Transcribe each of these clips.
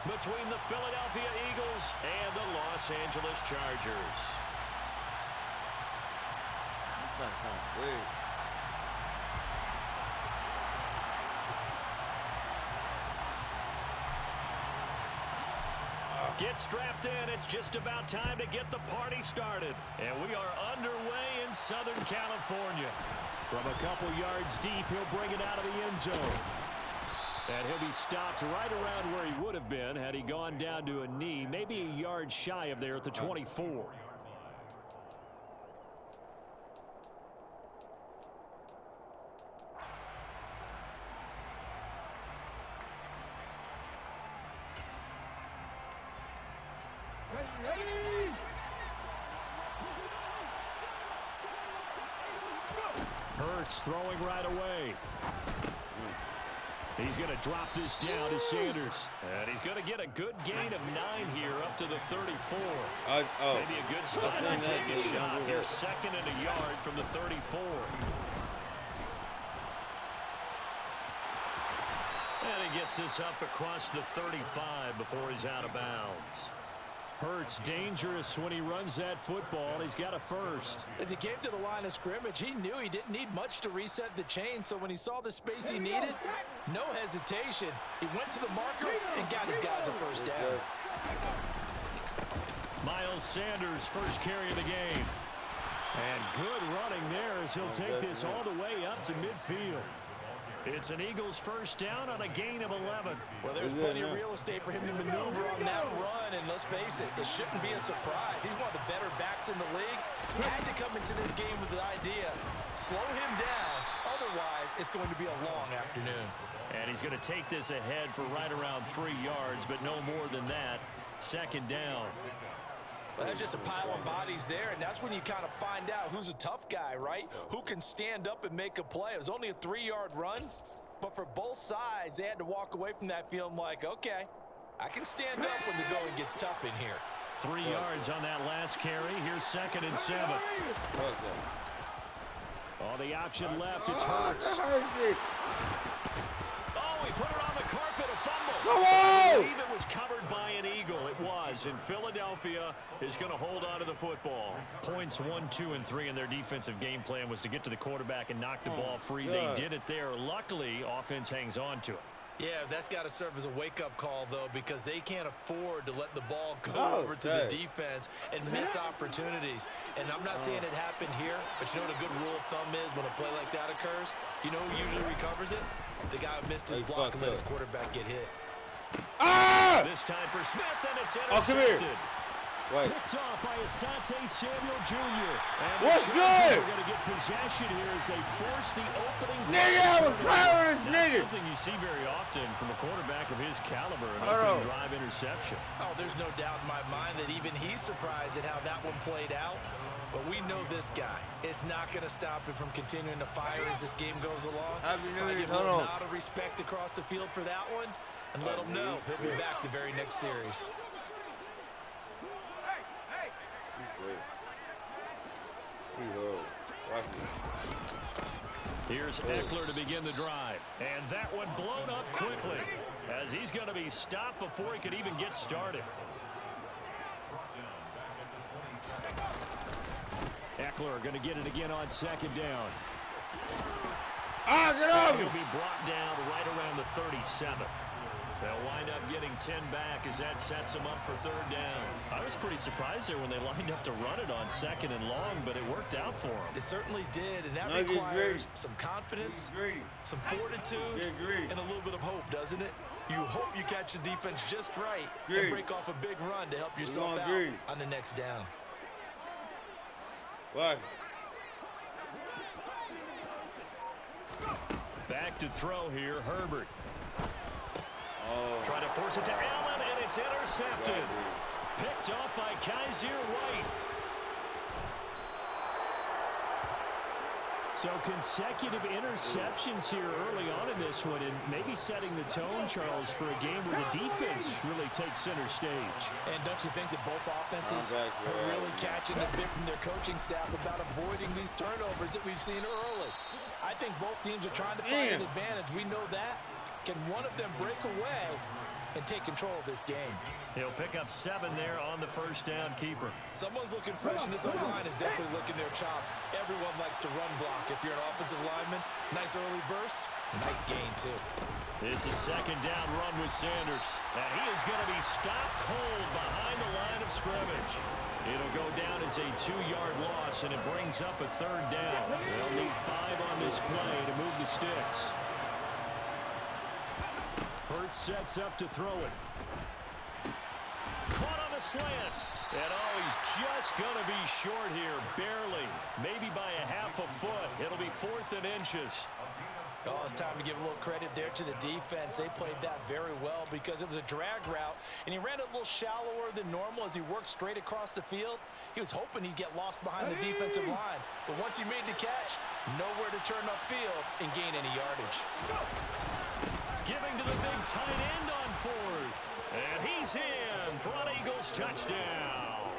between the Philadelphia Eagles and the Los Angeles Chargers. That's kind of weird. Get strapped in. It's just about time to get the party started. And we are underway in Southern California. From a couple yards deep, he'll bring it out of the end zone. And he'll be stopped right around where he would have been had he gone down to a knee, maybe a yard shy of there at the 24. Hurts throwing right away. He's going to drop this down to Sanders. And he's going to get a good gain of 9 here up to the 34. Maybe a good spot to take a shot. Here's second and a yard from the 34. And he gets this up across the 35 before he's out of bounds. Hurts dangerous when he runs that football. He's got a first. As he came to the line of scrimmage, he knew he didn't need much to reset the chain, so when he saw the space he needed, no hesitation. He went to the marker and got his guys a first down. Miles Sanders, first carry of the game. And good running there as he'll take this all the way up to midfield. It's an Eagles first down on a gain of 11. Well, there's plenty of real estate for him to maneuver on that run, and let's face it, it shouldn't be a surprise. He's one of the better backs in the league. He had to come into this game with the idea, slow him down, otherwise it's going to be a long afternoon. And he's going to take this ahead for right around 3 yards, but no more than that. Second down. Well, there's just a pile of bodies there, and that's when you kind of find out who's a tough guy, right? Who can stand up and make a play. It was only a 3-yard run, but for both sides, they had to walk away from that feeling like, okay, I can stand up when the going gets tough in here. 3 yards on that last carry. Here's second and 7. Oh, the option left. It's Hurts. Oh, he put it on the carpet. A fumble. Come on! I believe it was covered by an Eagle. It was. And Philadelphia is going to hold on to the football. Points 1, 2, and 3 in their defensive game plan was to get to the quarterback and knock the ball free. They did it there. Luckily, offense hangs on to it. Yeah, that's got to serve as a wake-up call, though, because they can't afford to let the ball go over to the defense and miss opportunities. And I'm not saying it happened here, but you know what a good rule of thumb is when a play like that occurs? You know who usually recovers it? The guy who missed his block and let his quarterback get hit. This time for Smith, and it's intercepted. Oh, come here. Picked off by Asante Samuel Jr. And what's good? We're going to get possession here as they force the opening. Nigga, I'm a clown, nigga. Something you see very often from a quarterback of his caliber, an opening drive interception. Oh, there's no doubt in my mind that even he's surprised at how that one played out. But we know this guy is not going to stop him from continuing to fire as this game goes along. I give him a lot of respect across the field for that one, and let him know he'll be back the very next series. Here's Eckler to begin the drive. And that one blown up quickly as he's going to be stopped before he could even get started. Eckler going to get it again on second down. Get over! He'll be brought down right around the 37. They'll wind up getting 10 back as that sets them up for third down. I was pretty surprised there when they lined up to run it on second and long, but it worked out for them. It certainly did, and that requires some confidence, some fortitude, and a little bit of hope, doesn't it? You hope you catch the defense just right and break off a big run to help yourself out on the next down. Back to throw here, Herbert. Trying to force it to Allen, and it's intercepted. Picked off by Kaiser White. So consecutive interceptions here early on in this one, and maybe setting the tone, Charles, for a game where the defense really takes center stage. And don't you think that both offenses are really catching the bit from their coaching staff about avoiding these turnovers that we've seen early? I think both teams are trying to find an advantage. We know that. Can one of them break away? and take control of this game. He'll pick up 7 there on the first down keeper. Someone's looking fresh, and this O-line is definitely licking their chops. Everyone likes to run block. If you're an offensive lineman, nice early burst, nice gain, too. It's a second down run with Sanders, and he is going to be stopped cold behind the line of scrimmage. It'll go down as a 2-yard loss, and it brings up a third down. They'll need 5 on this play to move the sticks. Hurts sets up to throw it. Caught on the slant. And he's just going to be short here, barely. Maybe by a half a foot. It'll be 4th and inches. Oh, it's time to give a little credit there to the defense. They played that very well because it was a drag route, and he ran a little shallower than normal as he worked straight across the field. He was hoping he'd get lost behind the defensive line, but once he made the catch, nowhere to turn upfield and gain any yardage. Giving to the big tight end on 4th, and he's in for an Eagles touchdown.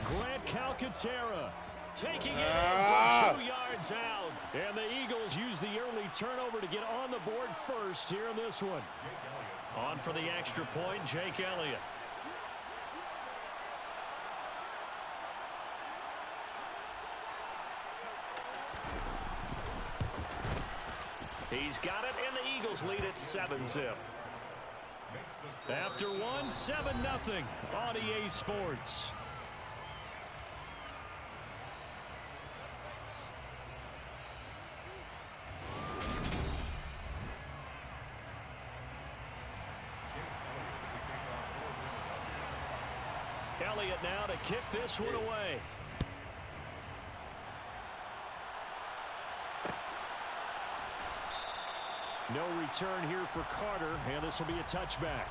Grant Calcaterra taking it in for 2 yards out. And the Eagles use the early turnover to get on the board first here in this one. On for the extra point, Jake Elliott. He's got it, and the Eagles lead it 7-zip. After one, 7-0 on EA Sports. Elliott now to kick this one away. No return here for Carter, and this will be a touchback.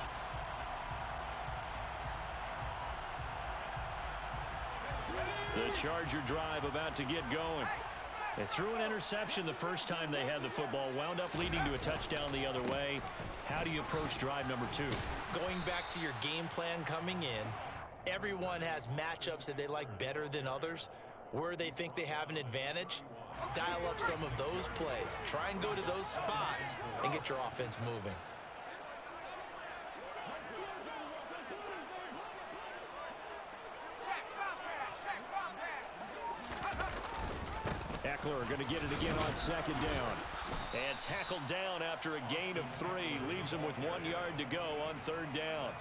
The Charger drive about to get going. They threw an interception the first time they had the football, wound up leading to a touchdown the other way. How do you approach drive number 2? Going back to your game plan coming in, everyone has matchups that they like better than others. Where they think they have an advantage, dial up some of those plays. Try and go to those spots and get your offense moving. Eckler going to get it again on second down. And tackled down after a gain of 3. Leaves him with 1 yard to go on third down.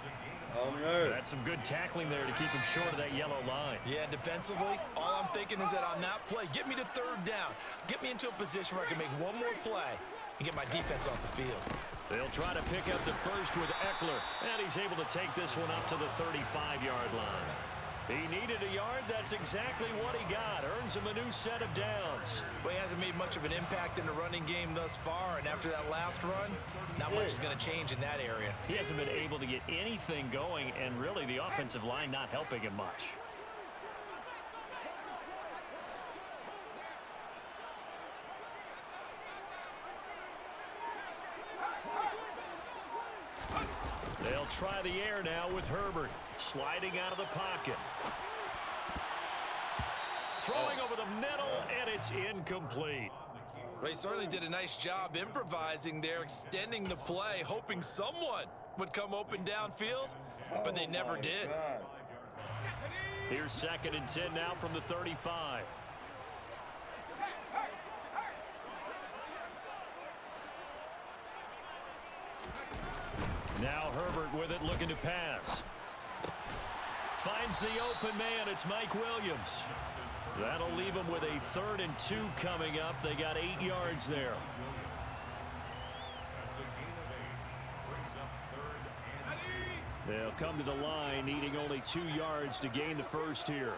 That's some good tackling there to keep him short of that yellow line. Yeah, defensively, all I'm thinking is that on that play, get me to third down. Get me into a position where I can make one more play and get my defense off the field. They'll try to pick up the first with Eckler, and he's able to take this one up to the 35-yard line. He needed a yard. That's exactly what he got. Earns him a new set of downs. Well, he hasn't made much of an impact in the running game thus far, and after that last run, not much is going to change in that area. He hasn't been able to get anything going, and really the offensive line not helping him much. They'll try the air now with Herbert. Sliding out of the pocket. Throwing over the middle, and it's incomplete. Well, he certainly did a nice job improvising there, extending the play, hoping someone would come open downfield, but they never did. Here's 2nd and 10 now from the 35. Now Herbert with it, looking to pass. Finds the open man. It's Mike Williams. That'll leave him with a 3rd and 2 coming up. They got 8 yards there. They'll come to the line, needing only 2 yards to gain the first here.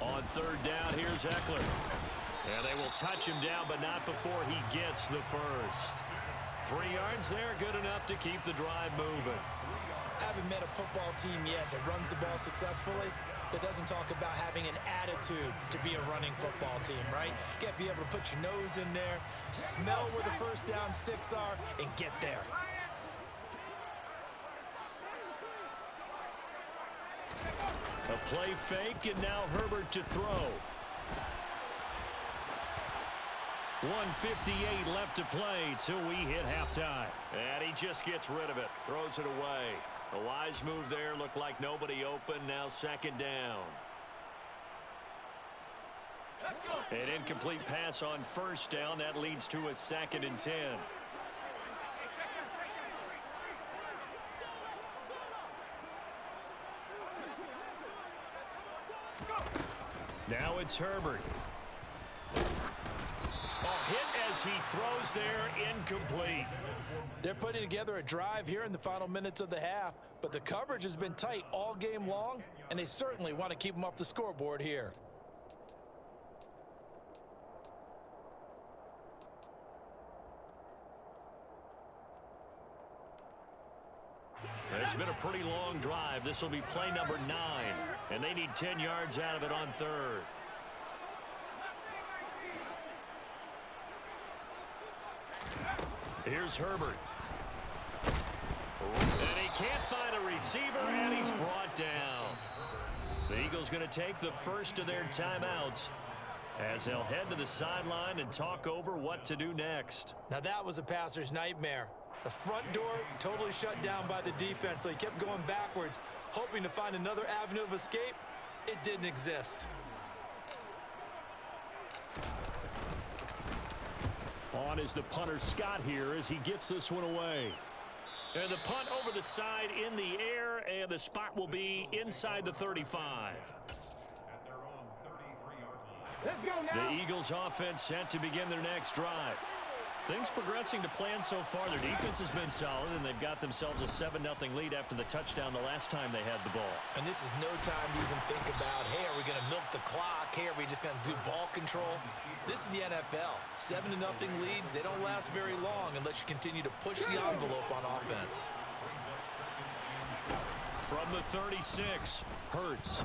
On third down, here's Eckler. And they will touch him down, but not before he gets the first. 3 yards there, good enough to keep the drive moving. I haven't met a football team yet that runs the ball successfully that doesn't talk about having an attitude to be a running football team, right? You got to be able to put your nose in there, smell where the first down sticks are, and get there. A play fake, and now Herbert to throw. 1:58 left to play till we hit halftime. And he just gets rid of it. Throws it away. A wise move there. Looked like nobody open. Now second down. An incomplete pass on first down. That leads to a 2nd and 10. Now it's Herbert. Hit as he throws there, incomplete. They're putting together a drive here in the final minutes of the half, but the coverage has been tight all game long, and they certainly want to keep them off the scoreboard here. It's been a pretty long drive. This will be play number 9, and they need 10 yards out of it on third. Here's Herbert. And he can't find a receiver, and he's brought down. The Eagles going to take the first of their timeouts as they'll head to the sideline and talk over what to do next. Now that was a passer's nightmare. The front door totally shut down by the defense, so he kept going backwards, hoping to find another avenue of escape. It didn't exist. On is the punter Scott here as he gets this one away. And the punt over the side in the air, and the spot will be inside the 35. The Eagles offense set to begin their next drive. Things progressing to plan so far. Their defense has been solid, and they've got themselves a 7-0 lead after the touchdown the last time they had the ball. And this is no time to even think about, hey, are we going to milk the clock? Hey, are we just going to do ball control? This is the NFL. 7-0 leads, they don't last very long unless you continue to push the envelope on offense. From the 36, Hurts.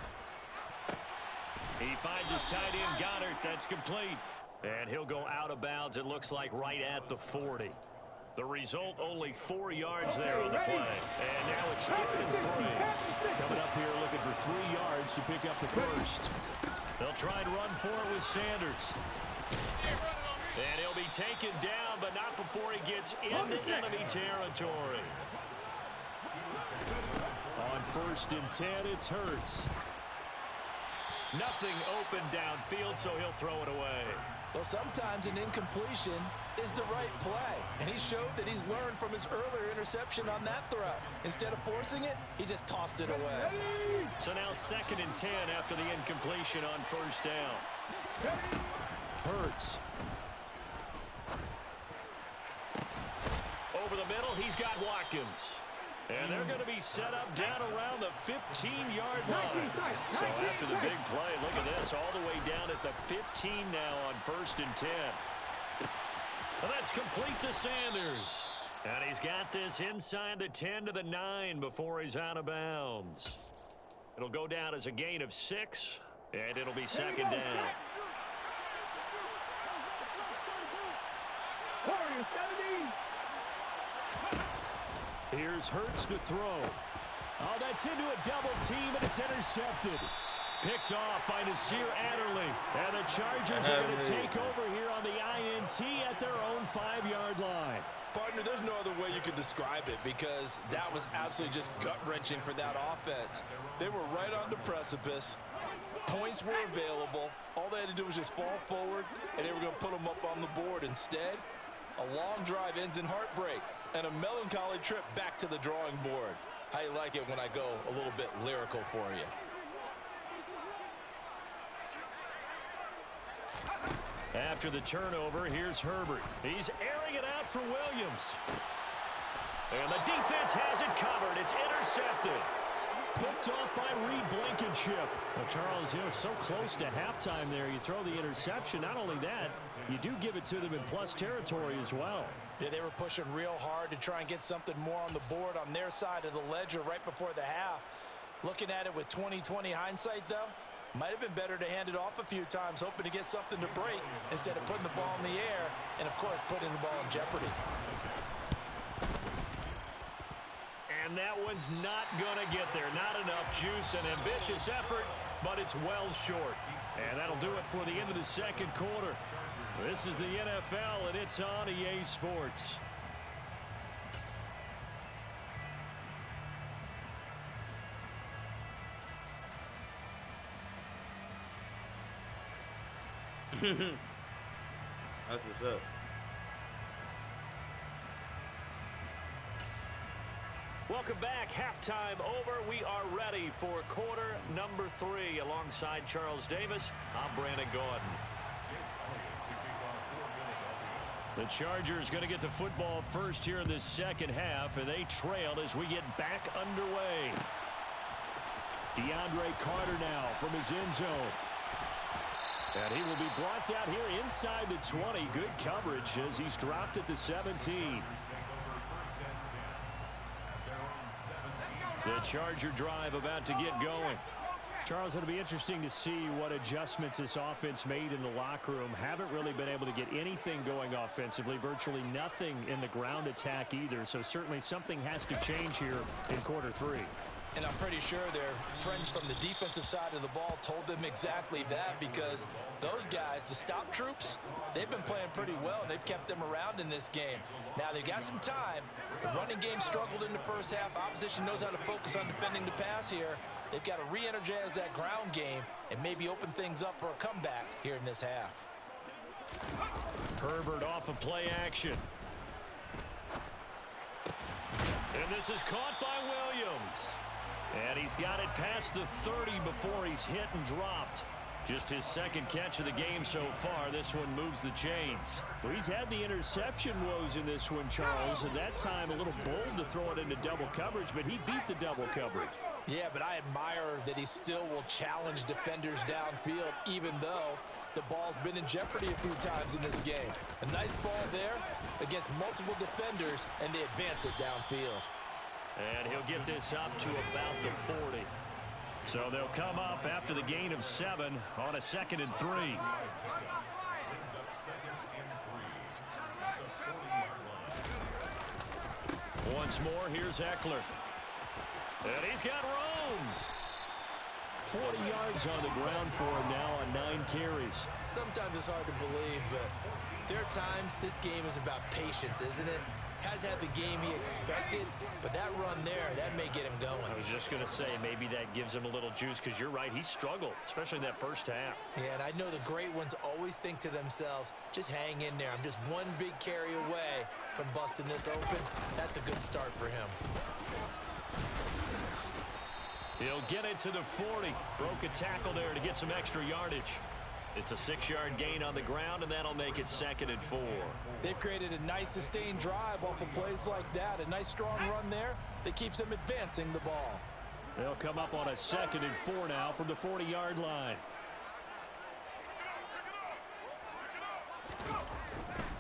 He finds his tight end, Goddard. That's complete. And he'll go out of bounds, it looks like, right at the 40. The result, only 4 yards there on the play. And now it's 3rd and 3. Coming up here looking for 3 yards to pick up the first. They'll try and run for it with Sanders. And he'll be taken down, but not before he gets into enemy territory. On 1st and 10, it's Hurts. Nothing open downfield, so he'll throw it away. Well, sometimes an incompletion is the right play, and he showed that he's learned from his earlier interception on that throw. Instead of forcing it, he just tossed it away. So now 2nd and 10 after the incompletion on 1st down. Hurts. Over the middle, he's got Watkins. And they're going to be set up down around the 15-yard line. So after the big play, look at this, all the way down at the 15 now on 1st and 10. And that's complete to Sanders. And he's got this inside the 10 to the 9 before he's out of bounds. It'll go down as a gain of 6, and it'll be 2nd down. Here's Hurts to throw. Oh, that's into a double team, and it's intercepted. Picked off by Nasir Adderley. And the Chargers are going to take over here on the INT at their own 5-yard line. Partner, there's no other way you could describe it because that was absolutely just gut-wrenching for that offense. They were right on the precipice. Points were available. All they had to do was just fall forward, and they were going to put them up on the board. Instead, a long drive ends in heartbreak and a melancholy trip back to the drawing board. I like it when I go a little bit lyrical for you. After the turnover, here's Herbert. He's airing it out for Williams. And the defense has it covered. It's intercepted. Picked off by Reed Blankenship. Well, Charles, so close to halftime there. You throw the interception. Not only that, you do give it to them in plus territory as well. Yeah, they were pushing real hard to try and get something more on the board on their side of the ledger right before the half. Looking at it with 20/20 hindsight, though, might have been better to hand it off a few times, hoping to get something to break instead of putting the ball in the air and, of course, putting the ball in jeopardy. And that one's not going to get there. Not enough juice, an ambitious effort, but it's well short. And that'll do it for the end of the second quarter. This is the NFL, and it's on EA Sports. That's what's up. Welcome back. Halftime over. We are ready for quarter number 3. Alongside Charles Davis, I'm Brandon Gordon. The Chargers going to get the football first here in this second half, and they trail as we get back underway. DeAndre Carter now from his end zone. And he will be brought down here inside the 20. Good coverage as he's dropped at the 17. The Charger drive about to get going. Charles, it'll be interesting to see what adjustments this offense made in the locker room. Haven't really been able to get anything going offensively. Virtually nothing in the ground attack either. So certainly something has to change here in quarter 3. And I'm pretty sure their friends from the defensive side of the ball told them exactly that, because those guys, the stop troops, they've been playing pretty well, and they've kept them around in this game. Now, they've got some time. The running game struggled in the first half. Opposition knows how to focus on defending the pass here. They've got to re-energize that ground game and maybe open things up for a comeback here in this half. Herbert off of play action. And this is caught by Williams. And he's got it past the 30 before he's hit and dropped. Just his second catch of the game so far. This one moves the chains. Well, he's had the interception woes in this one, Charles. At that time, a little bold to throw it into double coverage, but he beat the double coverage. Yeah, but I admire that he still will challenge defenders downfield, even though the ball's been in jeopardy a few times in this game. A nice ball there against multiple defenders, and they advance it downfield. And he'll get this up to about the 40. So they'll come up after the gain of 7 on a 2nd and 3. Once more, here's Eckler. And he's got room. 40 yards on the ground for him now on 9 carries. Sometimes it's hard to believe, but there are times this game is about patience, isn't it? Has had the game he expected, but that run there, that may get him going. I was just going to say, maybe that gives him a little juice, because you're right, he struggled, especially in that first half. Yeah, and I know the great ones always think to themselves, just hang in there. I'm just one big carry away from busting this open. That's a good start for him. He'll get it to the 40. Broke a tackle there to get some extra yardage. It's a 6-yard gain on the ground, and that'll make it 2nd and 4. They've created a nice sustained drive off of plays like that. A nice strong run there that keeps them advancing the ball. They'll come up on a 2nd and 4 now from the 40-yard line.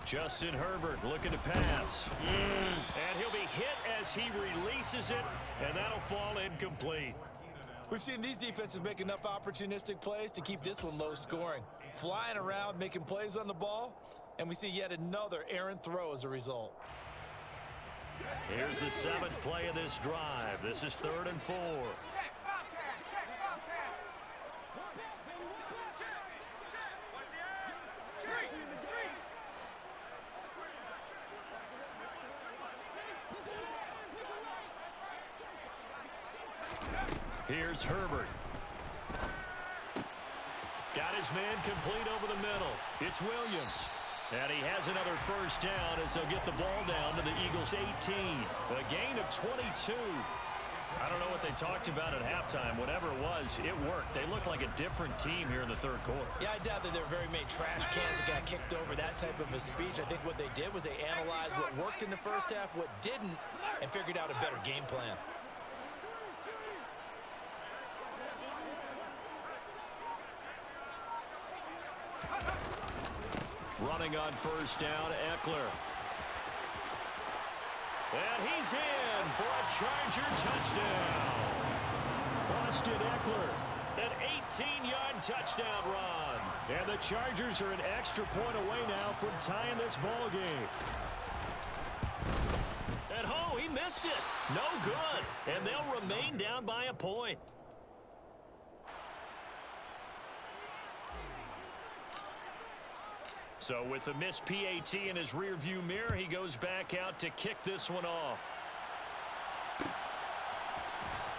Justin Herbert looking to pass. And he'll be hit as he releases it, and that'll fall incomplete. We've seen these defenses make enough opportunistic plays to keep this one low scoring. Flying around, making plays on the ball, and we see yet another errant throw as a result. Here's the 7th play of this drive. This is 3rd and 4. Here's Herbert. Got his man complete over the middle. It's Williams. And he has another first down as they'll get the ball down to the Eagles' 18. A gain of 22. I don't know what they talked about at halftime. Whatever it was, it worked. They looked like a different team here in the 3rd quarter. Yeah, I doubt that there were very many trash cans that got kicked over, that type of a speech. I think what they did was they analyzed what worked in the first half, what didn't, and figured out a better game plan. Running on first down, Eckler. And he's in for a Charger touchdown. Austin Eckler, an 18-yard touchdown run. And the Chargers are an extra point away now from tying this ball game. And oh, he missed it. No good. And they'll remain down by a point. So with the missed PAT in his rearview mirror, he goes back out to kick this one off.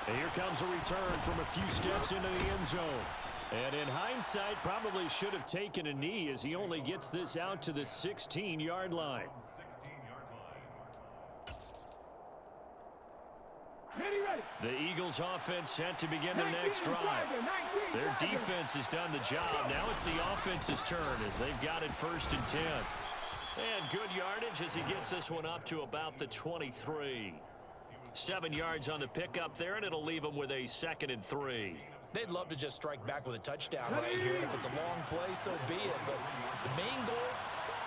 And here comes a return from a few steps into the end zone. And in hindsight, probably should have taken a knee as he only gets this out to the 16-yard line. The Eagles offense set to begin their next drive. Their defense has done the job. Now it's the offense's turn as they've got it 1st and 10. And good yardage as he gets this one up to about the 23. 7 yards on the pickup there, and it'll leave them with a 2nd and 3. They'd love to just strike back with a touchdown right here, and if it's a long play, so be it. But the main goal,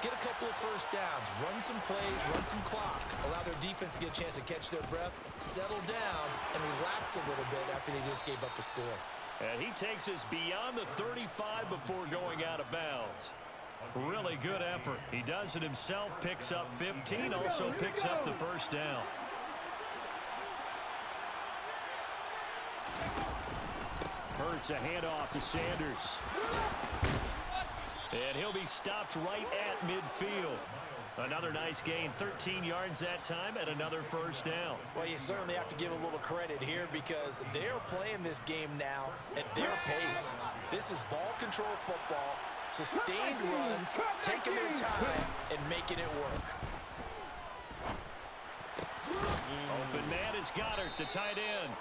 get a couple of first downs, run some plays, run some clock, allow their defense to get a chance to catch their breath, settle down, and relax a little bit after they just gave up a score. And he takes us beyond the 35 before going out of bounds. Really good effort. He does it himself, picks up 15, also picks up the 1st down. Hurts a handoff to Sanders. And he'll be stopped right at midfield. Another nice gain, 13 yards that time, and another 1st down. Well, you certainly have to give a little credit here because they're playing this game now at their pace. This is ball control football, sustained runs, taking their time, and making it work. Open man is Goddard, the tight end.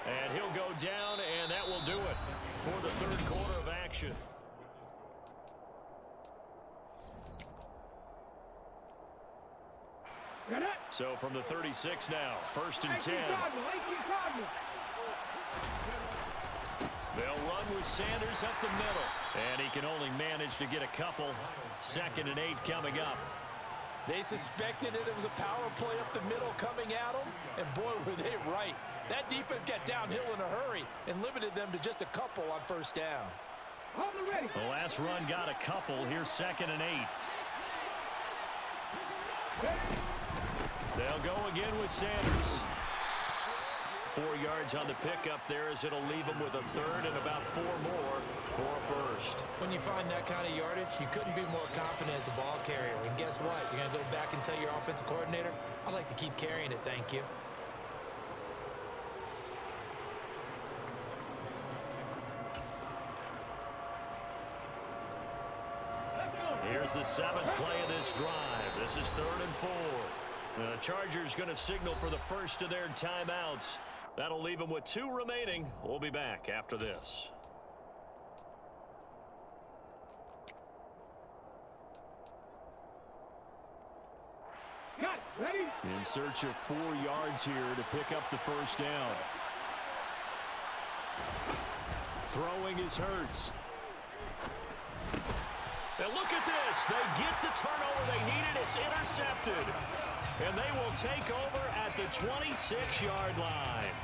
And he'll go down, and that will do it for the 3rd quarter of action. So from the 36 now, 1st and 10. They'll run with Sanders up the middle. And he can only manage to get a couple. 2nd and 8 coming up. They suspected it was a power play up the middle coming at them, and boy, were they right. That defense got downhill in a hurry and limited them to just a couple on 1st down. The last run got a couple. Here's 2nd and 8. They'll go again with Sanders. 4 yards on the pickup there as it'll leave them with a 3rd and about 4 more for a 1st. When you find that kind of yardage, you couldn't be more confident as a ball carrier. And guess what? You're going to go back and tell your offensive coordinator, I'd like to keep carrying it, thank you. Here's the 7th play of this drive. This is 3rd and 4. The Chargers going to signal for the first of their timeouts. That'll leave them with 2 remaining. We'll be back after this. In search of 4 yards here to pick up the 1st down. Throwing is Hurts. And look at this. They get the turnover they needed. It's intercepted. And they will take over at the 26-yard line.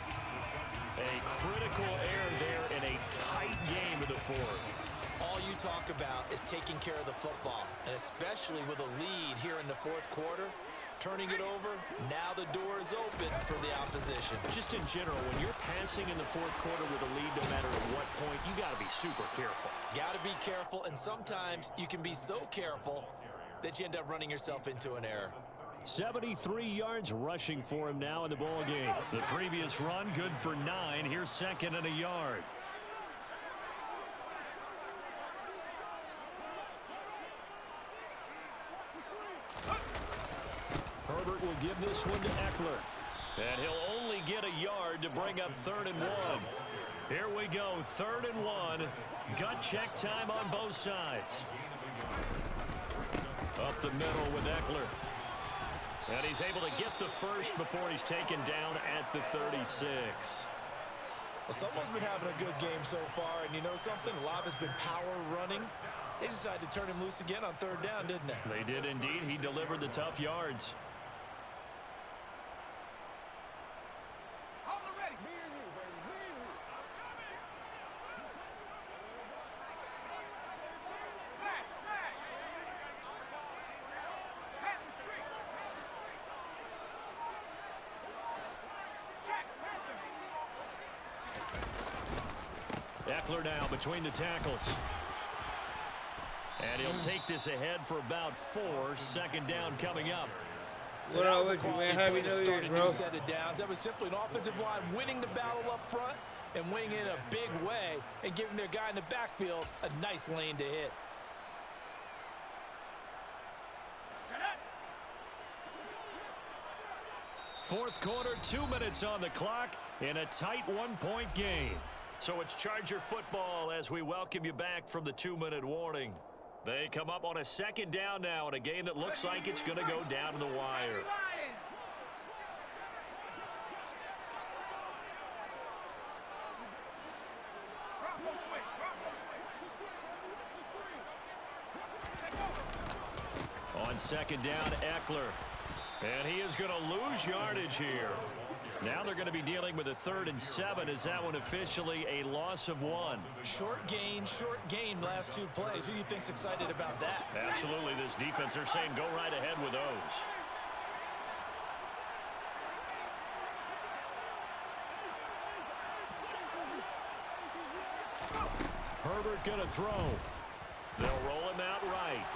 A critical error there in a tight game of the 4th. All you talk about is taking care of the football, and especially with a lead here in the 4th quarter, turning it over, now the door is open for the opposition. Just in general, when you're passing in the 4th quarter with a lead, no matter at what point, you got to be super careful. Got to be careful, and sometimes you can be so careful that you end up running yourself into an error. 73 yards rushing for him now in the ball game. The previous run, good for 9. Here's 2nd and a yard. Herbert will give this one to Eckler. And he'll only get a yard to bring up 3rd and 1. Here we go, 3rd and 1. Gut check time on both sides. Up the middle with Eckler. And he's able to get the 1st before he's taken down at the 36. Well, someone's been having a good game so far, and you know something? A lot has been power running. They decided to turn him loose again on 3rd down, didn't they? They did indeed. He delivered the tough yards. Eckler now between the tackles. And he'll take this ahead for about 4. Second down coming up. What up with you, man? Happy New Year, bro. Set of downs. That was simply an offensive line winning the battle up front and winning in a big way and giving their guy in the backfield a nice lane to hit. Fourth quarter, 2 minutes on the clock in a tight 1-point game. So it's Charger football as we welcome you back from the 2-minute warning. They come up on a second down now in a game that looks like it's going to go down to the wire. On second down, Eckler. And he is going to lose yardage here. Now they're going to be dealing with a 3rd and 7. Is that one officially a loss of 1? Short gain, last 2 plays. Who do you think's excited about that? Absolutely, this defense, they're saying go right ahead with those. Herbert going to throw. They'll roll him out right.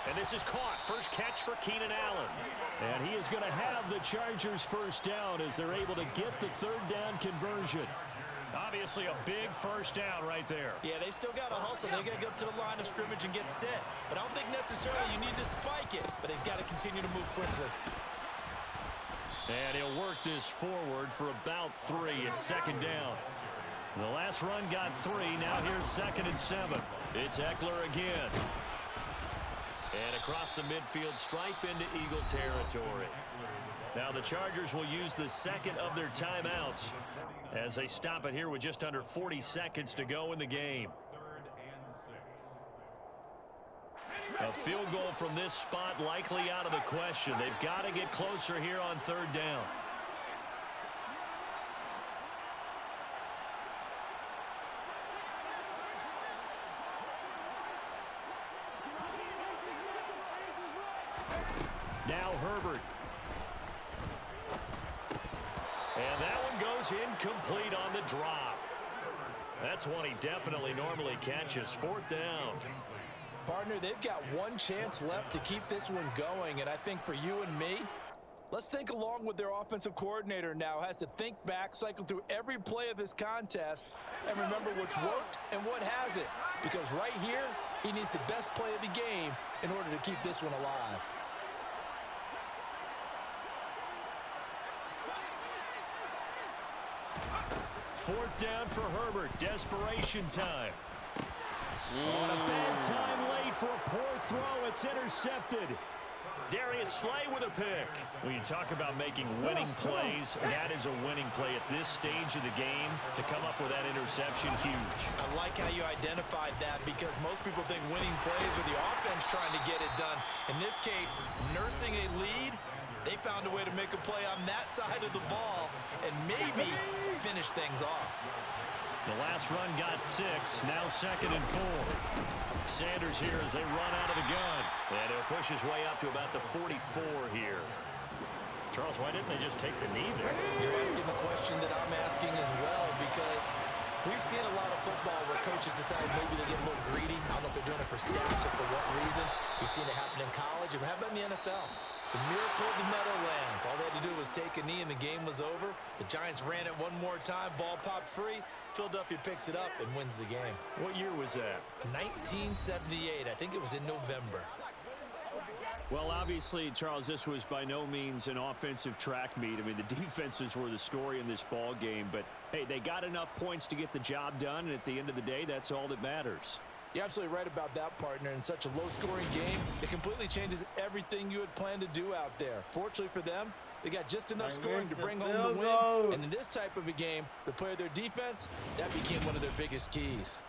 And this is caught. First catch for Keenan Allen. And he is going to have the Chargers first down as they're able to get the 3rd down conversion. Obviously a big first down right there. Yeah, they still got to hustle. They got to get up to the line of scrimmage and get set. But I don't think necessarily you need to spike it. But they've got to continue to move quickly. And he'll work this forward for about 3 at second down. The last run got 3. Now here's 2nd and 7. It's Eckler again. And across the midfield stripe into Eagle territory. Now the Chargers will use the 2nd of their timeouts as they stop it here with just under 40 seconds to go in the game. A field goal from this spot likely out of the question. They've got to get closer here on 3rd down. Now Herbert. And that one goes incomplete on the drop. That's one he definitely normally catches. 4th down. Partner, they've got 1 chance left to keep this one going. And I think for you and me, let's think along with their offensive coordinator now. Has to think back, cycle through every play of this contest, and remember what's worked and what hasn't. Because right here, he needs the best play of the game in order to keep this one alive. Fourth down for Herbert. Desperation time. On a bad time late for a poor throw. It's intercepted. Darius Slay with a pick. When you talk about making winning plays, that is a winning play at this stage of the game. To come up with that interception, huge. I like how you identified that because most people think winning plays are the offense trying to get it done. In this case, nursing a lead, they found a way to make a play on that side of the ball and maybe finish things off. The last run got 6. Now 2nd and 4. Sanders here as they run out of the gun. And he'll push his way up to about the 44 here. Charles, why didn't they just take the knee there? You're asking the question that I'm asking as well because we've seen a lot of football where coaches decide maybe they get a little greedy. I don't know if they're doing it for stats or for what reason. We've seen it happen in college. And how about in the NFL? The miracle of the Meadowlands. All they had to do was take a knee and the game was over. The Giants ran it one more time. Ball popped free. Philadelphia picks it up and wins the game. What year was that? 1978. I think it was in November. Well, obviously, Charles, this was by no means an offensive track meet. I mean, the defenses were the story in this ball game. But, hey, they got enough points to get the job done. And at the end of the day, that's all that matters. You're absolutely right about that, partner. In such a low-scoring game, it completely changes everything you had planned to do out there. Fortunately for them, they got just enough scoring to bring home the win. And in this type of a game, to play their defense, that became one of their biggest keys.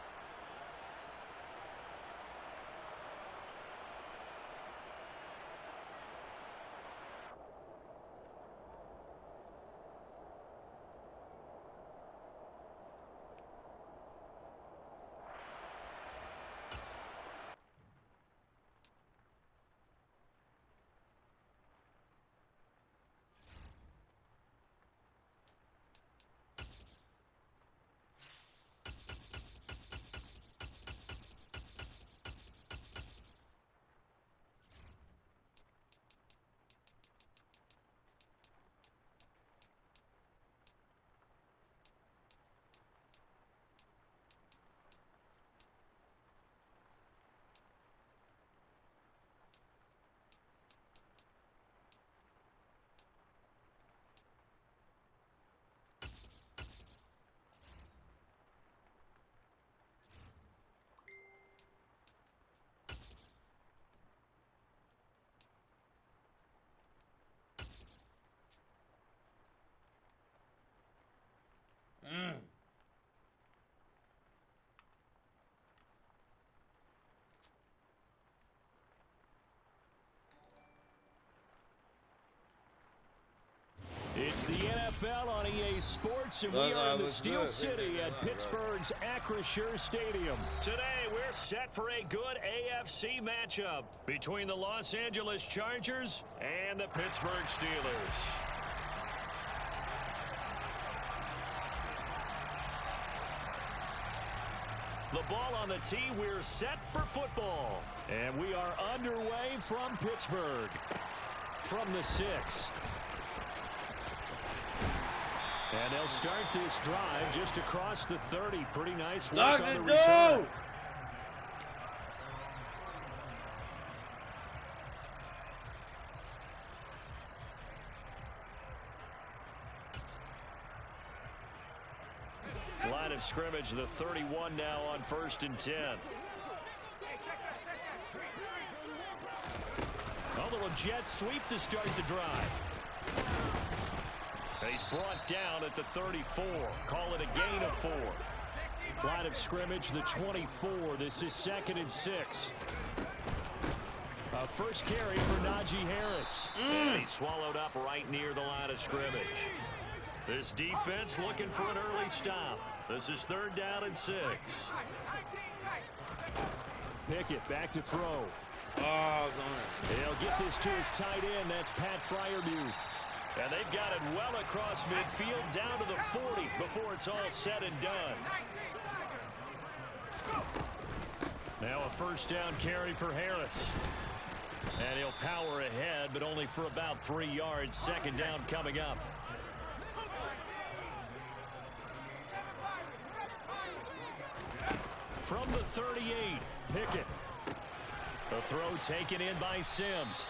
the NFL on EA Sports, and we are in the Steel City at Pittsburgh's Acrisure Stadium. Today, we're set for a good AFC matchup between the Los Angeles Chargers and the Pittsburgh Steelers. The ball on the tee, we're set for football. And we are underway from Pittsburgh. From the 6. And they'll start this drive just across the 30. Pretty nice work on the return. Line of scrimmage, the 31 now on 1st and 10. A little jet sweep to start the drive. He's brought down at the 34. Call it a gain of 4. Line of scrimmage, the 24. This is 2nd and 6. First carry for Najee Harris. And he's swallowed up right near the line of scrimmage. This defense looking for an early stop. This is 3rd down and 6. Pickett back to throw. He'll get this to his tight end. That's Pat Freiermuth. And they've got it well across midfield down to the 40 before it's all said and done. Now a 1st down carry for Harris. And he'll power ahead, but only for about 3 yards. 2nd down coming up. From the 38, Pickett. The throw taken in by Sims.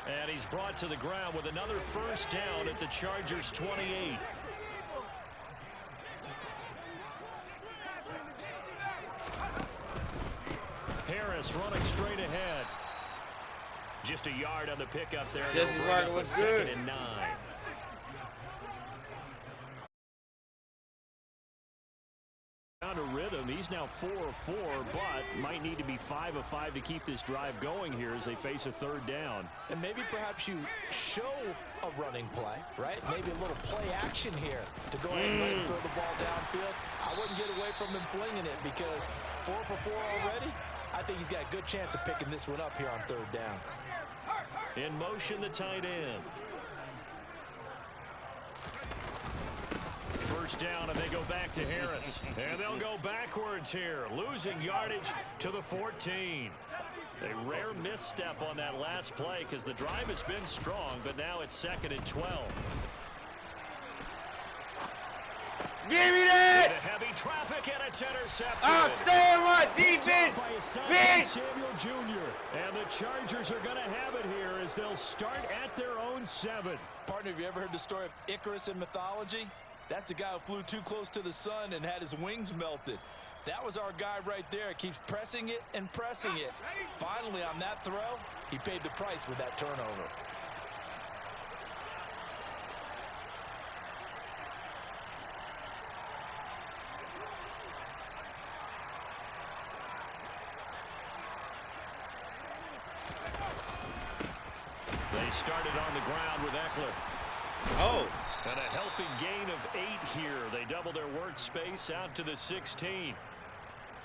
And he's brought to the ground with another 1st down at the Chargers' 28. Harris running straight ahead. Just a yard on the pickup there. Jesse Walker was good. 2nd and 9. Down to rhythm. He's now 4 of 4, but might need to be 5 of 5 to keep this drive going here as they face a 3rd down. And maybe perhaps you show a running play, right? Maybe a little play action here to go ahead and throw the ball downfield. I wouldn't get away from him flinging it because 4 for 4 already. I think he's got a good chance of picking this one up here on 3rd down. In motion, the tight end. 1st down, and they go back to Harris. And they'll go backwards here, losing yardage to the 14. A rare misstep on that last play because the drive has been strong, but now it's 2nd and 12. Give me that! Heavy traffic, and it's intercepted. Stay on my defense, bitch! Samuel Jr. And the Chargers are going to have it here as they'll start at their own 7. Partner, have you ever heard the story of Icarus in mythology? That's the guy who flew too close to the sun and had his wings melted. That was our guy right there. Keeps pressing it and pressing it. Finally, on that throw, he paid the price with that turnover. They started on the ground with Eckler. And a healthy gain of 8 here. They double their workspace out to the 16.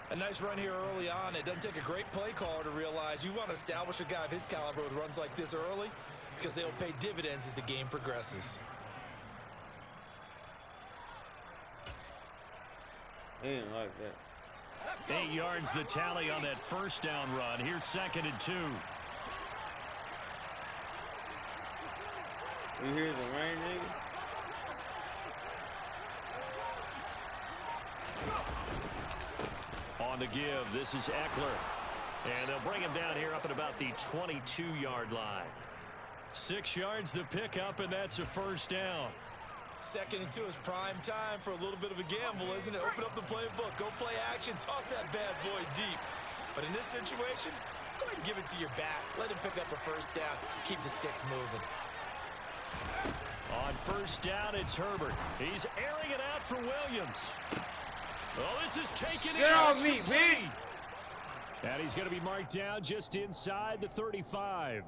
A nice run here early on. It doesn't take a great play caller to realize you want to establish a guy of his caliber with runs like this early because they'll pay dividends as the game progresses. He didn't like that. 8 yards the tally on that 1st down run. Here's 2nd and 2. You hear the rain, nigga? On the give, this is Eckler. And they'll bring him down here up at about the 22-yard line. 6 yards the pickup, and that's a 1st down. 2nd and 2 is prime time for a little bit of a gamble, isn't it? Open up the playbook, go play action, toss that bad boy deep. But in this situation, go ahead and give it to your back. Let him pick up a 1st down. Keep the sticks moving. On 1st down, it's Herbert. He's airing it out for Williams. Oh, this is taken in. Get off me, bitch! And he's going to be marked down just inside the 35.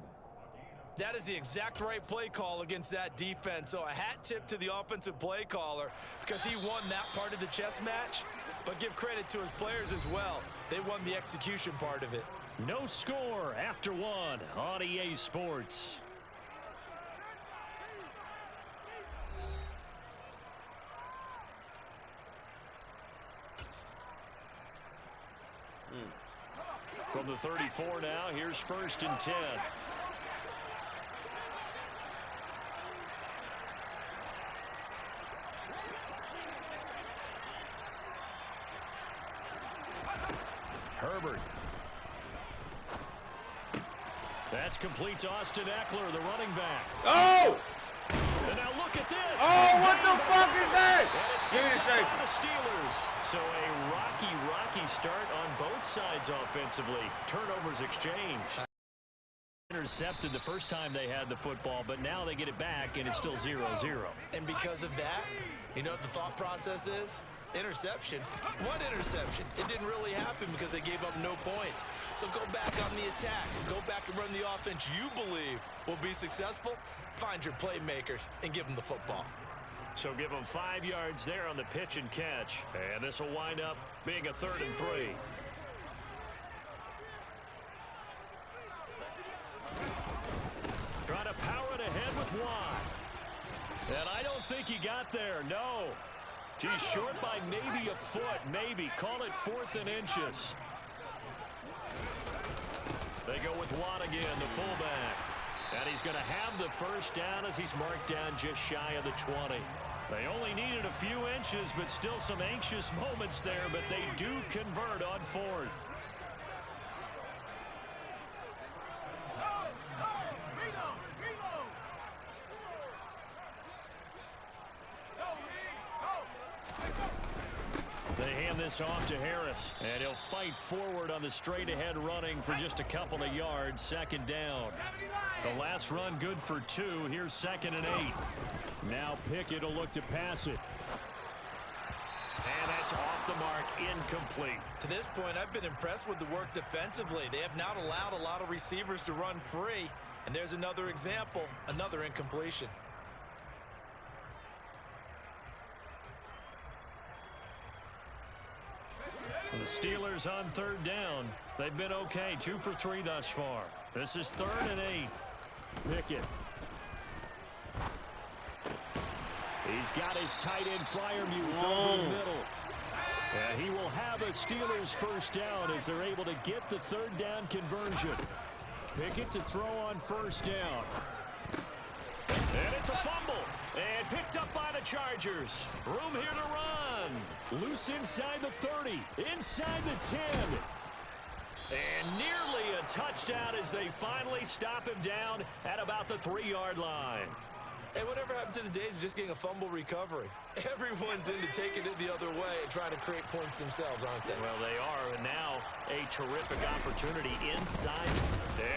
That is the exact right play call against that defense. So a hat tip to the offensive play caller because he won that part of the chess match. But give credit to his players as well. They won the execution part of it. No score after one on EA Sports. From the 34 now, here's 1st and 10. Herbert. That's complete to Austin Eckler, the running back. Oh! And now look at this. Oh, what the fuck is that? And it's Give me picked the up shape. by the Steelers. So a rocky start on both sides offensively. Turnovers exchanged. Intercepted the first time they had the football, but now they get it back, and it's still 0-0. And because of that, you know what the thought process is? Interception. What interception? It didn't really happen because they gave up no points. So go back on the attack. Go back and run the offense you believe will be successful. Find your playmakers and give them the football. So give them 5 yards there on the pitch and catch. And this will wind up being a 3rd and 3. Trying to power it ahead with Watt. And I don't think he got there, no. He's short by maybe a foot, maybe. Call it 4th and inches. They go with Watt again, the fullback. And he's going to have the first down as he's marked down just shy of the 20. They only needed a few inches, but still some anxious moments there, but they do convert on 4th. They hand this off to Harris, and he'll fight forward on the straight-ahead running for just a couple of yards. 2nd down. The last run good for 2. Here's 2nd and 8. Now Pickett will look to pass it. And that's off the mark, incomplete. To this point, I've been impressed with the work defensively. They have not allowed a lot of receivers to run free. And there's another example, another incompletion. The Steelers on 3rd down. They've been okay, 2 for 3 thus far. This is 3rd and 8. Pickett. He's got his tight end Fryermuth over the middle. And he will have a Steelers first down as they're able to get the 3rd down conversion. Pickett to throw on 1st down. And it's a fumble. And picked up by the Chargers. Room here to run. Loose inside the 30. Inside the 10. And nearly a touchdown as they finally stop him down at about the 3-yard line. Hey, whatever happened to the days of just getting a fumble recovery? Everyone's into taking it the other way and trying to create points themselves, aren't they? Well, they are. And now a terrific opportunity inside.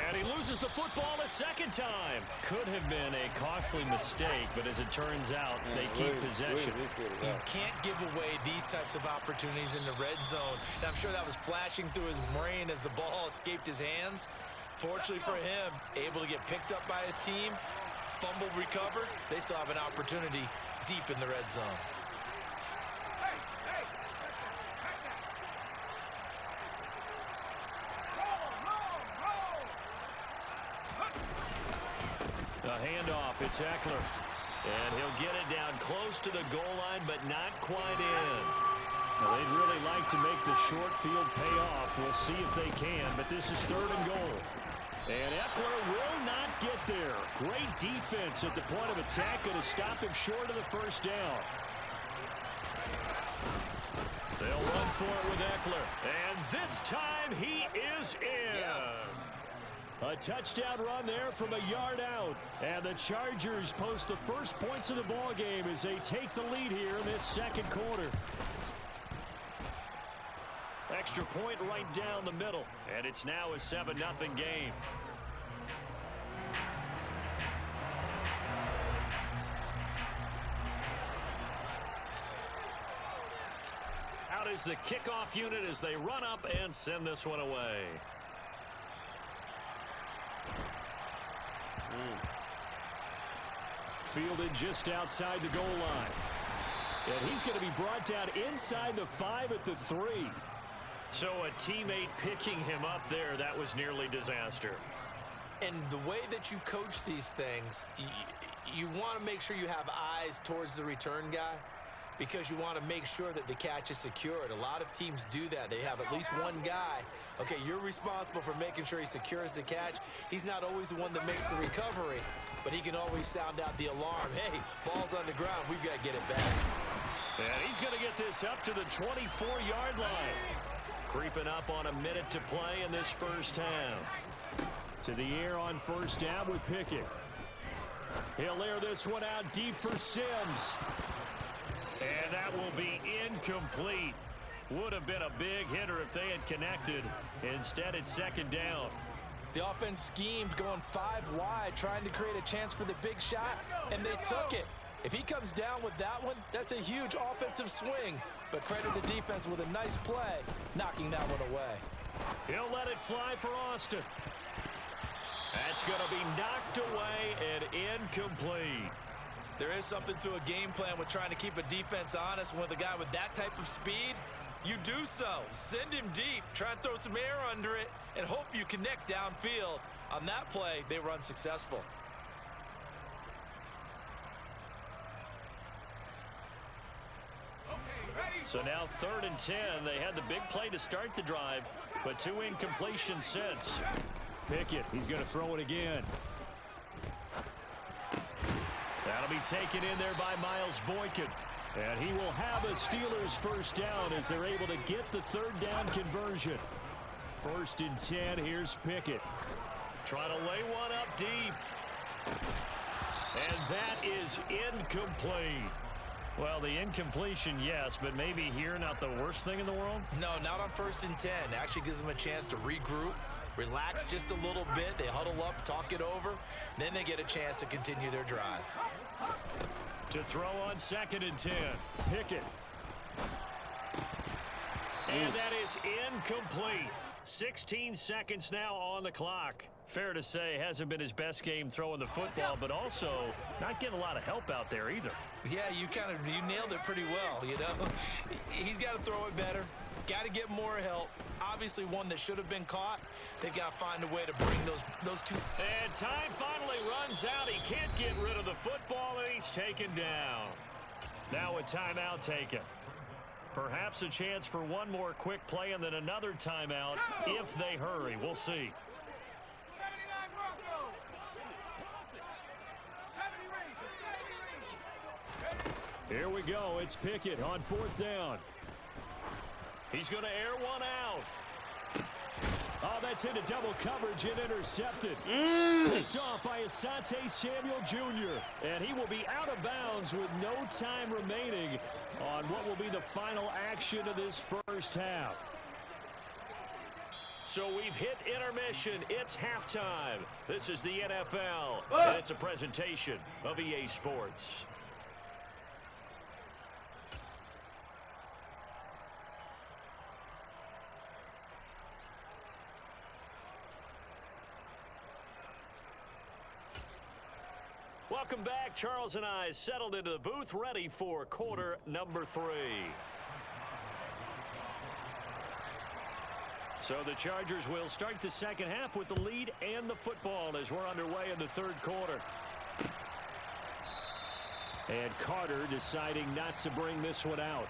And he loses the football a 2nd time. Could have been a costly mistake, but as it turns out, they keep possession. You can't give away these types of opportunities in the red zone. And I'm sure that was flashing through his brain as the ball escaped his hands. Fortunately for him, able to get picked up by his team, fumble recovered, they still have an opportunity deep in the red zone. A handoff, it's Eckler. And he'll get it down close to the goal line, but not quite in. Now, they'd really like to make the short field pay off. We'll see if they can, but this is 3rd and goal. And Eckler will not get there. Great defense at the point of attack, going to stop him short of the first down. They'll run for it with Eckler. And this time he is in. Yes. A touchdown run there from a yard out. And the Chargers post the first points of the ball game as they take the lead here in this 2nd quarter. Extra point right down the middle. And it's now a 7-0 game. Out is the kickoff unit as they run up and send this one away. Fielded just outside the goal line. And he's going to be brought down inside the 5 at the 3. So a teammate picking him up there, that was nearly disaster. And the way that you coach these things, you want to make sure you have eyes towards the return guy because you want to make sure that the catch is secured. A lot of teams do that. They have at least one guy. Okay, you're responsible for making sure he secures the catch. He's not always the one that makes the recovery, but he can always sound out the alarm. Hey, ball's on the ground. We've got to get it back. And he's going to get this up to the 24-yard line. Creeping up on a minute to play in this first half. To the air on first down with Pickett. He'll air this one out deep for Sims. And that will be incomplete. Would have been a big hitter if they had connected. Instead, it's second down. The offense schemed going 5 wide, trying to create a chance for the big shot, and they took it. If he comes down with that one, that's a huge offensive swing. But credit the defense with a nice play, knocking that one away. He'll let it fly for Austin. That's going to be knocked away and incomplete. There is something to a game plan with trying to keep a defense honest. With a guy with that type of speed, you do so. Send him deep, try and throw some air under it, and hope you connect downfield. On that play, they were unsuccessful. So now 3rd and 10. They had the big play to start the drive, but 2 incompletions since. Pickett, he's going to throw it again. That'll be taken in there by Miles Boykin. And he will have a Steelers first down as they're able to get the 3rd down conversion. 1st and 10, here's Pickett. Trying to lay one up deep. And that is incomplete. Well, the incompletion, yes, but maybe here not the worst thing in the world? No, not on 1st and 10. Actually gives them a chance to regroup, relax just a little bit. They huddle up, talk it over. Then they get a chance to continue their drive. To throw on 2nd and 10. Pickett. And that is incomplete. 16 seconds now on the clock. Fair to say, hasn't been his best game throwing the football, but also not getting a lot of help out there either. Yeah, you nailed it pretty well, you know. He's got to throw it better. Got to get more help. Obviously one that should have been caught. They've got to find a way to bring those two. And time finally runs out. He can't get rid of the football, and he's taken down. Now a timeout taken. Perhaps a chance for one more quick play and then another timeout if they hurry. We'll see. Here we go. It's Pickett on 4th down. He's going to air one out. Oh, that's into double coverage and intercepted. Picked off by Asante Samuel Jr. And he will be out of bounds with no time remaining on what will be the final action of this first half. So we've hit intermission. It's halftime. This is the NFL, and it's a presentation of EA Sports. Welcome back. Charles and I settled into the booth, ready for quarter number 3. So the Chargers will start the second half with the lead and the football as we're underway in the 3rd quarter. And Carter deciding not to bring this one out.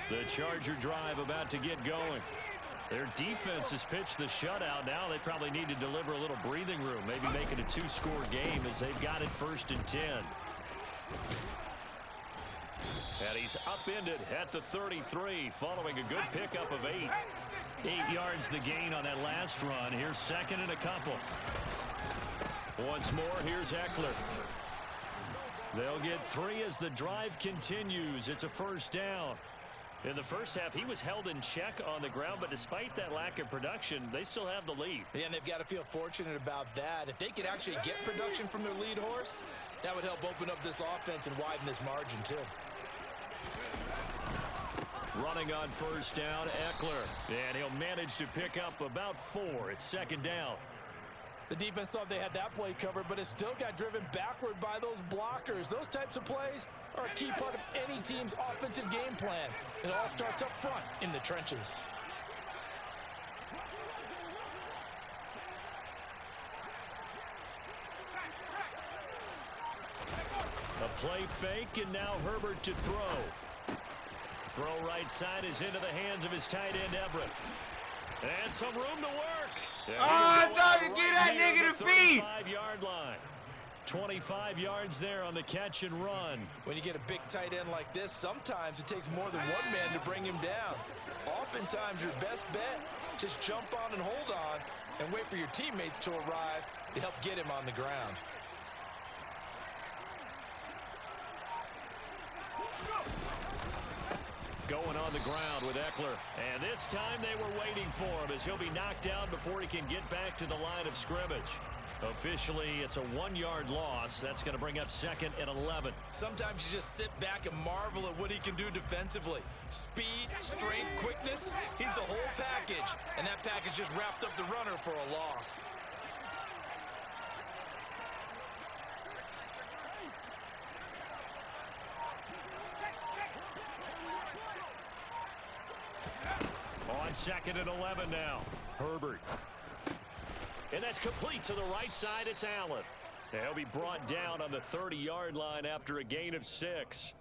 The Charger drive about to get going. Their defense has pitched the shutout. Now they probably need to deliver a little breathing room, maybe make it a 2-score game as they've got it 1st and 10. And he's upended at the 33 following a good pickup of 8. 8 yards the gain on that last run. Here's 2nd and a couple. Once more, here's Eckler. They'll get 3 as the drive continues. It's a first down. In the first half, he was held in check on the ground, but despite that lack of production, they still have the lead. Yeah, and they've got to feel fortunate about that. If they could actually get production from their lead horse, that would help open up this offense and widen this margin, too. Running on first down, Eckler. And he'll manage to pick up about 4. It's 2nd down. The defense thought they had that play covered, but it still got driven backward by those blockers. Those types of plays are a key part of any team's offensive game plan. It all starts up front in the trenches. A play fake, and now Herbert to throw. Throw right side is into the hands of his tight end, Everett. And some room to work. I thought to get that nigga to feet. 35-yard line. 25 yards there on the catch and run. When you get a big tight end like this, sometimes it takes more than one man to bring him down. Oftentimes, your best bet, just jump on and hold on and wait for your teammates to arrive to help get him on the ground. Going on the ground with Eckler. And this time they were waiting for him as he'll be knocked down before he can get back to the line of scrimmage. Officially, it's a 1-yard loss. That's going to bring up 2nd and 11. Sometimes you just sit back and marvel at what he can do defensively. Speed, strength, quickness, he's the whole package. And that package just wrapped up the runner for a loss. On 2nd and 11 now. Herbert. And that's complete to the right side. It's Allen. He'll be brought down on the 30-yard line after a gain of 6.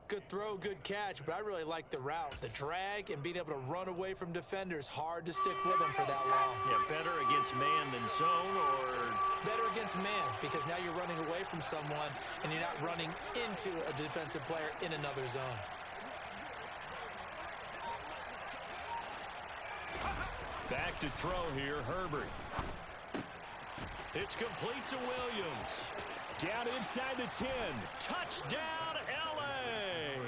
Good throw, good catch, but I really like the route. The drag and being able to run away from defenders. Hard to stick with him for that long. Yeah, better against man than zone, or better against man, because now you're running away from someone and you're not running into a defensive player in another zone. back to throw here, Herbert. It's complete to Williams. Down inside the 10. Touchdown, L.A.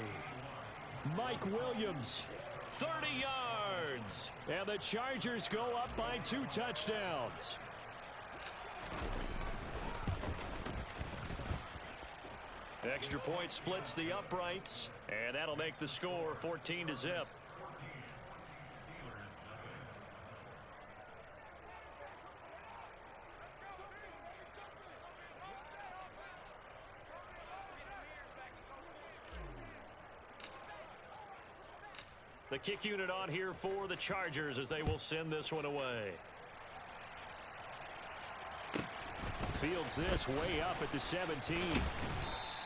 Mike Williams, 30 yards. And the Chargers go up by 2 touchdowns. Extra point splits the uprights, and that'll make the score 14-0. The kick unit on here for the Chargers as they will send this one away. Fields this way up at the 17.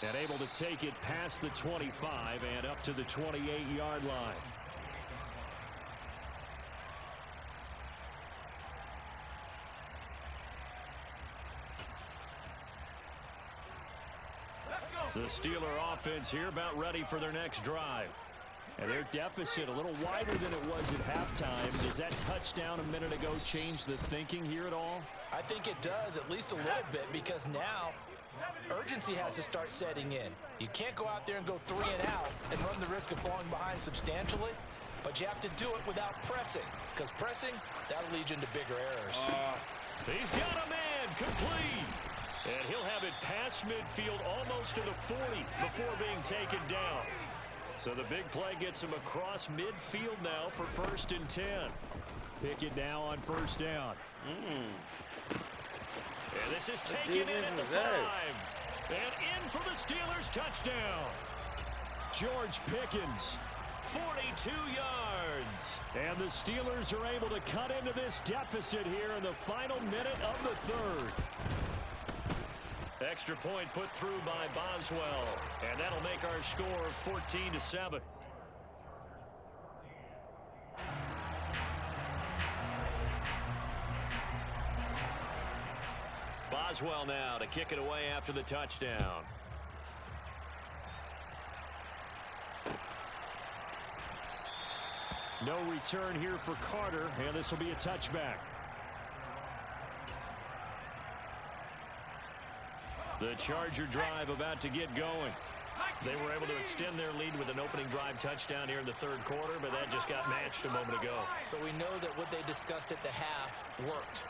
And able to take it past the 25 and up to the 28-yard line. The Steeler offense here about ready for their next drive. And their deficit a little wider than it was at halftime. Does that touchdown a minute ago change the thinking here at all? I think it does, at least a little bit, because now urgency has to start setting in. You can't go out there and go 3 and out and run the risk of falling behind substantially, but you have to do it without pressing, because pressing, that'll lead you into bigger errors. He's got a man complete. And he'll have it past midfield almost to the 40 before being taken down. So the big play gets him across midfield now for 1st and 10. Pickett now on 1st down. And this is taken in at the 5. And in for the Steelers touchdown. George Pickens, 42 yards. And the Steelers are able to cut into this deficit here in the final minute of the 3rd. Extra point put through by Boswell. And that'll make our score 14-7. Boswell now to kick it away after the touchdown. No return here for Carter, and this will be a touchback. The Charger drive about to get going. They were able to extend their lead with an opening drive touchdown here in the 3rd quarter, but that just got matched a moment ago. So we know that what they discussed at the half worked.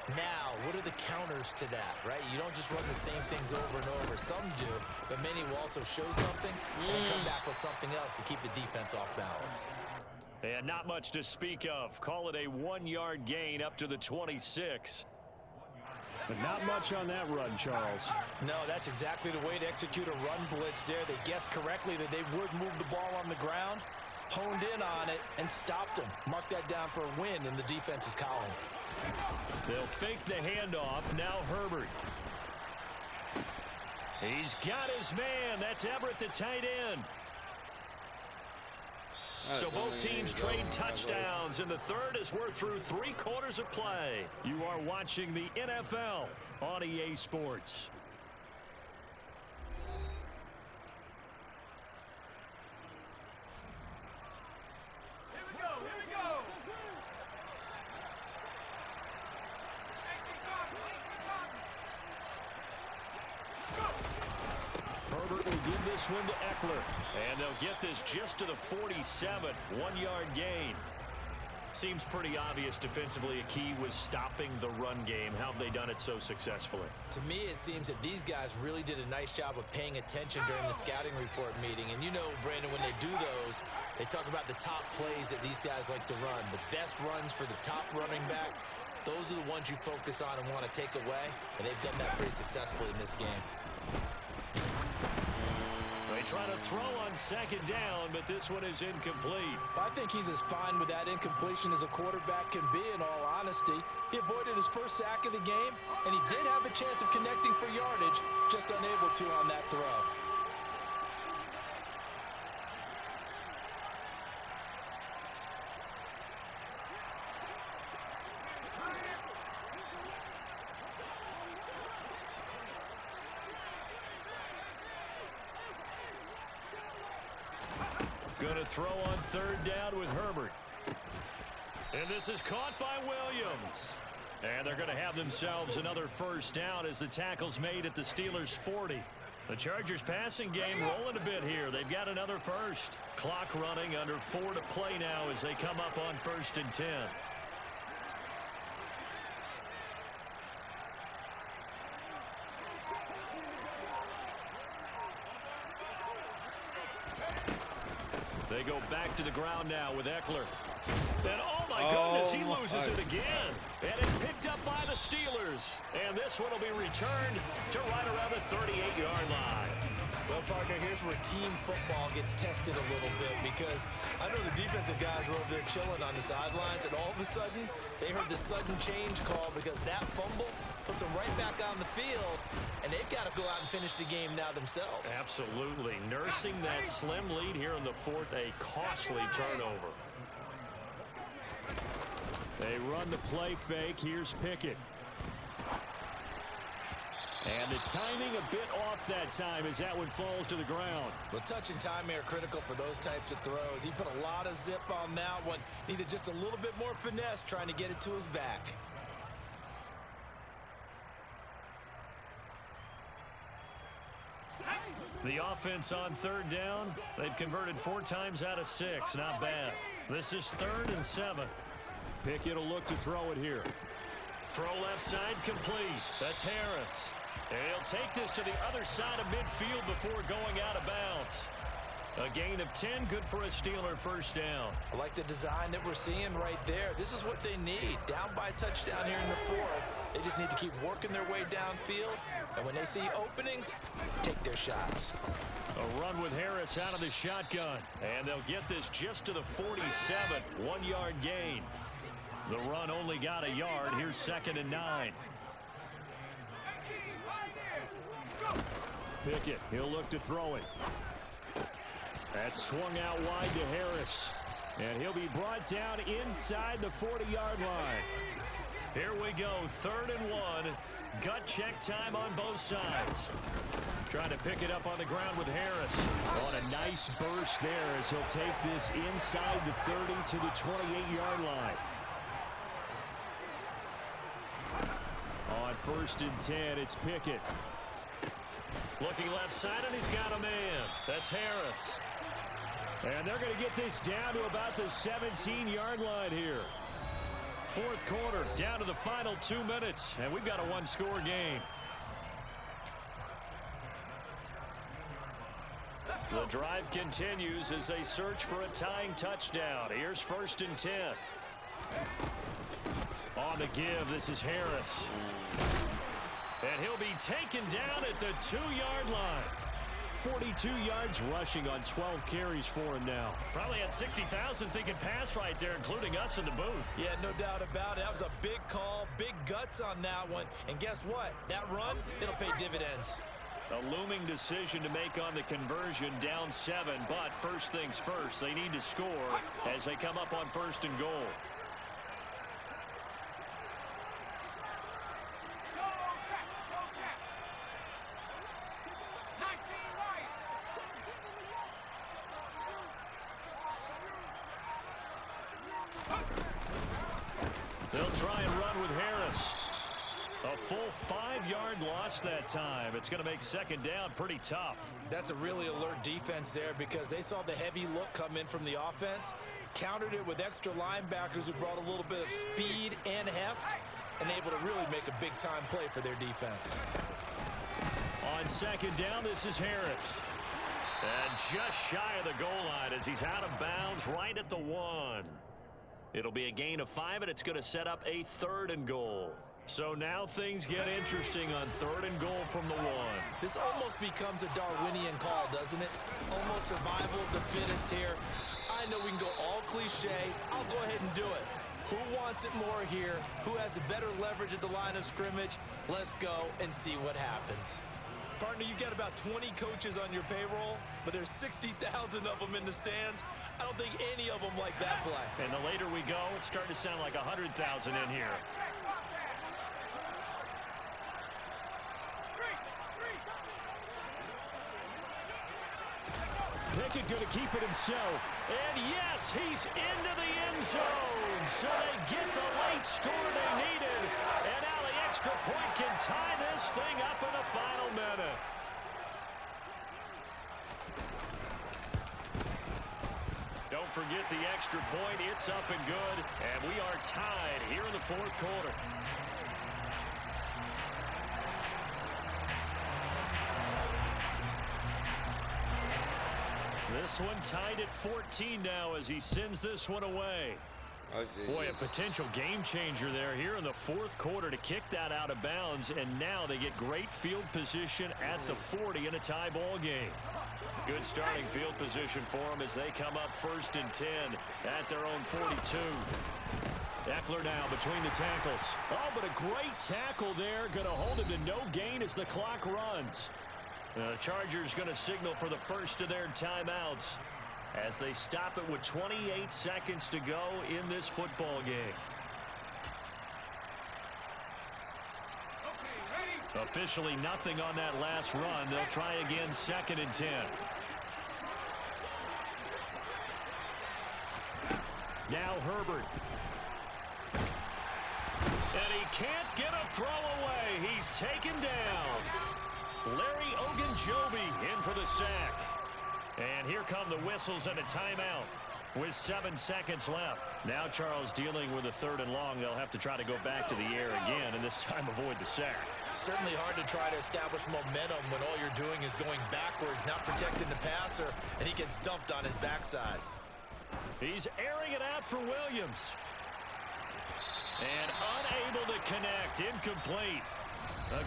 Now, what are the counters to that, right? You don't just run the same things over and over. Some do, but many will also show something and come back with something else to keep the defense off balance. And not much to speak of. Call it a 1-yard gain up to the 26. But not much on that run, Charles. No, that's exactly the way to execute a run blitz there. They guessed correctly that they would move the ball on the ground, honed in on it, and stopped them. Mark that down for a win in the defense's column. They'll fake the handoff. Now Herbert. He's got his man. That's Everett, the tight end. So both teams trade touchdowns in the third as we're through 3 quarters of play. You are watching the NFL on EA Sports. Herbert will give this one to Eckler. And they'll get this just to the 47. 1-yard gain. Seems pretty obvious defensively a key was stopping the run game. How have they done it so successfully? To me, it seems that these guys really did a nice job of paying attention during the scouting report meeting. And you know, Brandon, when they do those, they talk about the top plays that these guys like to run. The best runs for the top running back. Those are the ones you focus on and want to take away. And they've done that pretty successfully in this game. They try to throw on second down, but this one is incomplete. Well, I think he's as fine with that incompletion as a quarterback can be, in all honesty. He avoided his first sack of the game, and he did have a chance of connecting for yardage, just unable to on that throw. Going to throw on third down with Herbert. And this is caught by Williams. And they're going to have themselves another first down as the tackle's made at the Steelers' 40. The Chargers passing game rolling a bit here. They've got another first. Clock running, under 4 to play now as they come up on 1st and 10. They go back to the ground now with Eckler. And oh my goodness, he loses it again. And it's picked up by the Steelers. And this one will be returned to right around the 38-yard line. Well, partner, here's where team football gets tested a little bit, because I know the defensive guys were over there chilling on the sidelines, and all of a sudden, they heard the sudden change call because that fumble puts them right back on the field, and they've got to go out and finish the game now themselves. Absolutely. Nursing that slim lead here in the fourth, a costly turnover. They run the play fake. Here's Pickett. And the timing a bit off that time as that one falls to the ground. Well, touch and timing are critical for those types of throws. He put a lot of zip on that one. Needed just a little bit more finesse trying to get it to his back. The offense on third down, they've converted 4 times out of 6. Not bad. This is 3rd and 7. Pickett will look to throw it here. Throw left side complete. That's Harris. And he'll take this to the other side of midfield before going out of bounds. A gain of 10, good for a Steeler first down. I like the design that we're seeing right there. This is what they need. Down by a touchdown here in the 4th. They just need to keep working their way downfield. And when they see openings, take their shots. A run with Harris out of the shotgun. And they'll get this just to the 47. 1-yard gain. The run only got a yard. Here's 2nd and 9. Pickett, he'll look to throw it. That's swung out wide to Harris. And he'll be brought down inside the 40-yard line. Here we go, 3rd and 1. Gut check time on both sides. Trying to pick it up on the ground with Harris. On a nice burst there as he'll take this inside the 30 to the 28-yard line. On 1st and 10, it's Pickett. Looking left side, and he's got a man. That's Harris. And they're going to get this down to about the 17-yard line here. 4th quarter, down to the final 2 minutes, and we've got a 1-score game. The drive continues as they search for a tying touchdown. Here's 1st and 10. On the give, this is Harris. And he'll be taken down at the 2-yard line. 42 yards rushing on 12 carries for him now. Probably had 60,000 thinking pass right there, including us in the booth. Yeah, no doubt about it. That was a big call, big guts on that one. And guess what? That run, it'll pay dividends. A looming decision to make on the conversion, down 7. But first things first, they need to score as they come up on 1st and goal. They'll try and run with Harris. A full 5-yard loss that time. It's going to make 2nd down pretty tough. That's a really alert defense there because they saw the heavy look come in from the offense, countered it with extra linebackers who brought a little bit of speed and heft, and able to really make a big-time play for their defense. On 2nd down, this is Harris. And just shy of the goal line as he's out of bounds right at the 1. It'll be a gain of 5, and it's going to set up a 3rd and goal. So now things get interesting on 3rd and goal from the 1. This almost becomes a Darwinian call, doesn't it? Almost survival of the fittest here. I know we can go all cliche. I'll go ahead and do it. Who wants it more here? Who has a better leverage at the line of scrimmage? Let's go and see what happens. Partner, you got about 20 coaches on your payroll, but there's 60,000 of them in the stands. I don't think any of them like that play. And the later we go, it's starting to sound like 100,000 in here. Pickett going to keep it himself. And yes, he's into the end zone. So they get the late score they needed. And now the extra point can tie this thing up in the final minute. Don't forget the extra point. It's up and good. And we are tied here in the 4th quarter. This one tied at 14 now as he sends this one away. Boy, a potential game changer there here in the 4th quarter to kick that out of bounds, and now they get great field position at the 40 in a tie ball game. Good starting field position for them as they come up 1st and 10 at their own 42. Eckler now between the tackles. Oh, but a great tackle there. Going to hold him to no gain as the clock runs. The Chargers going to signal for the first of their timeouts as they stop it with 28 seconds to go in this football game. Officially nothing on that last run. They'll try again 2nd and 10. Now Herbert. And he can't get a throw away. He's taken down. Larry Ogunjobi in for the sack. And here come the whistles and a timeout with 7 seconds left. Now Charles dealing with a 3rd and long. They'll have to try to go back to the air again and this time avoid the sack. Certainly hard to try to establish momentum when all you're doing is going backwards, not protecting the passer, and he gets dumped on his backside. He's airing it out for Williams. And unable to connect, incomplete.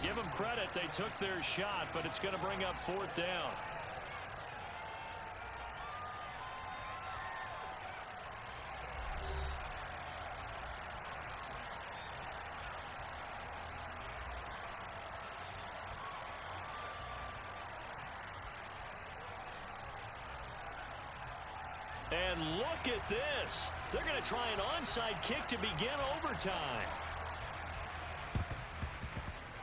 Give them credit, they took their shot, but it's going to bring up 4th down. And look at this. They're going to try an onside kick to begin overtime.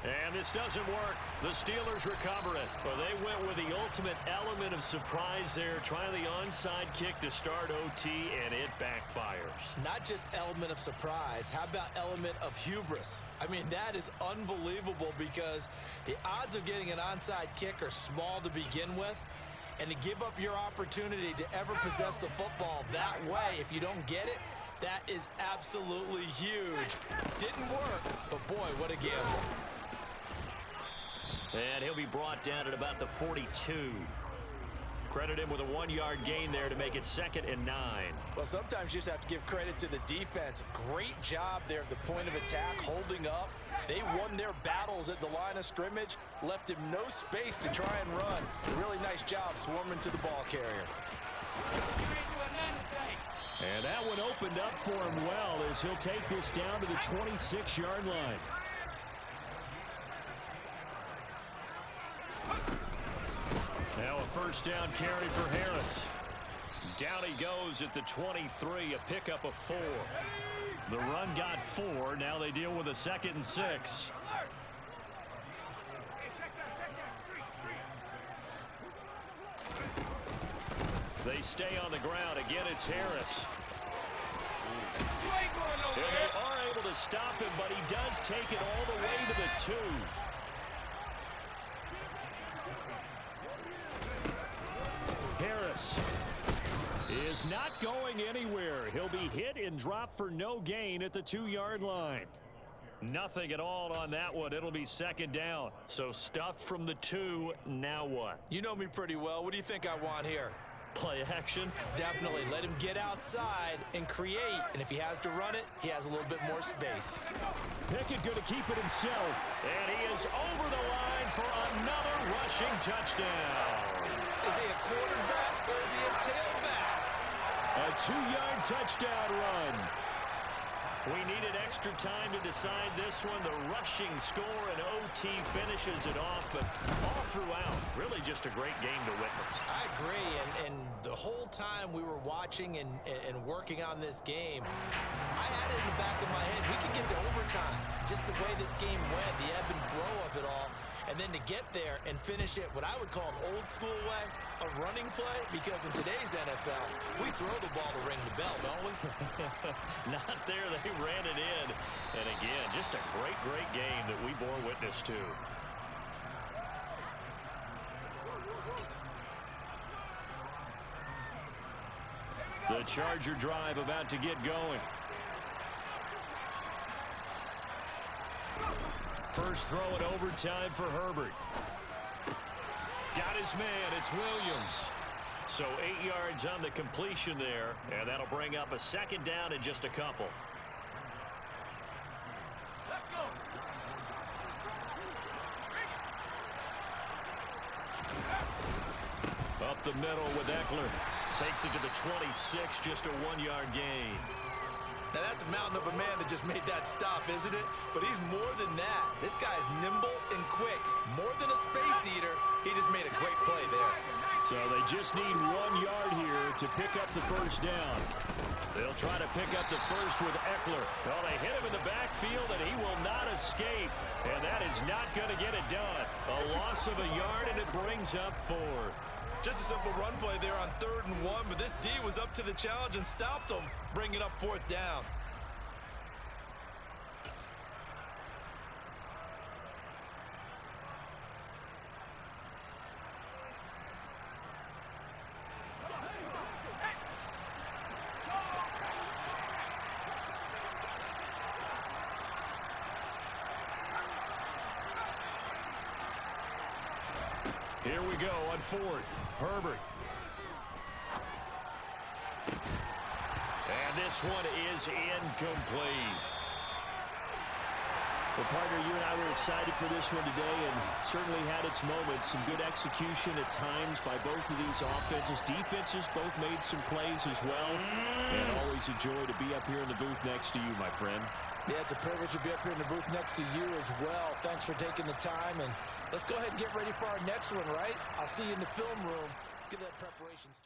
And this doesn't work. The Steelers recover it. Well, they went with the ultimate element of surprise there, trying the onside kick to start OT, and it backfires. Not just element of surprise. How about element of hubris? I mean, that is unbelievable because the odds of getting an onside kick are small to begin with. And to give up your opportunity to ever possess the football that way, if you don't get it, that is absolutely huge. Didn't work, but boy, what a gamble. And he'll be brought down at about the 42. Credit him with a 1-yard gain there to make it 2nd and 9. Well, sometimes you just have to give credit to the defense. Great job there at the point of attack, holding up. They won their battles at the line of scrimmage, left him no space to try and run. A really nice job swarming to the ball carrier. And that one opened up for him well as he'll take this down to the 26-yard line. Now a first down carry for Harris. Down he goes at the 23, a pickup of 4. The run got 4. Now they deal with a 2nd and 6. They stay on the ground. Again, it's Harris. And they are able to stop him, but he does take it all the way to the 2. Harris is not going anywhere. He'll be hit and dropped for no gain at the 2-yard line. Nothing at all on that one. It'll be 2nd down. So stuffed from the 2. Now what? You know me pretty well. What do you think I want here? Play action? Definitely. Let him get outside and create. And if he has to run it, he has a little bit more space. Pickett going to keep it himself. And he is over the line for another rushing touchdown. Is he a quarterback or is he a tailback? A 2-yard touchdown run. We needed extra time to decide this one. The rushing score and OT finishes it off, but all throughout, really just a great game to witness. I agree, and the whole time we were watching and working on this game, I had it in the back of my head, we could get to overtime. Just the way this game went, the ebb and flow of it all, and then to get there and finish it what I would call an old school way, a running play, because in today's NFL, we throw the ball to ring the bell, don't we? Not there. They ran it in. And again, just a great, great game that we bore witness to. The Charger drive about to get going. First throw in overtime for Herbert. Got his man. It's Williams. So 8 yards on the completion there, and that'll bring up a 2nd down in just a couple. Let's go. Up the middle with Eckler. Takes it to the 26, just a 1-yard gain. Now that's a mountain of a man that just made that stop, isn't it? But he's more than that. This guy's nimble and quick. More than a space eater, he just made a great play there. So they just need 1 yard here to pick up the first down. They'll try to pick up the first with Eckler. Well, they hit him in the backfield, and he will not escape. And that is not going to get it done. A loss of a yard, and it brings up 4th. Just a simple run play there on 3rd and 1, but this D was up to the challenge and stopped him, bringing up 4th down. Here we go on 4th. Herbert. And this one is incomplete. Well, partner, you and I were excited for this one today and certainly had its moments. Some good execution at times by both of these offenses. Defenses both made some plays as well. And always a joy to be up here in the booth next to you, my friend. Yeah, it's a privilege to be up here in the booth next to you as well. Thanks for taking the time, and let's go ahead and get ready for our next one, right? I'll see you in the film room. Get that preparation started.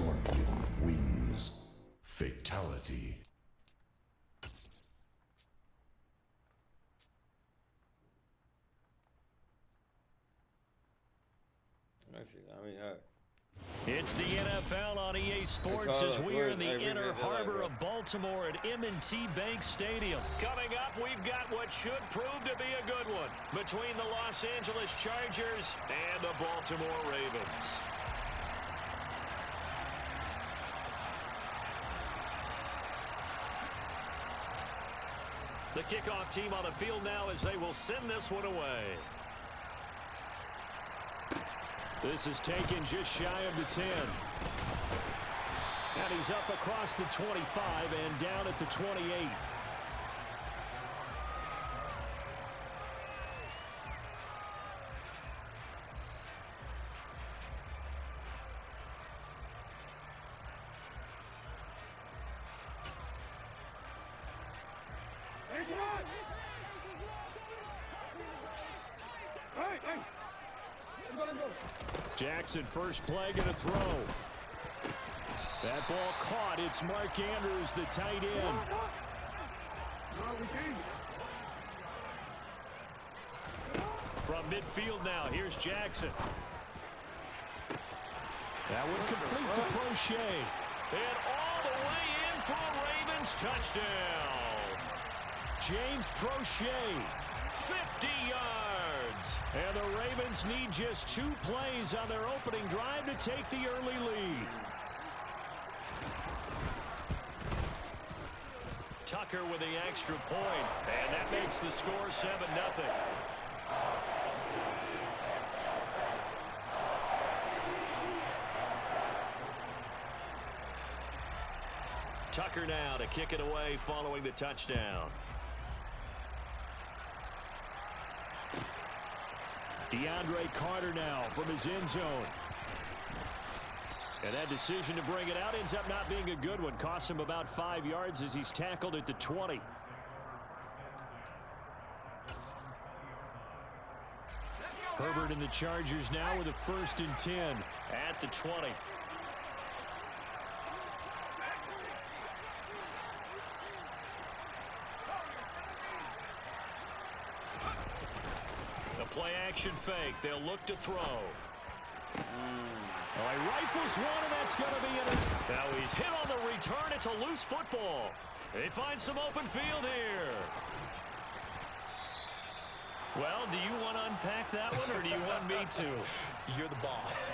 Scorpion wins. Fatality. It's the NFL on EA Sports as we are in the inner harbor of Baltimore at M&T Bank Stadium. Coming up, we've got what should prove to be a good one between the Los Angeles Chargers and the Baltimore Ravens. The kickoff team on the field now as they will send this one away. This is taken just shy of the 10. And he's up across the 25 and down at the 28. Jackson, first play, going to throw. That ball caught. It's Mark Andrews, the tight end. From midfield now, here's Jackson. That one complete to Crochet. And all the way in for a Ravens touchdown. James Crochet, 50 yards. And the Ravens need just 2 plays on their opening drive to take the early lead. Tucker with the extra point, and that makes the score 7-0. Tucker now to kick it away following the touchdown. DeAndre Carter now from his end zone. And that decision to bring it out ends up not being a good one. Costs him about 5 yards as he's tackled at the 20. Herbert and the Chargers now with a 1st and 10 at the 20. Play action fake. They'll look to throw. Well, he rifles one, and that's going to be in. Now he's hit on the return. It's a loose football. They find some open field here. Well, do you want to unpack that one, or do you want me to? You're the boss.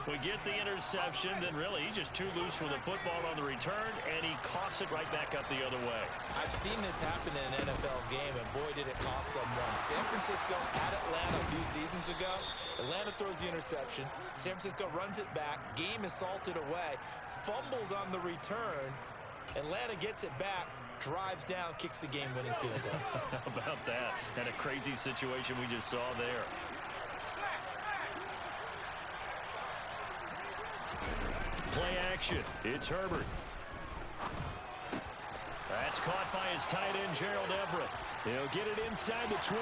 We get the interception, then really he's just too loose with the football on the return, and he coughs it right back up the other way. I've seen this happen in an NFL game, and boy, did it cost someone. San Francisco at Atlanta a few seasons ago. Atlanta throws the interception. San Francisco runs it back. Game is salted away. Fumbles on the return. Atlanta gets it back. Drives down, kicks the game-winning field goal. How about that? And a crazy situation we just saw there. Play action. It's Herbert. That's caught by his tight end, Gerald Everett. He'll get it inside the 20.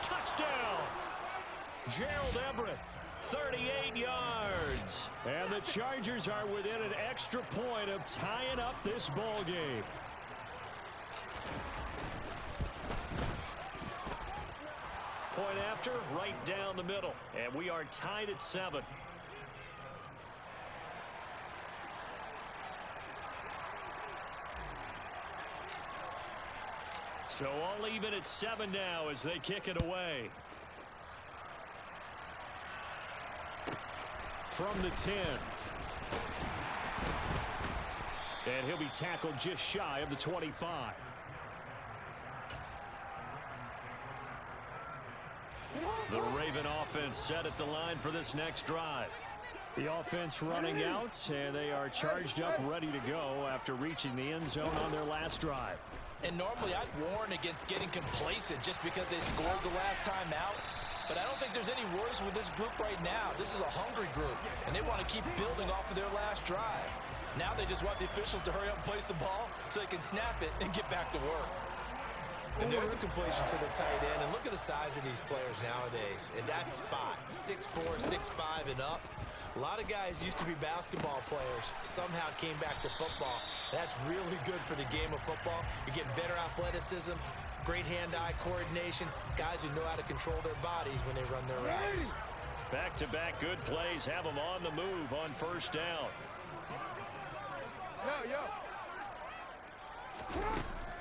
Touchdown! Gerald Everett, 38 yards. And the Chargers are within an extra point of tying up this ball game. Point after, right down the middle. And we are tied at 7. So all even at 7 now as they kick it away. From the 10. And he'll be tackled just shy of the 25. The Raven offense set at the line for this next drive. The offense running out, and they are charged up, ready to go after reaching the end zone on their last drive. And normally I'd warn against getting complacent just because they scored the last time out. But I don't think there's any worries with this group right now. This is a hungry group, and they want to keep building off of their last drive. Now they just want the officials to hurry up and place the ball so they can snap it and get back to work. And there's a completion to the tight end. And look at the size of these players nowadays. In that spot, 6'4", 6'5", and up. A lot of guys used to be basketball players, somehow came back to football. That's really good for the game of football. You're getting better athleticism, great hand-eye coordination, guys who know how to control their bodies when they run their routes. Back-to-back good plays have them on the move on first down.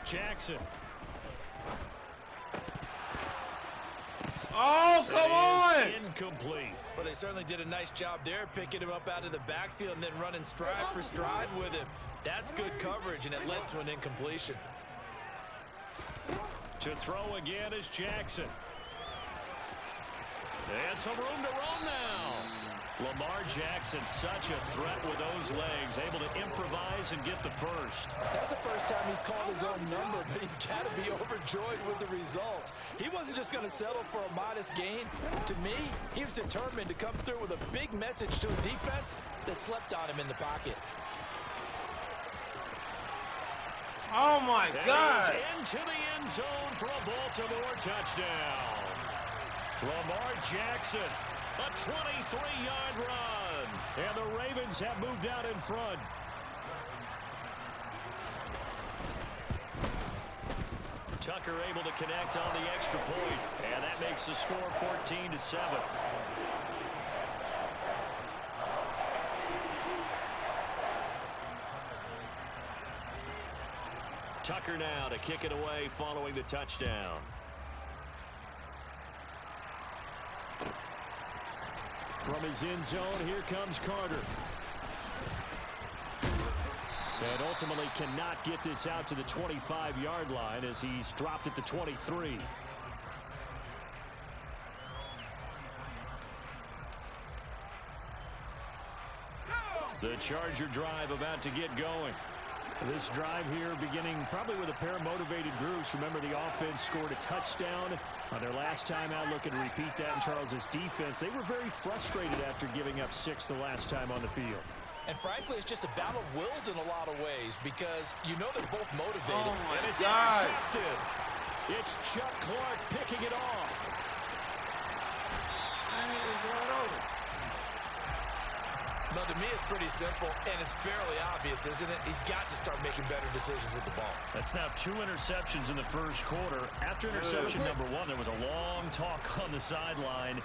Jackson. Oh, come on! Incomplete. Well, they certainly did a nice job there, picking him up out of the backfield and then running stride for stride with him. That's good coverage, and it led to an incompletion. To throw again is Jackson. And some room to run now. Lamar Jackson, such a threat with those legs, able to improvise and get the first. That's the first time he's called his own number, but he's got to be overjoyed with the results. He wasn't just going to settle for a modest gain. To me, he was determined to come through with a big message to a defense that slept on him in the pocket. Oh, my God. Into the end zone for a Baltimore touchdown. Lamar Jackson, a 23-yard run. And the Ravens have moved out in front. Tucker able to connect on the extra point. And that makes the score 14-7. Tucker now to kick it away following the touchdown. From his end zone, here comes Carter. And ultimately cannot get this out to the 25-yard line as he's dropped at the 23. The Charger drive about to get going. This drive here beginning probably with a pair of motivated groups. Remember, the offense scored a touchdown on their last time out. Looking to repeat that in Charles's defense. They were very frustrated after giving up 6 the last time on the field. And frankly, it's just a battle of wills in a lot of ways because you know they're both motivated. Oh, and it's God. intercepted. It's Chuck Clark picking it off. No, to me, it's pretty simple, and it's fairly obvious, isn't it? He's got to start making better decisions with the ball. That's now 2 interceptions in the first quarter. After interception number 1, there was a long talk on the sideline,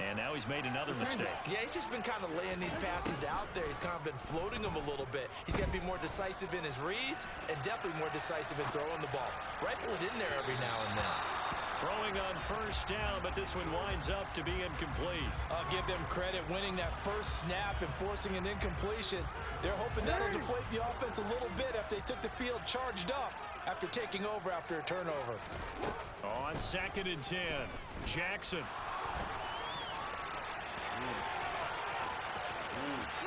and now he's made another mistake. Yeah, he's just been kind of laying these passes out there. He's kind of been floating them a little bit. He's got to be more decisive in his reads and definitely more decisive in throwing the ball. Rifle it in there every now and then. Throwing on first down, but this one winds up to be incomplete. I'll give them credit winning that first snap and forcing an incompletion. They're hoping that'll deflate the offense a little bit after they took the field charged up after taking over after a turnover. On 2nd and 10, Jackson.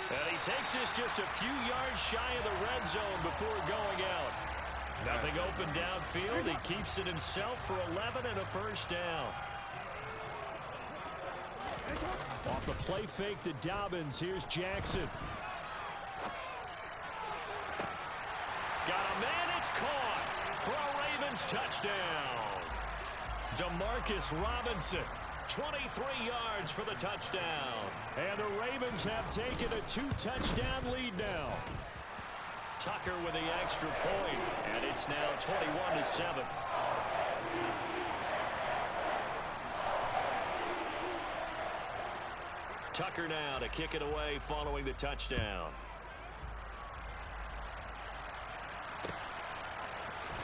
And he takes this just a few yards shy of the red zone before going out. Nothing open downfield. He keeps it himself for 11 and a first down. Off the play fake to Dobbins. Here's Jackson. Got a man. It's caught for a Ravens touchdown. DeMarcus Robinson. 23 yards for the touchdown. And the Ravens have taken a 2-touchdown lead now. Tucker with the extra point, and it's now 21-7. Tucker now to kick it away following the touchdown.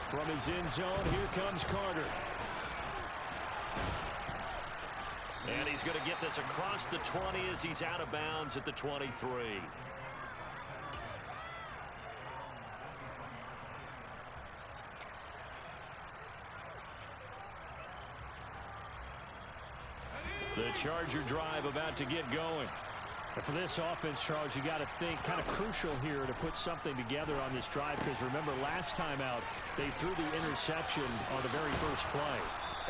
From his end zone, here comes Carter. And he's going to get this across the 20 as he's out of bounds at the 23. The Charger drive about to get going. But for this offense, Charles, you got to think kind of crucial here to put something together on this drive because remember last time out they threw the interception on the very first play.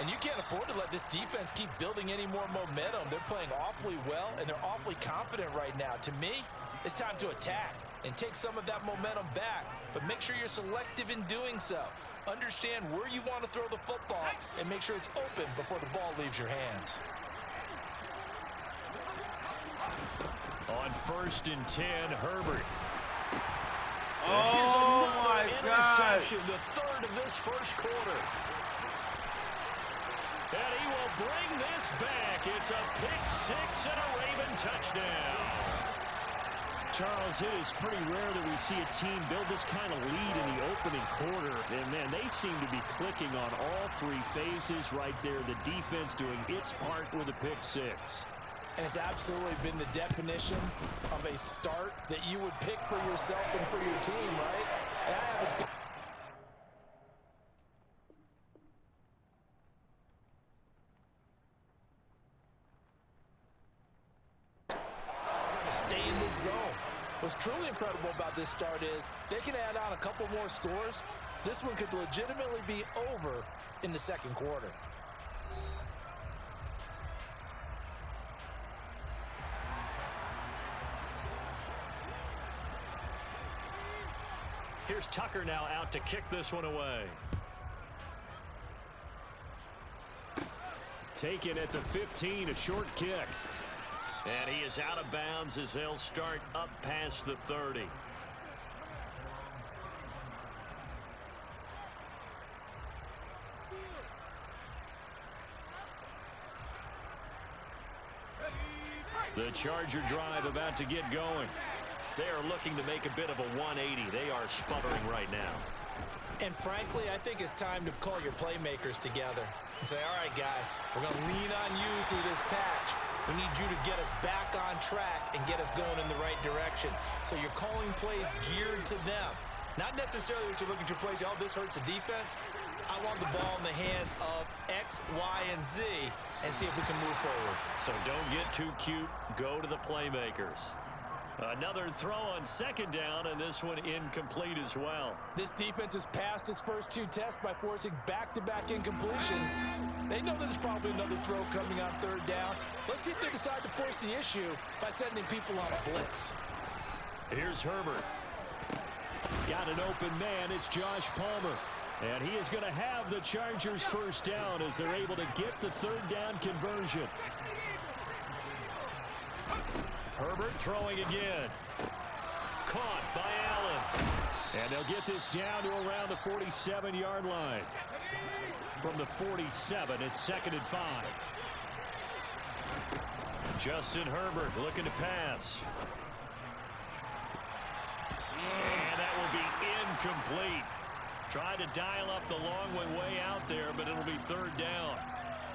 And you can't afford to let this defense keep building any more momentum. They're playing awfully well, and they're awfully confident right now. To me, it's time to attack and take some of that momentum back. But make sure you're selective in doing so. Understand where you want to throw the football and make sure it's open before the ball leaves your hands. 1st and 10, Herbert. Oh, my God. The third of this first quarter. And he will bring this back. It's a pick six and a Raven touchdown. Charles, it is pretty rare that we see a team build this kind of lead in the opening quarter. And, man, they seem to be clicking on all three phases right there. The defense doing its part with a pick six. And it's absolutely been the definition of a start that you would pick for yourself and for your team, right? And I have stay in this zone. What's truly incredible about this start is they can add on a couple more scores. This one could legitimately be over in the second quarter. Here's Tucker now out to kick this one away. Taken at the 15, a short kick. And he is out of bounds as they'll start up past the 30. The Charger drive about to get going. They are looking to make a bit of a 180. They are sputtering right now. And frankly, I think it's time to call your playmakers together and say, all right, guys, we're going to lean on you through this patch. We need you to get us back on track and get us going in the right direction. So you're calling plays geared to them. Not necessarily that you look at your plays, oh, this hurts the defense. I want the ball in the hands of X, Y, and Z and see if we can move forward. So don't get too cute. Go to the playmakers. Another throw on second down, and this one incomplete as well. This defense has passed its first two tests by forcing back-to-back incompletions. They know there's probably another throw coming on third down. Let's see if they decide to force the issue by sending people on a blitz. Here's Herbert. Got an open man. It's Josh Palmer. And he is going to have the Chargers first down as they're able to get the third down conversion. Herbert throwing again. Caught by Allen. And they'll get this down to around the 47-yard line. From the 47, it's 2nd and 5. Justin Herbert looking to pass. And that will be incomplete. Tried to dial up the long way out there, but it'll be third down.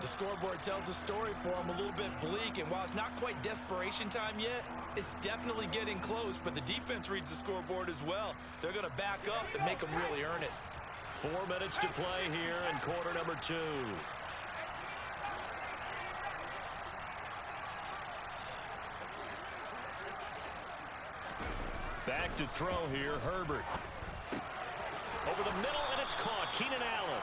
The scoreboard tells a story for him, a little bit bleak, and while it's not quite desperation time yet, it's definitely getting close, but the defense reads the scoreboard as well. They're going to back up and make them really earn it. 4 minutes to play here in quarter number 2. Back to throw here, Herbert. Over the middle, and it's caught. Keenan Allen.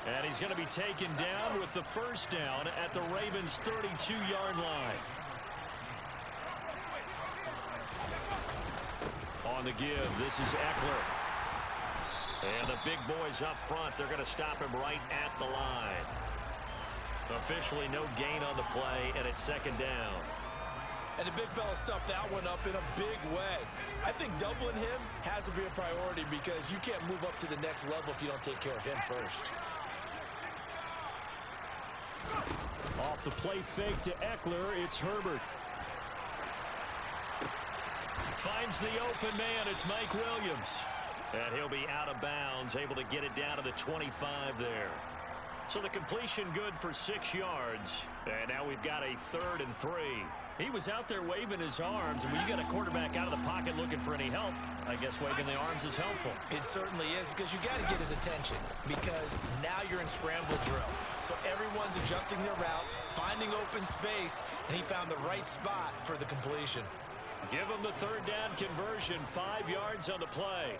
And he's going to be taken down with the first down at the Ravens' 32-yard line. On the give, this is Eckler. And the big boys up front, they're going to stop him right at the line. Officially no gain on the play, and it's second down. And the big fella stuffed that one up in a big way. I think doubling him has to be a priority because you can't move up to the next level if you don't take care of him first. Off the play fake to Eckler, it's Herbert. Finds the open man, it's Mike Williams. And he'll be out of bounds, able to get it down to the 25 there. So the completion good for 6 yards. And now we've got a 3rd and 3. He was out there waving his arms, and when you got a quarterback out of the pocket looking for any help, I guess waving the arms is helpful. It certainly is, because you got to get his attention, because now you're in scramble drill. So everyone's adjusting their routes, finding open space, and he found the right spot for the completion. Give him the third down conversion, 5 yards on the play.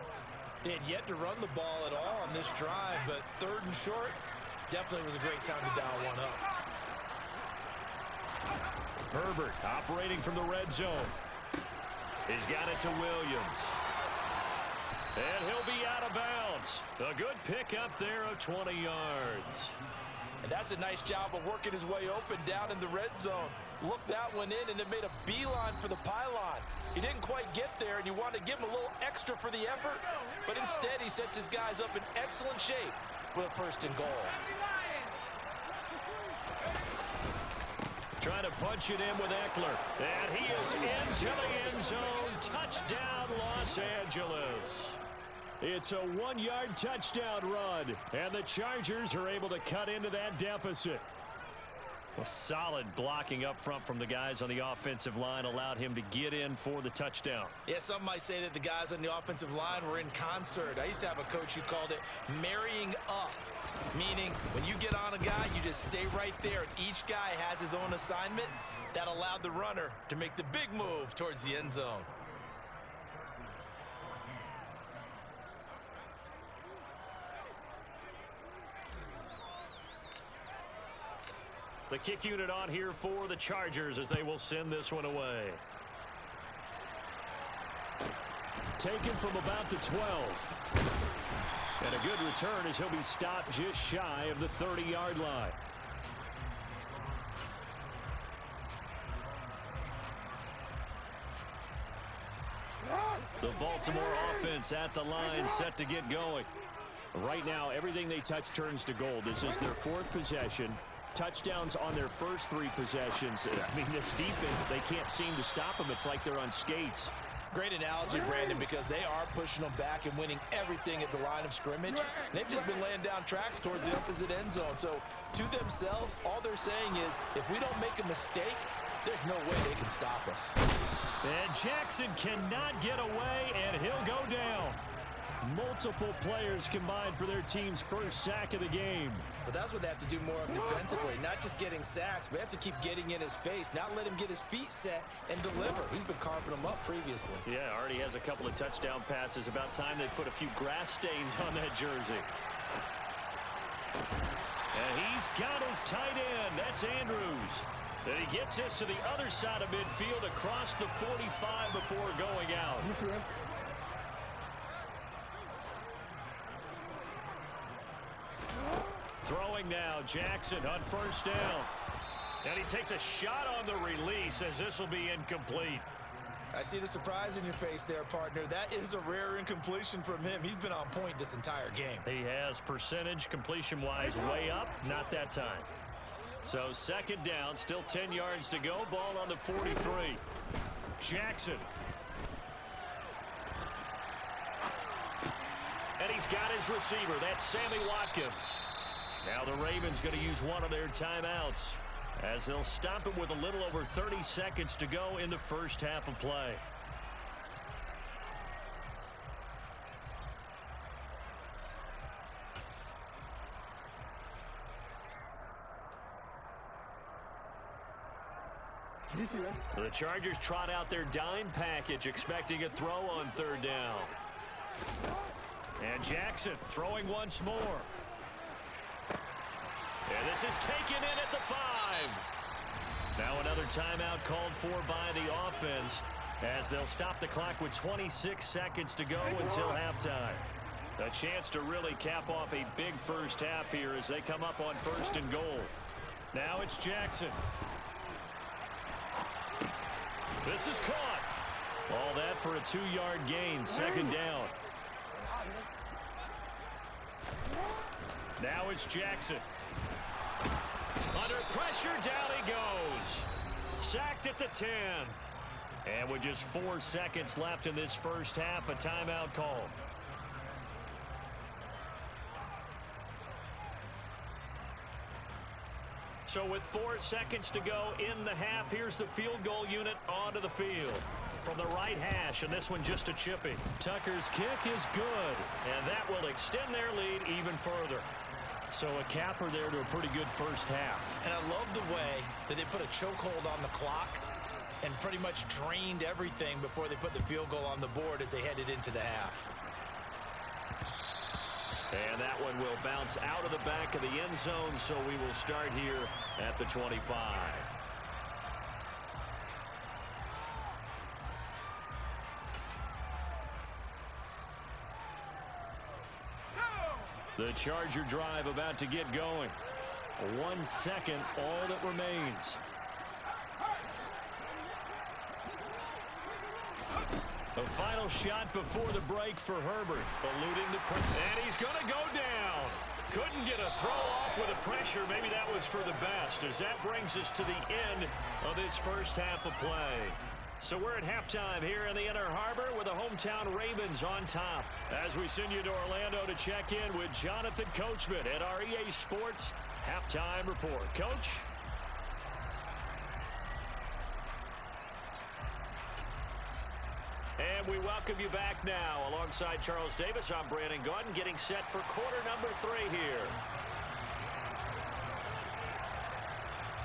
They had yet to run the ball at all on this drive, but 3rd and short definitely was a great time to dial one up. Herbert operating from the red zone. He's got it to Williams. And he'll be out of bounds. A good pick up there of 20 yards. And that's a nice job of working his way open down in the red zone. Look, that one in, and it made a beeline for the pylon. He didn't quite get there, and you wanted to give him a little extra for the effort, but instead he sets his guys up in excellent shape with a 1st and goal. Trying to punch it in with Eckler. And he is into the end zone. Touchdown, Los Angeles. It's a 1-yard touchdown run, and the Chargers are able to cut into that deficit. Well, solid blocking up front from the guys on the offensive line allowed him to get in for the touchdown. Yeah, some might say that the guys on the offensive line were in concert. I used to have a coach who called it marrying up, meaning when you get on a guy, you just stay right there, and each guy has his own assignment. That allowed the runner to make the big move towards the end zone. The kick unit on here for the Chargers as they will send this one away. Taken from about the 12. And a good return as he'll be stopped just shy of the 30-yard line. The Baltimore offense at the line, set to get going. Right now, everything they touch turns to gold. This is their 4th possession. Touchdowns on their first 3 possessions. I mean, this defense, they can't seem to stop them. It's like they're on skates. Great analogy, Brandon, because they are pushing them back and winning everything at the line of scrimmage. They've just been laying down tracks towards the opposite end zone. So, to themselves, all they're saying is, if we don't make a mistake, there's no way they can stop us. And Jackson cannot get away, and he'll go down. Multiple players combined for their team's first sack of the game. But that's what they have to do more of defensively, not just getting sacks, but they have to keep getting in his face, not let him get his feet set and deliver. He's been carving them up previously. Yeah, already has a couple of touchdown passes. About time they put a few grass stains on that jersey. And he's got his tight end. That's Andrews. And he gets this to the other side of midfield across the 45 before going out. Throwing now, Jackson on 1st down. And he takes a shot on the release as this will be incomplete. I see the surprise in your face there, partner. That is a rare incompletion from him. He's been on point this entire game. He has percentage completion-wise way up, not that time. So 2nd down, still 10 yards to go. Ball on the 43. Jackson. And he's got his receiver. That's Sammy Watkins. Now the Ravens going to use one of their timeouts as they'll stop it with a little over 30 seconds to go in the first half of play. The Chargers trot out their dime package, expecting a throw on 3rd down. And Jackson throwing once more. And this is taken in at the 5. Now another timeout called for by the offense as they'll stop the clock with 26 seconds to go until halftime. A chance to really cap off a big first half here as they come up on 1st and goal. Now it's Jackson. This is caught. All that for a 2-yard gain, 2nd down. Now it's Jackson. Under pressure, down he goes. Sacked at the 10. And with just 4 seconds left in this first half, a timeout call. So with 4 seconds to go in the half, here's the field goal unit onto the field. From the right hash, and this one just a chipping. Tucker's kick is good, and that will extend their lead even further. So a capper there to a pretty good first half. And I love the way that they put a chokehold on the clock and pretty much drained everything before they put the field goal on the board as they headed into the half. And that one will bounce out of the back of the end zone, so we will start here at the 25. The Charger drive about to get going. 1 second, all that remains. The final shot before the break for Herbert. Eluding the pressure. And he's going to go down. Couldn't get a throw off with the pressure. Maybe that was for the best, as that brings us to the end of this first half of play. So we're at halftime here in the Inner Harbor with the hometown Ravens on top. As we send you to Orlando to check in with Jonathan Coachman at our EA Sports Halftime Report. Coach? And we welcome you back now. Alongside Charles Davis, I'm Brandon Gaudin, getting set for quarter number 3 here.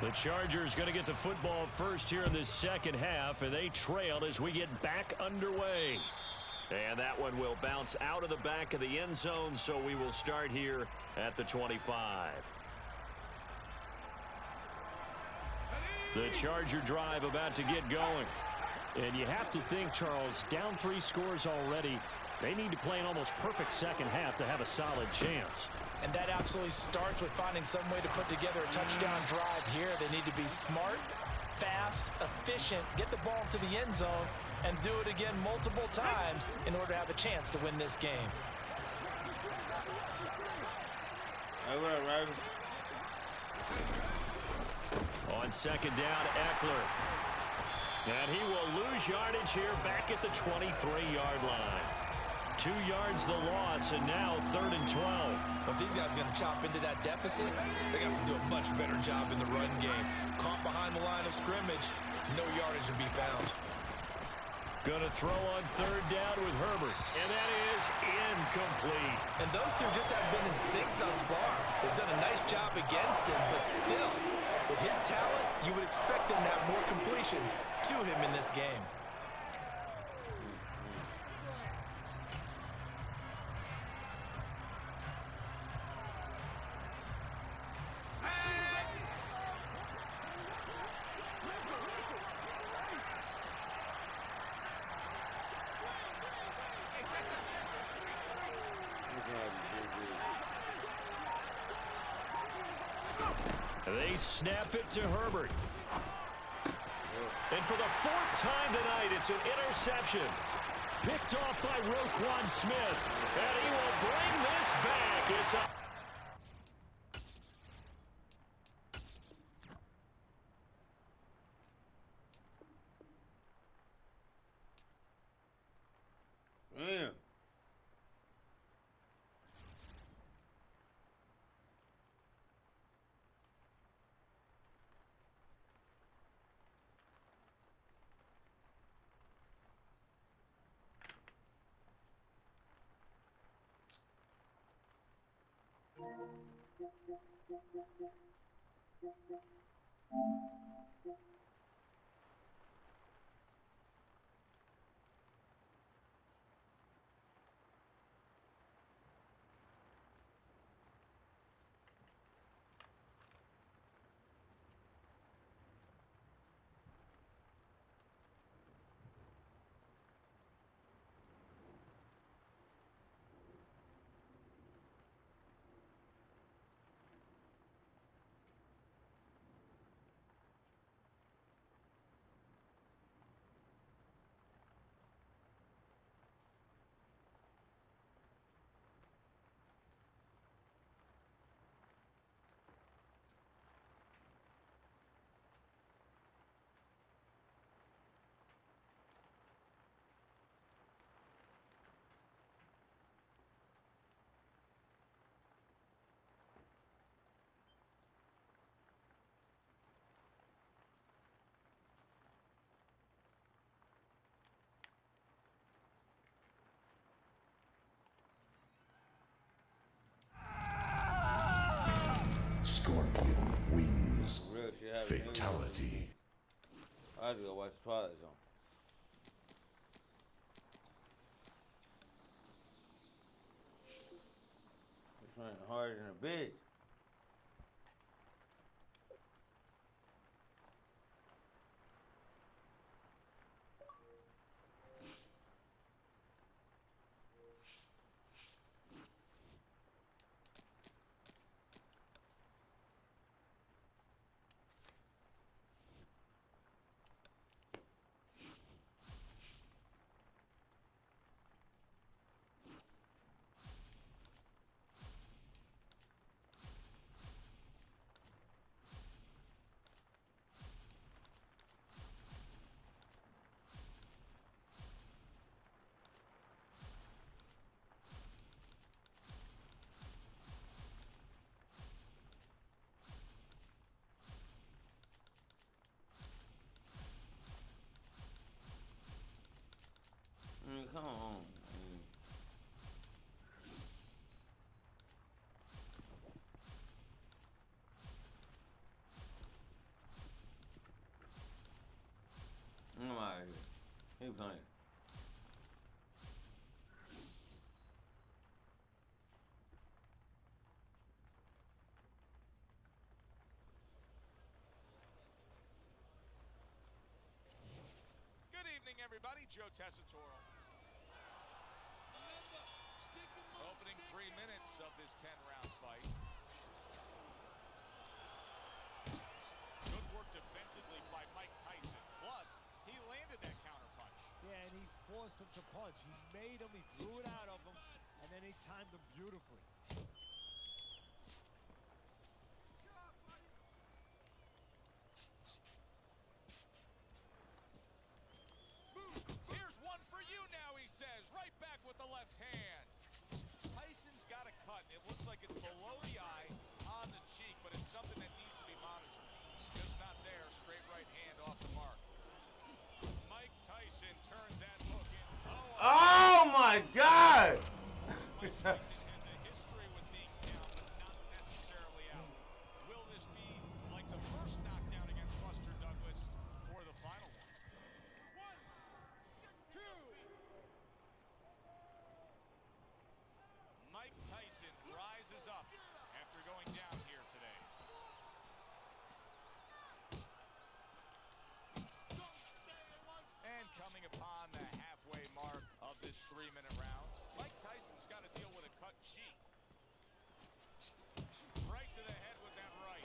The Chargers going to get the football first here in this second half, and they trail as we get back underway. And that one will bounce out of the back of the end zone, so we will start here at the 25. The Charger drive about to get going. And you have to think, Charles, down 3 scores already. They need to play an almost perfect second half to have a solid chance. And that absolutely starts with finding some way to put together a touchdown drive here. They need to be smart, fast, efficient, get the ball to the end zone, and do it again multiple times in order to have a chance to win this game. All right. On second down, Eckler. And he will lose yardage here back at the 23-yard line. 2 yards the loss, and now 3rd and 12. But these guys are going to chop into that deficit. They got to do a much better job in the run game. Caught behind the line of scrimmage, no yardage to be found. Going to throw on 3rd down with Herbert, and that is incomplete. And those two just haven't been in sync thus far. They've done a nice job against him, but still, with his talent, you would expect him to have more completions to him in this game. They snap it to Herbert. And for the 4th time tonight, it's an interception. Picked off by Roquan Smith. And he will bring this back. It's a... Damn. Scorpion wins. Real shit happened. Fatality. I had to go watch Twilight Zone. It's running harder than a bitch. He playing. Good evening, everybody. Joe Tessitore. Opening 3 minutes of this 10-round fight. Good work defensively by Mike Tyson. Plus, he landed that counter punch. Yeah, and he forced him to punch. He made him, he drew it out of him, and then he timed him beautifully. Here's one for you now, he says. Right back with the left hand. Tyson's got a cut. It looks like it's below the eye on the cheek, but it's something that needs to be monitored. Just not there. Straight right hand off the mark. Mike Tyson turns that hook in. Oh my God! Mike Tyson has a history with being down, but not necessarily out. Will this be like the first knockdown against Buster Douglas or the final one? 1, 2. Mike Tyson rises up after going down here today. And coming upon the halfway mark of this 3-minute round, Mike Tyson's got to deal with a cut Shii. Right to the head with that right.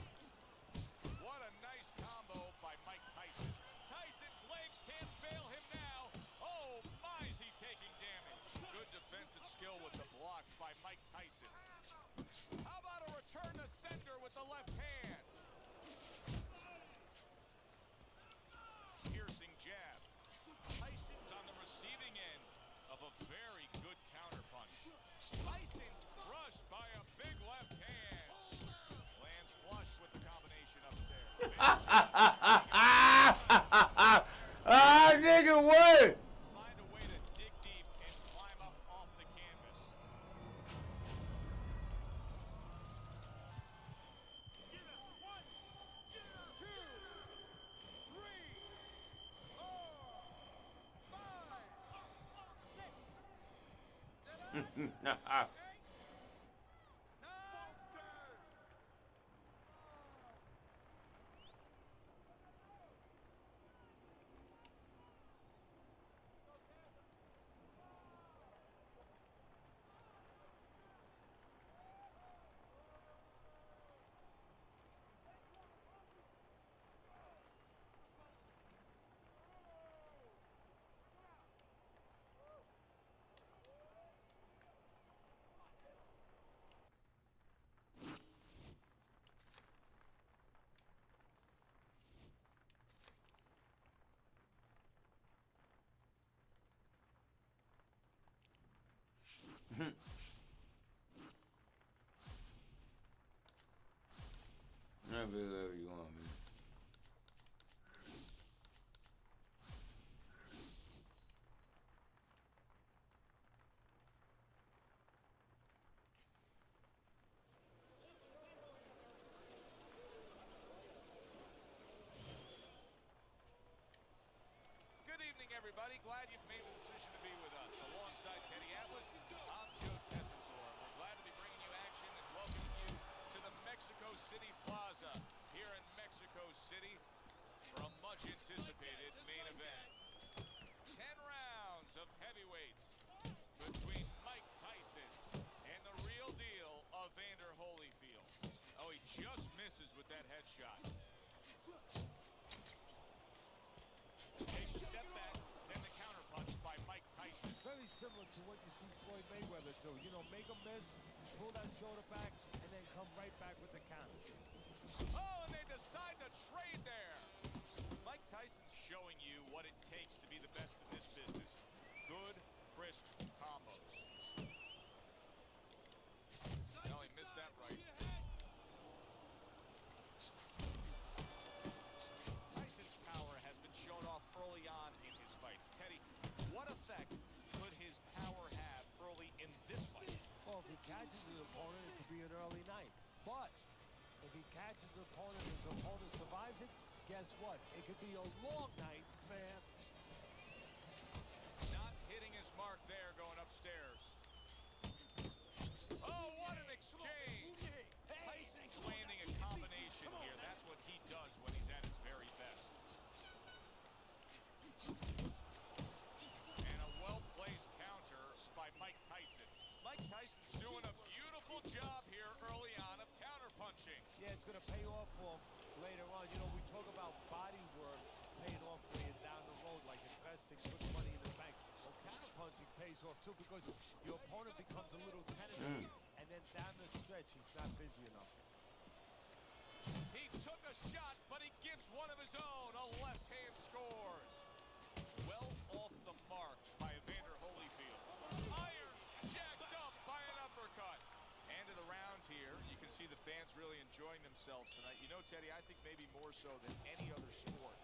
What a nice combo by Mike Tyson. Tyson's legs can't fail him now. Oh, my, is he taking damage. Good defensive skill with the blocks by Mike Tyson. How about a return to sender with the left hand? Piercing jab. Tyson's on the receiving end of a very good counterpunch. Tyson's crushed by a big left hand. Lands flush with the combination upstairs. Ah, nigga, what? Find a way to dig deep and climb up off the canvas. One, two, three, 4, 5, 6, 7, 8, 9. Not be whatever you want, man. Good evening, everybody. Glad you've made the decision to be with us. Alongside Teddy Atlas, I'm Joe Tessitore. We're glad to be bringing you action and welcoming you to the Mexico City Plaza here in Mexico City for a much-anticipated main event. 10 rounds of heavyweights between Mike Tyson and the real deal of Evander Holyfield. Oh, he just misses with that headshot. A step back, then the counterpunch by Mike Tyson. Very similar to what you see Floyd Mayweather do. You know, make a miss, pull that shoulder back, and then come right back with the counter. Oh, and they decide to trade there. Mike Tyson's showing you what it takes to be the best in this business. Good, crisp combos. No, he missed that right. Tyson's power has been shown off early on in his fights. Teddy, what effect could his power have early in this fight? Well, if he catches his opponent, it could be an early night. But if he catches his opponent survives it, guess what? It could be a long night, man. pays off, too, because your opponent becomes a little tentative, and then down the stretch, he's not busy enough. He took a shot, but he gives one of his own. A left hand scores. Well off the mark by Evander Holyfield. Iron jacked up by an uppercut. End of the round here. You can see the fans really enjoying themselves tonight. You know, Teddy, I think maybe more so than any other sport,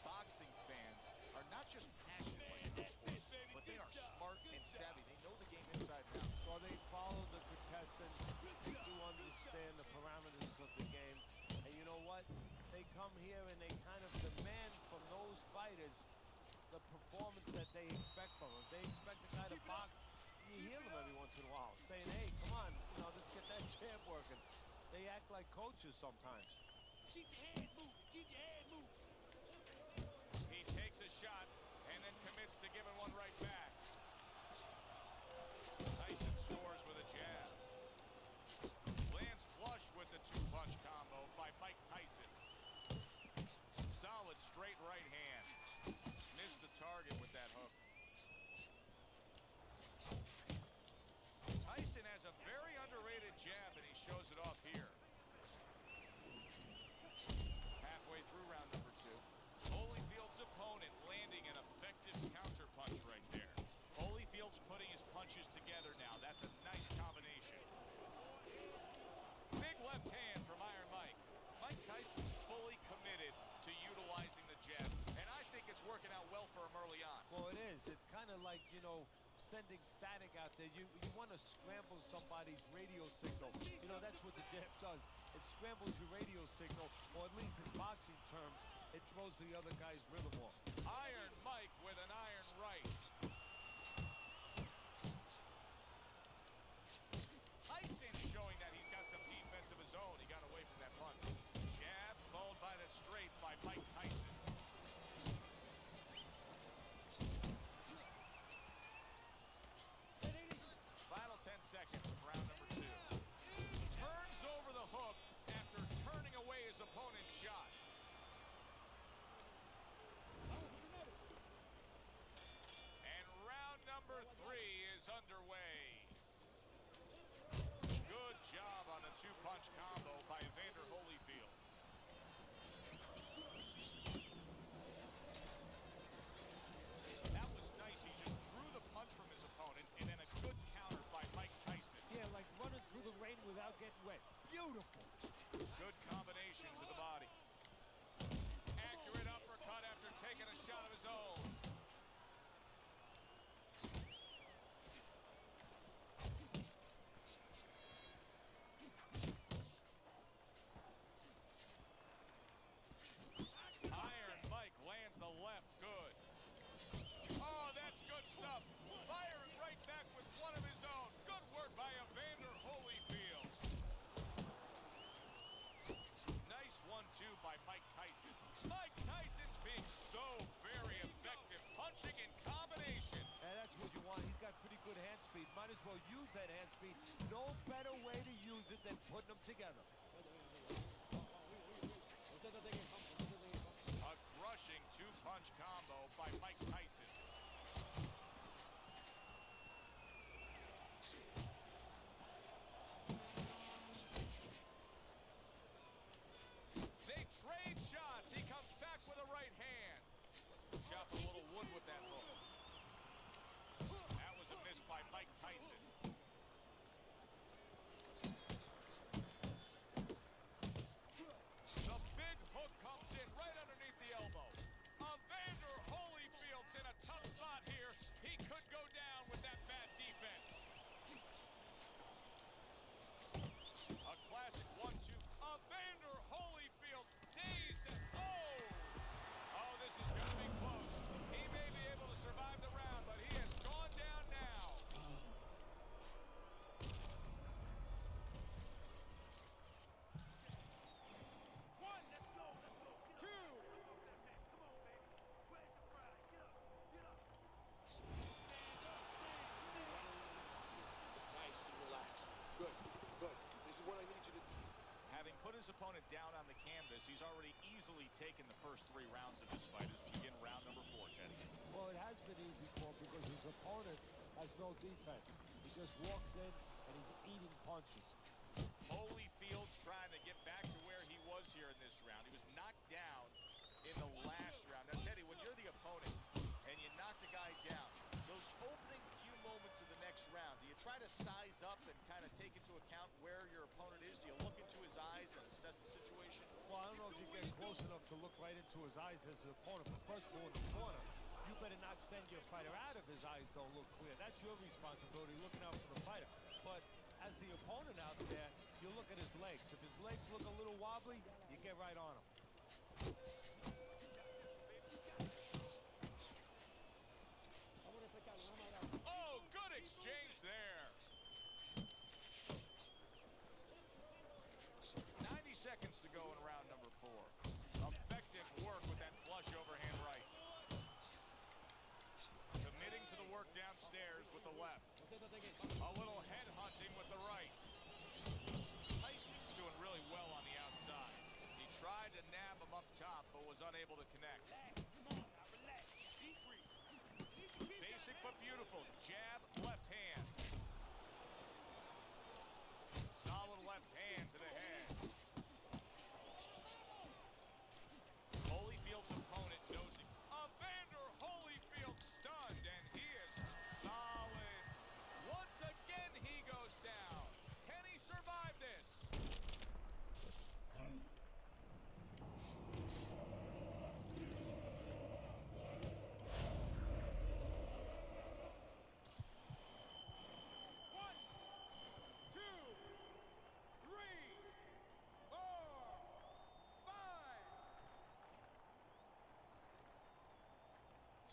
boxing fans are not just passionate like other sports, but they are smart and savvy. They know the game inside and out. So they follow the contestants. They do understand the parameters of the game. And you know what? They come here and they kind of demand from those fighters the performance that they expect from them. They expect the guy to box. You hear them every once in a while saying, hey, come on, you know, let's get that jab working. They act like coaches sometimes. Keep your head moving. Keep your head moving. He takes a shot and then commits to giving one right back. Tyson scores with a jab. Lands flush with the two-punch combo by Mike Tyson. Solid straight right hand. Missed the target with that hook. Tyson has a very underrated jab, and he shows it off here. Halfway through round number 2. Holyfield's opponent landing an effective counter punch right there. Holyfield's putting his punches together now. That's a nice combination. Big left hand from Iron Mike. Mike Tyson's fully committed to utilizing the jab, and I think it's working out well for him early on. Well, it is. It's kind of like, you know, sending static out there. You want to scramble somebody's radio signal. You know, that's what the jab does. It scrambles your radio signal, or at least in boxing terms, it throws the other guy's rhythm off. Iron Mike with an iron right. Tyson showing that he's got some defense of his own. He got away from that punch. Jab followed by the straight by Mike Tyson. Final 10 seconds of round number 2. Turns over the hook after turning away his opponent's shot. And round number 3 is underway. Good job on the two-punch combo by Evander Holyfield. That was nice. He just drew the punch from his opponent, and then a good counter by Mike Tyson. Yeah, like running through the rain without getting wet. Beautiful. Good combination to the body. Accurate uppercut after taking a shot of his own. Iron Mike lands the left good. Oh, that's good stuff. Firing right back with one of his own. Good work by Evander Holyfield. Nice 1-2 by Mike Tyson. Mike Tyson's being so very effective, punching in combination. And that's what you want. He's got pretty good hand speed. Might as well use that hand speed. No better way to use it than putting them together. A crushing two-punch combo by Mike Tyson. They trade shots. He comes back with a right hand. Chop a little wood with that hook. That was a miss by Mike Tyson. The big hook comes in right underneath the elbow. Evander Holyfield's in a tough spot here. He could go down with that bad defense. A classic 1-2. Evander Holyfield's dazed and oh, this is going to be close. He may be able to survive the round, but he has gone down now. Nice and relaxed. Good, good. This is what I need you to do. Having put his opponent down on the canvas, he's already easily taken the first 3 rounds of this fight as we begin round number 4, Teddy. Well, it has been easy for him because his opponent has no defense. He just walks in and he's eating punches. Holyfield's trying to get back to where he was here in this round. He was knocked down in the last round. Now, Teddy, when you're the opponent and you knock the guy down, those opening few moments of the next round, do you try to size up and kind of take into account where your opponent is? Do you look into his eyes and assess the situation? Well, I don't know if you get close enough to look right into his eyes as an opponent, but first of all, in the corner, you better not send your fighter out if his eyes don't look clear. That's your responsibility, looking out for the fighter. But as the opponent out there, you look at his legs. If his legs look a little wobbly, you get right on him. Oh, good exchange there. 90 seconds to go in round number 4. Effective work with that flush overhand right. Committing to the work downstairs with the left. A little head hunting with the right. Tyson's doing really well on the outside. He tried to nab him up top, but was unable to connect. Basic but beautiful. Jab, left hand. Solid left hand to the head. Holyfield's opponent knows it. Evander Holyfield stunned, and he is solid. Once again, he goes down. Can he survive this?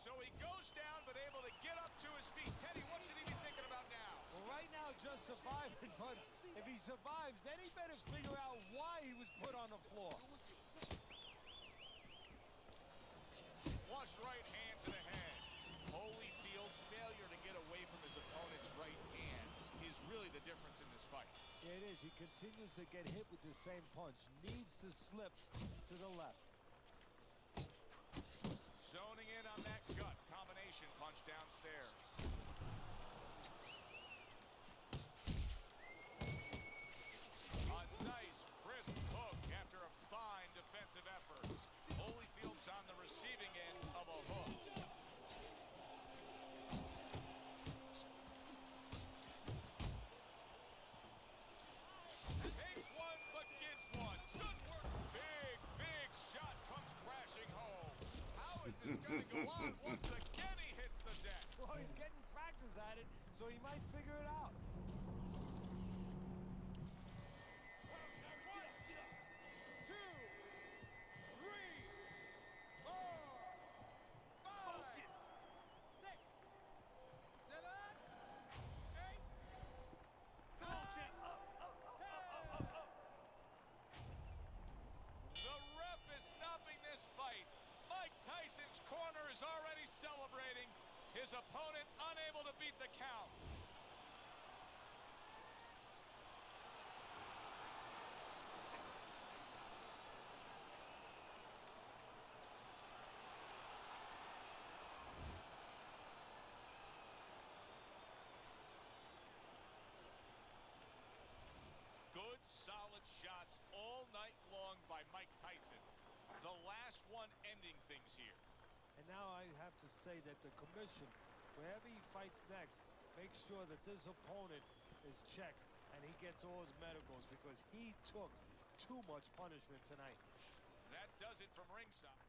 So he goes down, but able to get up to his feet. Teddy, what should he be thinking about now? Well, right now, just surviving, but if he survives, then he better figure out why he was put on the floor. Flush right hand to the head. Holyfield's failure to get away from his opponent's right hand is really the difference in this fight. Yeah, it is. He continues to get hit with the same punch. Needs to slip to the left. Zoning in on that gut combination punch downstairs. A nice, crisp hook after a fine defensive effort. Holyfield's on the receiving end of a hook. Takes one, but gets one. Good work. Big, big shot comes crashing home. How is this going to go on? Once again, he hits the deck. Well, he's getting practice at it, so he might figure it out. The ref is stopping this fight. Mike Tyson's corner is already celebrating. His opponent unable to beat the count. Good, solid shots all night long by Mike Tyson. The last one ending things here. And now I have to say that the commission, wherever he fights next, makes sure that this opponent is checked and he gets all his medicals because he took too much punishment tonight. That does it from ringside.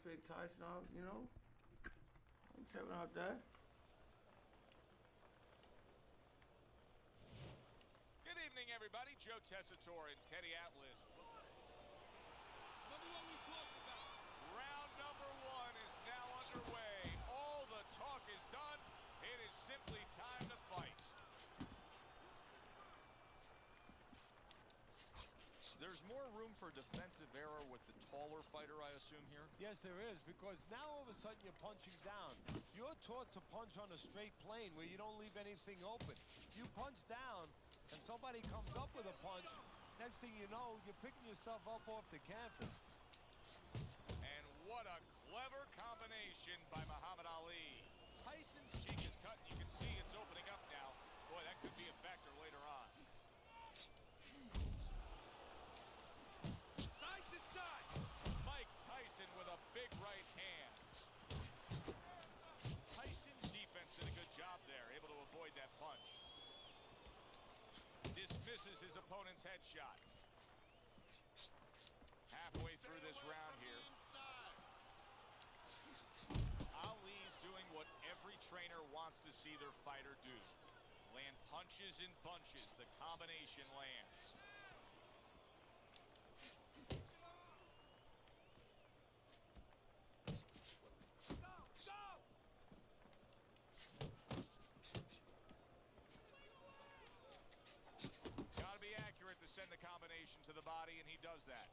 pick Tyson off, you know. I'm tripping out that. Good evening, everybody. Joe Tessitore and Teddy Atlas. Round number one is now underway. All the talk is done. It is simply time to fight. There's more room for defensive error with the taller fighter, I assume, here? Yes, there is, because now all of a sudden you're punching down. You're taught to punch on a straight plane where you don't leave anything open. You punch down, and somebody comes up with a punch. Next thing you know, you're picking yourself up off the canvas. And what a clever combination by Muhammad Ali. Tyson's cheek is cut, and you can see it's opening up now. Boy, that could be a factor later on. Side to side. Mike Tyson with a big right hand. Tyson's defense did a good job there, able to avoid that punch. Dismisses his opponent's headshot. Halfway through this round here. Ali's doing what every trainer wants to see their fighter do. Land punches in bunches. The combination lands. Gotta be accurate to send the combination to the body, and he does that.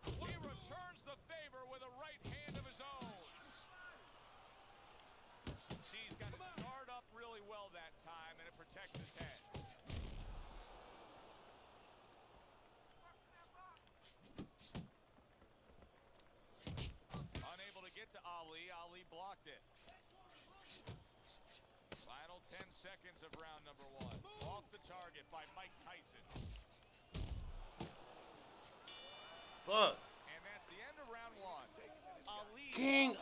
He returns the favor with a right hand of his own. See, he's got his guard up really well that time, and it protects his head. Unable to get to Ali. Ali blocked it. Final 10 seconds of round number one. Off the target by Mike Tyson. Fuck. And that's the end of round one. Ali King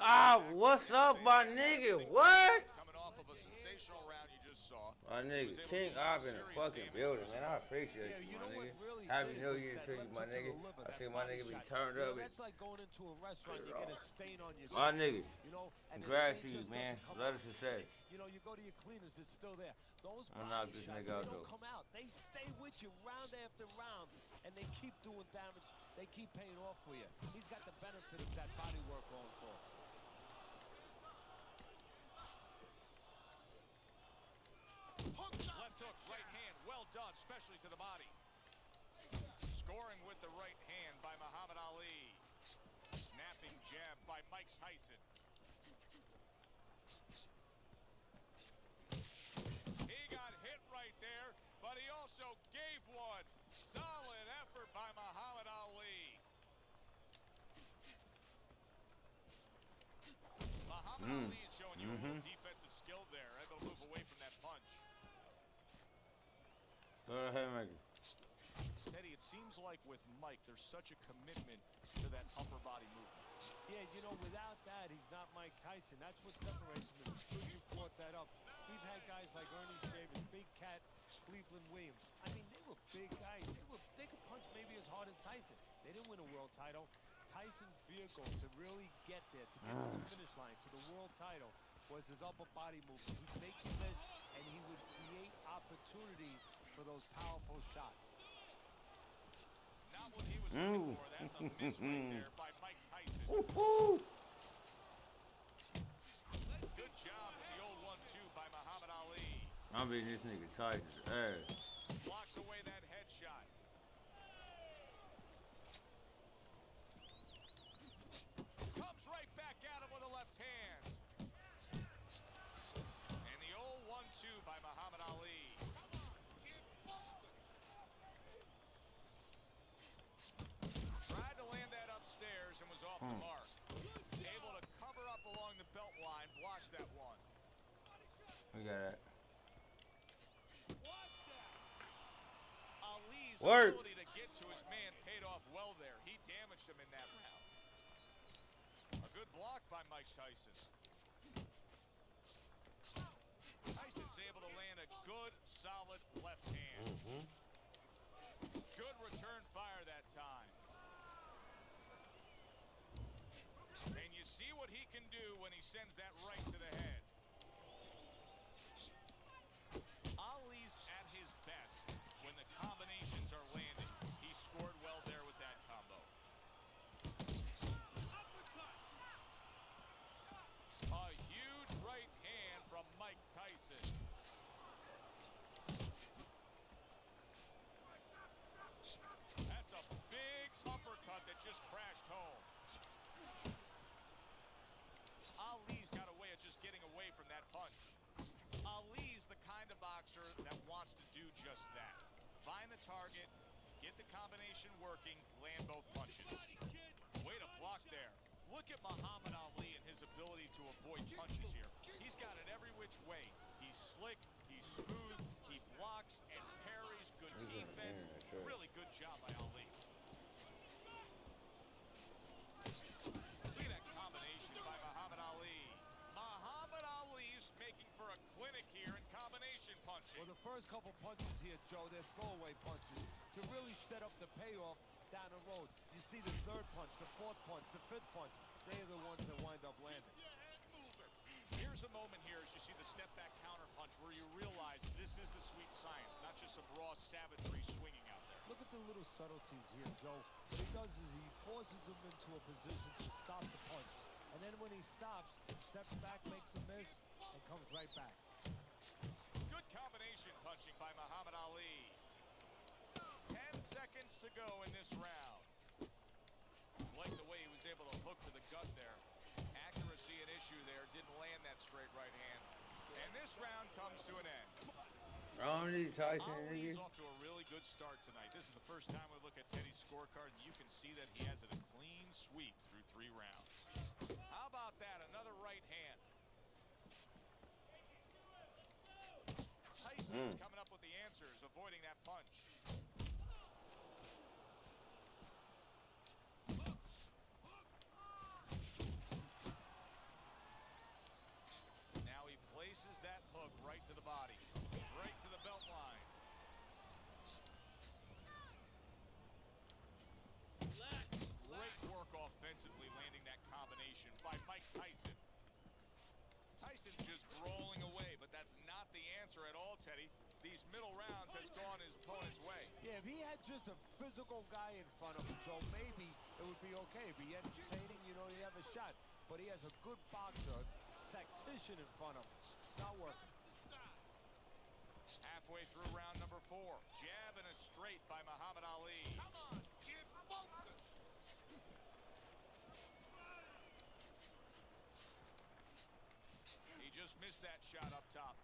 what's up, my nigga? What? coming off of a sensational round you just saw. My nigga, King in the fucking building, man. I appreciate you, my nigga. Happy New Year to you, my nigga. I see my nigga be turned up. That's like going into a restaurant, you get a stain on your My nigga, you know, and the congrats to stain you, just man. doesn't come Lot of out. success. You know, you go to your cleaners, it's still there. Those I'm gonna knock body this shots, nigga out, they don't though. come out. They stay with you round after round, and they keep doing damage. They keep paying off for you. He's got the benefit of that body work going for him. Left hook, right hand, well done, especially to the body. Scoring with the right hand by Muhammad Ali. Snapping jab by Mike Tyson. He got hit right there, but he also gave one. Solid effort by Muhammad Ali. Muhammad Ali is showing you a little defensive skill there, able to move away from that punch. Go ahead, Megan. Teddy, it seems like with Mike, there's such a commitment to that upper body movement. Yeah, you know, without that, he's not Mike Tyson. That's what separates him. It's good you brought that up. We've had guys like Ernie Davis, Big Cat, Cleveland Williams. I mean, they were big guys. They could punch maybe as hard as Tyson. They didn't win a world title. Tyson's vehicle to really get there, to get to the finish line, to the world title, was his upper body movement. He'd make you miss, and he would create opportunities for those powerful shots. Not what he was looking for. That's a miss right there by Mike Tyson. Good job with the old 1-2 by Muhammad Ali. I'm beating this nigga Tyson's ass. Blocks away that headshot. Comes right back at him with a left hand. And the old 1-2 by Muhammad Ali. Tried to land that upstairs and was off the mark. Able to cover up along the belt line, blocks that one. We got that. Ali's Work. ability to get to his man paid off well there. He damaged him in that round. A good block by Mike Tyson. Tyson's able to land a good, solid left hand. Good return fire that time. And you see what he can do when he sends that right to the head. Ali's at his best when the combinations are landing. He scored well there with that combo. A huge right hand from Mike Tyson. That's a big uppercut that just crashed home. Ali's got a way of just getting away from that punch. Ali's the kind of boxer that wants to do just that. Find the target, get the combination working, land both punches. Way to block there. Look at Muhammad Ali and his ability to avoid punches here. He's got it every which way. He's slick, he's smooth, he blocks and parries. Good defense. Really good job by Ali. Look at that combination by Muhammad Ali. Muhammad Ali's making for a clinic here in combination punching. Well, the first couple punches here, Joe, they're throwaway punches to really set up the payoff down the road. You see the third punch, the fourth punch, the fifth punch. They're the ones that wind up landing. Here's a moment here as you see the step back counter punch where you realize this is the sweet science, not just some raw savagery swinging out there. Look at the little subtleties here, Joe. What he does is he forces them into a position to stop the punch. And then when he stops, steps back, makes a miss, and comes right back. Good combination punching by Muhammad Ali. 10 seconds to go in this round. Like the way he was able to hook to the gut there. Accuracy an issue there. Didn't land that straight right hand. And this round comes to an end. Ali's off to a really good start tonight. This is the first time we look at Teddy's scorecard, and you can see that he has a clean sweep through 3 rounds. How about that? Another right hand. Tyson's coming up with the answers, avoiding that punch. Now he places that hook right to the body, right to the belt line. Great work offensively, landing that combination by Mike Tyson. Tyson's just rolling away, but that's not the answer at all, Teddy. These middle rounds has gone his opponent's way. Yeah, if he had just a physical guy in front of him, Joe, maybe it would be okay. Be entertaining, you know, he'd have a shot. But he has a good boxer, tactician in front of him. It's not working. Halfway through round number 4. Jab and a straight by Muhammad Ali. Come on, kid, focus. He just missed that shot up top.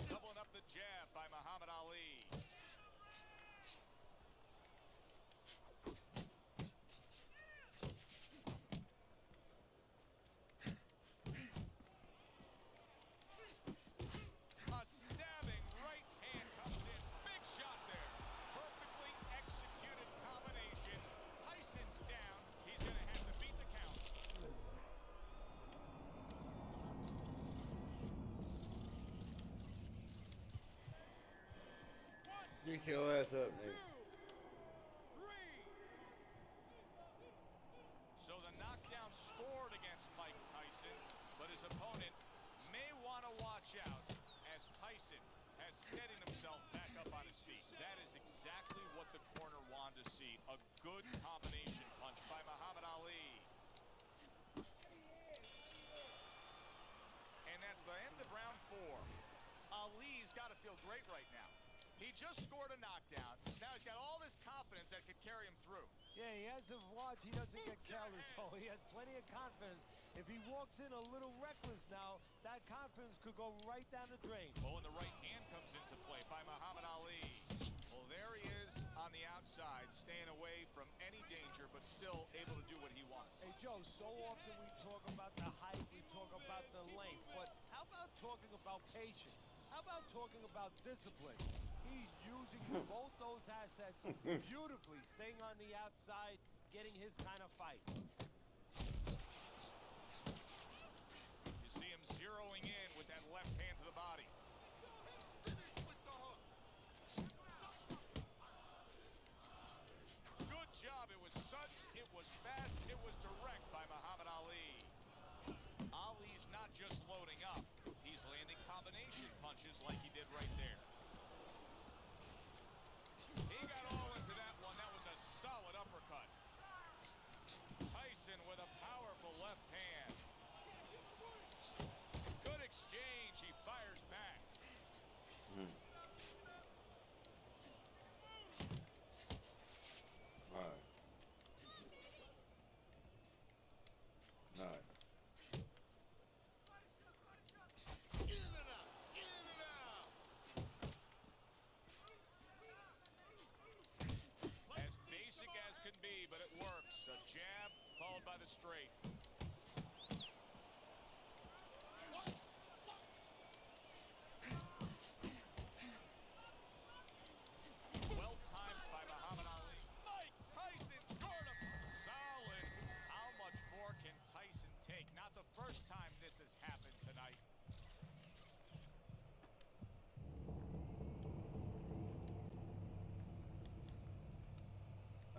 Doubling up the jab by Muhammad Ali. A stabbing right hand comes in. Big shot there. Perfectly executed combination. Tyson's down. He's going to have to beat the count. Get your ass up, nigga. So the knockdown scored against Mike Tyson, but his opponent may want to watch out as Tyson has steadied himself back up on his feet. That is exactly what the corner wanted to see. A good combination punch by Muhammad Ali. And that's the end of round 4. Ali's got to feel great right now. He just scored a knockdown. Now he's got all this confidence that could carry him through. Yeah, he has a watch. He doesn't get careless. Oh, he has plenty of confidence. If he walks in a little reckless now, that confidence could go right down the drain. Oh, and the right hand comes into play by Muhammad Ali. Well, there he is on the outside, staying away from any danger, but still able to do what he wants. Hey, Joe, so often we talk about the height, we talk about the length, but how about talking about patience? How about talking about discipline? He's using both those assets beautifully, staying on the outside, getting his kind of fight.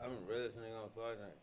I'm the realest nigga on Friday night.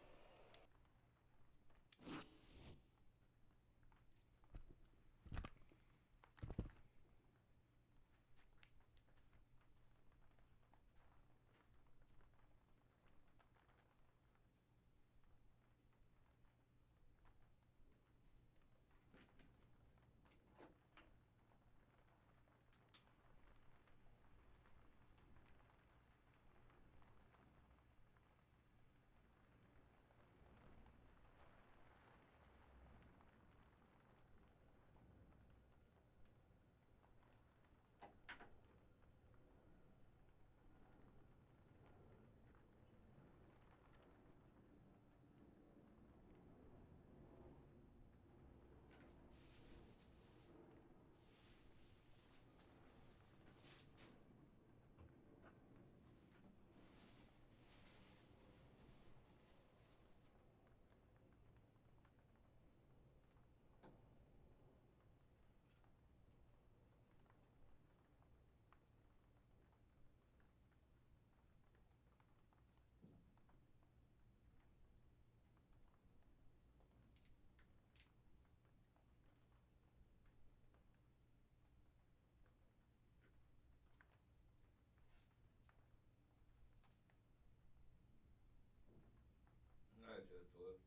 Nice, that's what.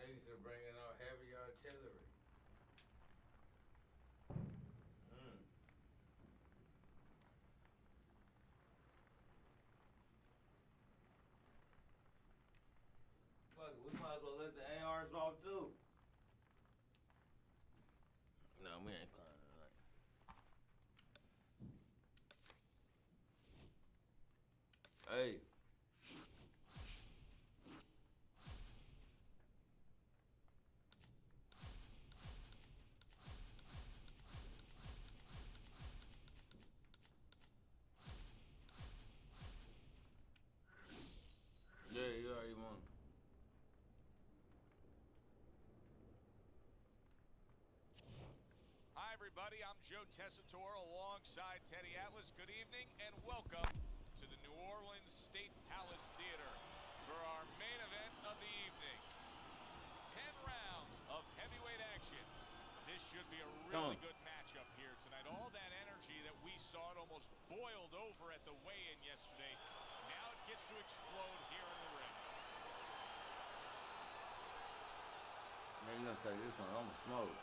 Niggas are bringing out heavy artillery. Fuck it, we might as well let the ARs off too. No, we ain't climbing tonight. Hey. Yeah, you already won. Hi, everybody. I'm Joe Tessitore alongside Teddy Atlas. Good evening and welcome to the New Orleans State Palace Theater for our main event of the evening. 10 rounds of heavyweight action. This should be a really good matchup here tonight. All that energy that we saw, it almost boiled over at the weigh-in yesterday. Now it gets to explode here in the ring. Man, you gonna take this one, I'm gonna smoke.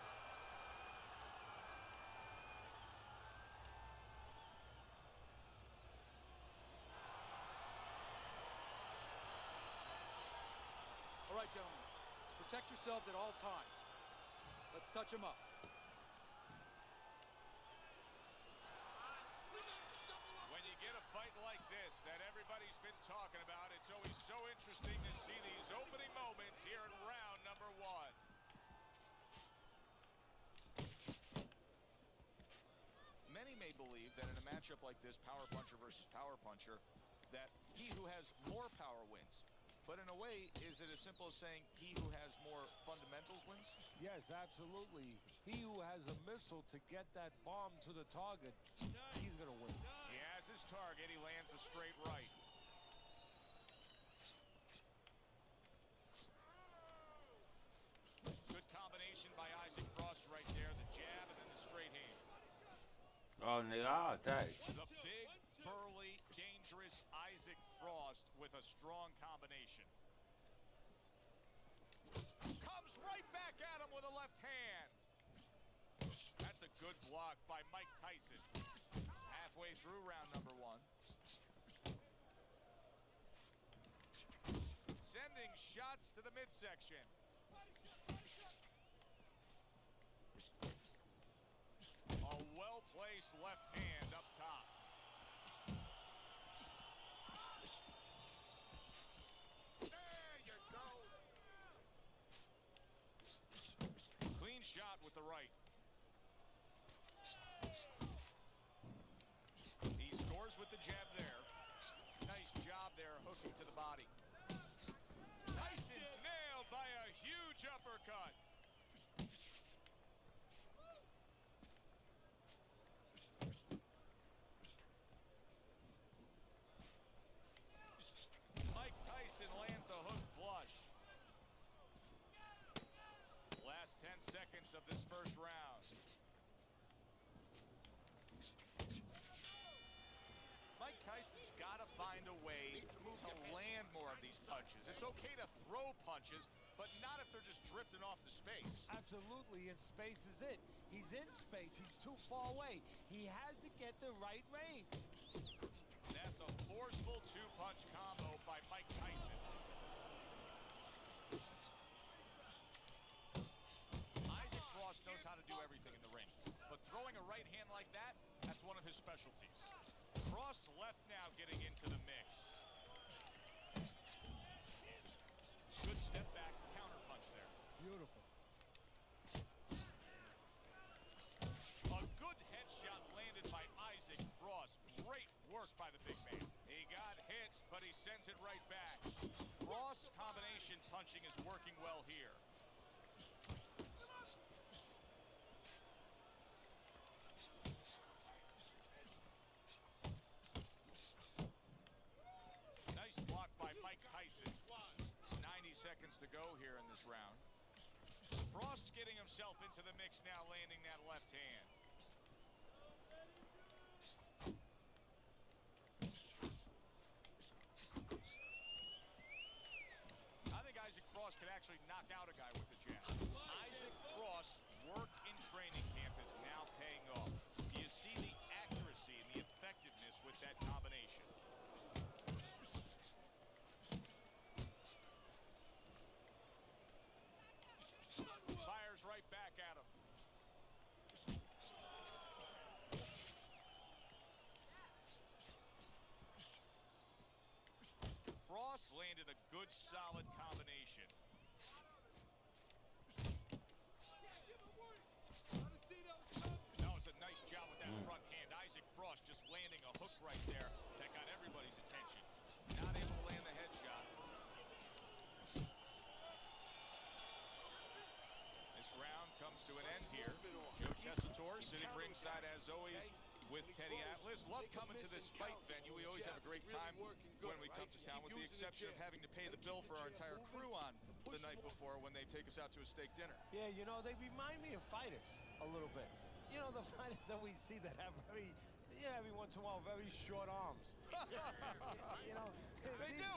All right, gentlemen, protect yourselves at all times. Let's touch them up. When you get a fight like this that everybody's been talking about, it's always so interesting to see these opening moments here in round number 1. Many may believe that in a matchup like this, power puncher versus power puncher, that he who has more power wins. But in a way, is it as simple as saying he who has more fundamentals wins? Yes, absolutely. He who has a missile to get that bomb to the target, he's going to win. He has his target. He lands a straight right. Good combination by Isaac Frost right there. The jab and then the straight hand. Oh, nigga, I'll attack. The big, burly, dangerous Isaac Frost with a strong combination. Comes right back at him with a left hand. That's a good block by Mike Tyson. Halfway through round number 1. Sending shots to the midsection. A well-placed left hand up top. of this first round. Mike Tyson's got to find a way to land more of these punches. It's okay to throw punches, but not if they're just drifting off to space. Absolutely, and space is it. He's in space. He's too far away. He has to get the right range. That's a forceful two-punch combo by Mike Tyson. Isaac Frost knows how to do everything in the ring, but throwing a right hand like that, that's one of his specialties. Frost left now getting into the mix. Good step back, counter punch there. Beautiful. A good headshot landed by Isaac Frost. Great work by the big man. He got hit, but he sends it right back. Frost's combination punching is working well here. Nice block by Mike Tyson. 90 seconds to go here in this round. Frost getting himself into the mix now, landing that left hand. I think Isaac Frost could actually knock out a guy with the jab. Isaac Frost's work in training camp is now paying off. You see the accuracy and the effectiveness with that combination. Fires right back at him. Frost landed a good, solid combination. That was a nice job with that front hand. Isaac Frost just landing a hook right there that got everybody's attention. Not able to land the headshot. This round comes to an end here. Joe Tessitore sitting ringside as always with Teddy Atlas. Love coming to this fight venue. We always have a great time when we come to town, with the exception of having to pay the bill for our entire crew on the night before when they take us out to a steak dinner. Yeah, you know, they remind me of fighters a little bit. You know, the fighters that we see that have very, every once in a while, very short arms. You know, They do.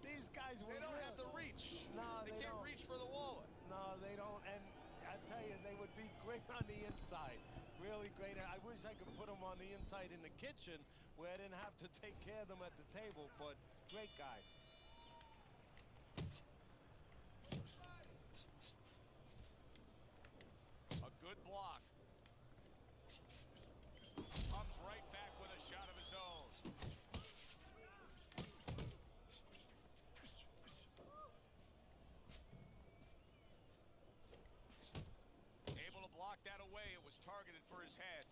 These guys, They don't have the reach. No, they can't don't. reach for the wallet. No, they don't. And I tell you, they would be great on the inside. Really great. I wish I could put them on the inside in the kitchen where I didn't have to take care of them at the table, but great guys. A good block. Comes right back with a shot of his own. Able to block that away. It was targeted for his head.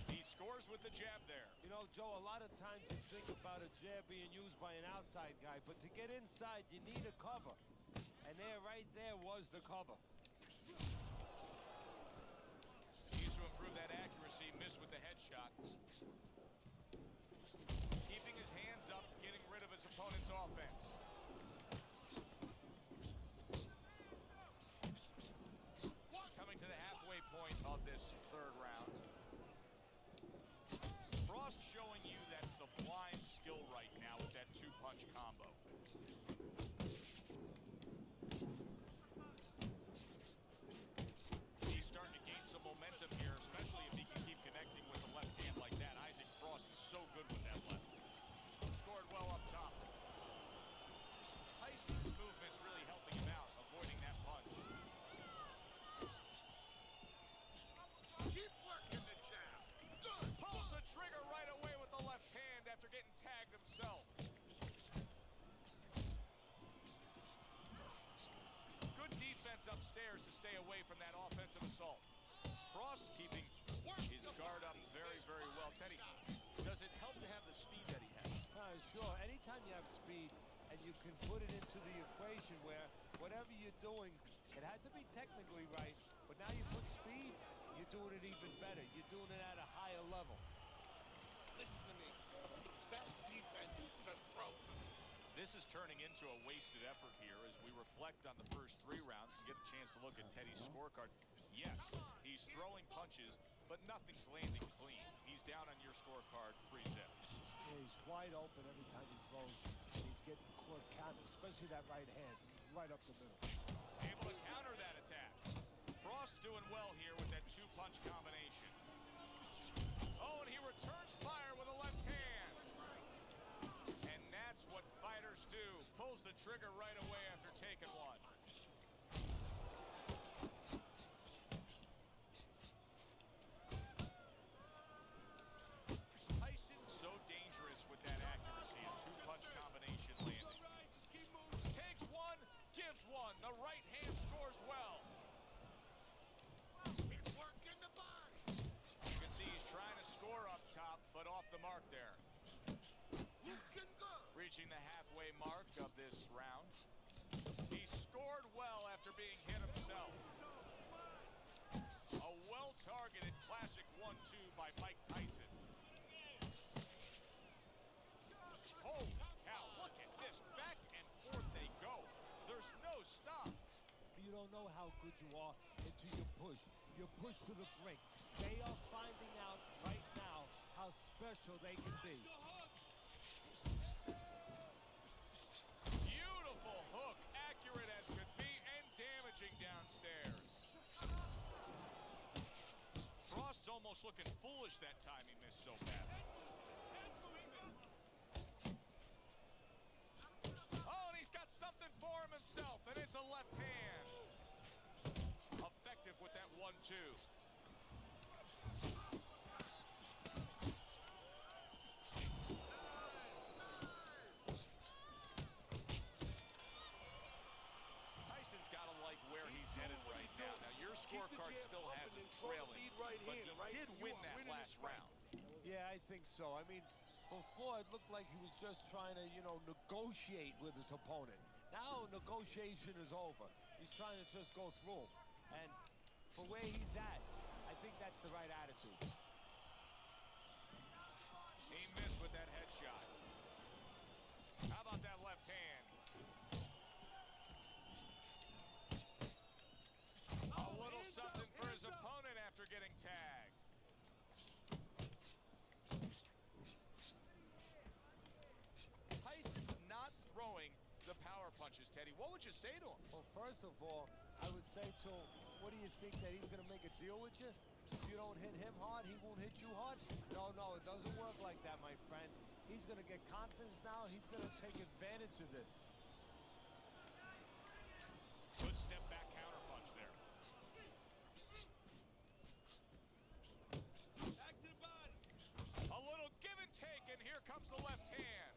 He scores with the jab there. You know, Joe, a lot of times you think about a jab being used by an outside guy, but to get inside, you need a cover. And there, right there, was the cover. Needs to improve that accuracy. Missed with the headshot. Keeping his hands up, getting rid of his opponent's offense. Coming to the halfway point of this third round. Frost showing you that sublime skill right now with that two-punch combo. He's starting to gain some momentum here, especially if he can keep connecting with the left hand like that. Isaac Frost is so good with that left. Scored well up top. Tyson's movement's really helping him out, avoiding that punch. Keep working the jab. Good. Pulls the trigger right away with the left hand after getting tagged himself. Good defense upstairs to stay away from that offensive assault. Frost keeping his guard up very, very well. Teddy, does it help to have the speed that he has? Sure. Anytime you have speed and you can put it into the equation where whatever you're doing, it has to be technically right, but now you put speed, you're doing it even better. You're doing it at a higher level. Listen to me. Best defense is to throw. This is turning into a wasted effort here as we reflect on the first 3 rounds and get a chance to look at Teddy's scorecard. Yes, he's throwing punches, but nothing's landing clean. He's down on your scorecard 3-0. Yeah, he's wide open every time he throws. And he's getting caught counter, especially that right hand, right up the middle. Able to counter that attack. Frost doing well here with that 2-punch combination. Oh, and he returns fire with a left hand. And that's what fighters do. Pulls the trigger right away after taking one. Tyson's so dangerous with that accuracy and 2-punch combination landing. Takes one, gives one. The right hand scores well. You can see he's trying to score up top, but off the mark there. Reaching the halfway mark of this round. He scored well after being hit himself. A well-targeted classic 1-2 by Mike Tyson. Holy cow, look at this. Back and forth they go. There's no stop. You don't know how good you are until you push. You push to the brink. They are finding out right now how special they can be. Beautiful hook, accurate as could be, and damaging downstairs. Frost's almost looking foolish that time he missed so badly. Oh, and he's got something for him himself, and it's a left hand. Effective with that 1-2. Tyson's got to like where he's headed right now. Now, your scorecard still has him trailing, but he did win that last round. Yeah, I think so. I mean, before it looked like he was just trying to, negotiate with his opponent. Now negotiation is over. He's trying to just go through him. And for where he's at, I think that's the right attitude. He missed with that headshot. How about that left hand? A little something for his opponent after getting tagged. Tyson's not throwing the power punches, Teddy. What would you say to him? Well, first of all, I would say to him, what do you think, that he's going to make a deal with you? If you don't hit him hard, he won't hit you hard? No, it doesn't work like that, my friend. He's going to get confidence now. He's going to take advantage of this. Good step back counter punch there. Back to the body. A little give and take, and here comes the left hand.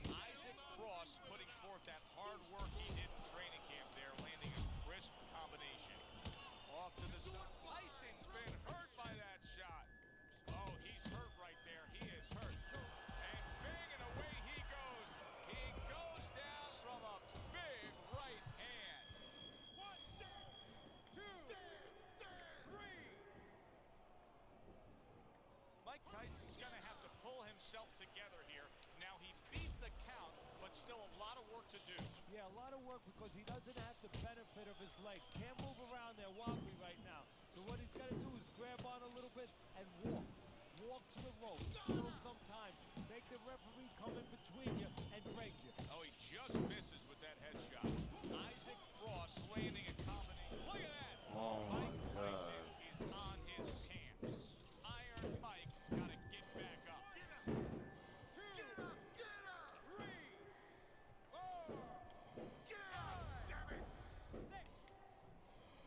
Isaac Frost putting forth that hard work he did in training camp there, landing a crisp combination. Off to the side. Tyson's been hurt by that shot. Oh, he's hurt right there. He is hurt. And bang, and away he goes. He goes down from a big right hand. 1, 2, 3. Mike Tyson's going to have to pull himself together here. Now, he beat the count, but still a lot of work to do. Yeah, a lot of work because he doesn't have the benefit of his legs. Can't move around there wobbly right now. So what he's got to do is grab on a little bit and walk. Walk to the rope. Kill some time. Make the referee come in between you and break you. Oh, he just misses with that headshot. Isaac Frost landing a combination. Look at that. Oh, my Mike God. Tyson is on his pants. Iron Mike's got to get back up. 2, 3, 4, 5, 6,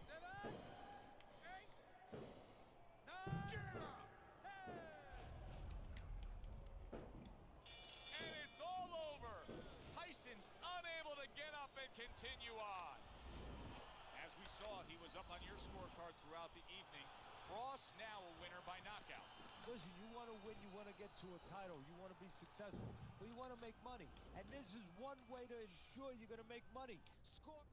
7, 8, 9, 10. And it's all over. Tyson's unable to get up and continue on. As we saw, he was up on your scorecard throughout the evening. Frost now a winner by knockout. Listen, you want to win, you want to get to a title, you want to be successful, but you want to make money. And this is one way to ensure you're going to make money. Score.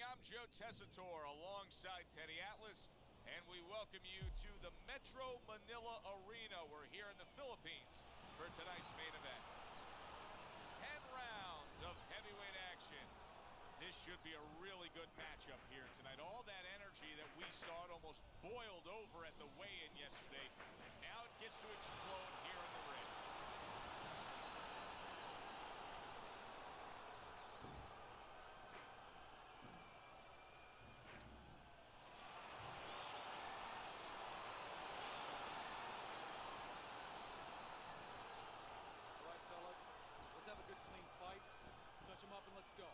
I'm Joe Tessitore alongside Teddy Atlas, and we welcome you to the Metro Manila Arena. We're here in the Philippines for tonight's main event. 10 rounds of heavyweight action. This should be a really good matchup here tonight. All that energy that we saw, it almost boiled over at the weigh-in yesterday. Now it gets to explode here in the ring. All right, fellas, let's have a good, clean fight. Touch them up and let's go.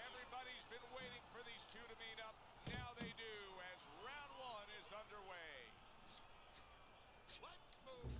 Everybody's been waiting for these two to meet up. Now they do, as round one is underway. Let's move.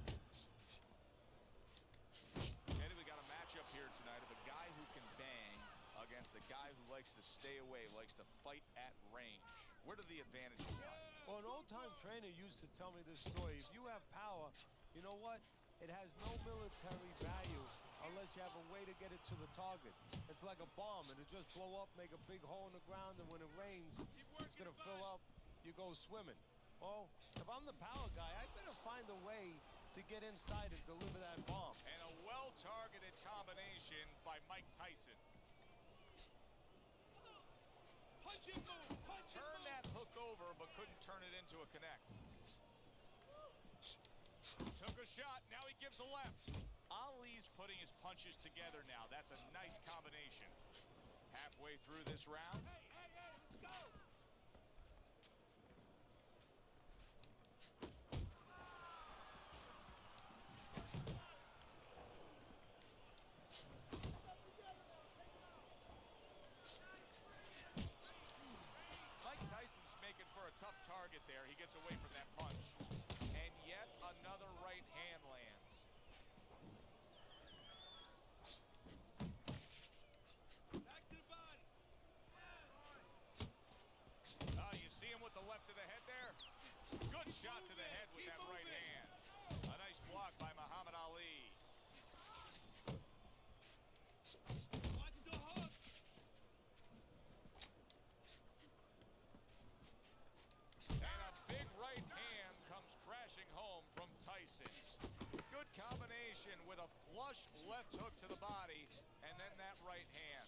Eddie, we got a matchup here tonight of a guy who can bang against a guy who likes to stay away, likes to fight at range. Where do the advantages lie? Well, an old-time trainer used to tell me this story. If you have power, you know what? It has no military value unless you have a way to get it to the target. It's like a bomb. It'll just blow up, make a big hole in the ground, and when it rains, it's going to fill up. You go swimming. Well, if I'm the power guy, I better find a way to get inside and deliver that bomb. And a well-targeted combination by Mike Tyson. Punch and move. Punch and Turned move. that hook over, but couldn't turn it into a connect. Took a shot. Now he gives a left. Ali's putting his punches together now. That's a nice combination. Halfway through this round. Hey, let's go. Mike Tyson's making for a tough target there. He gets away from that punch. And yet another right hand lands. Back to the body. You see him with the left to the head there? Good shot to the head with that right hand. A nice block by Muhammad Ali. Watch the hook. And a big right hand comes crashing home from Tyson. Good combination with a flush left hook to the body and then that right hand.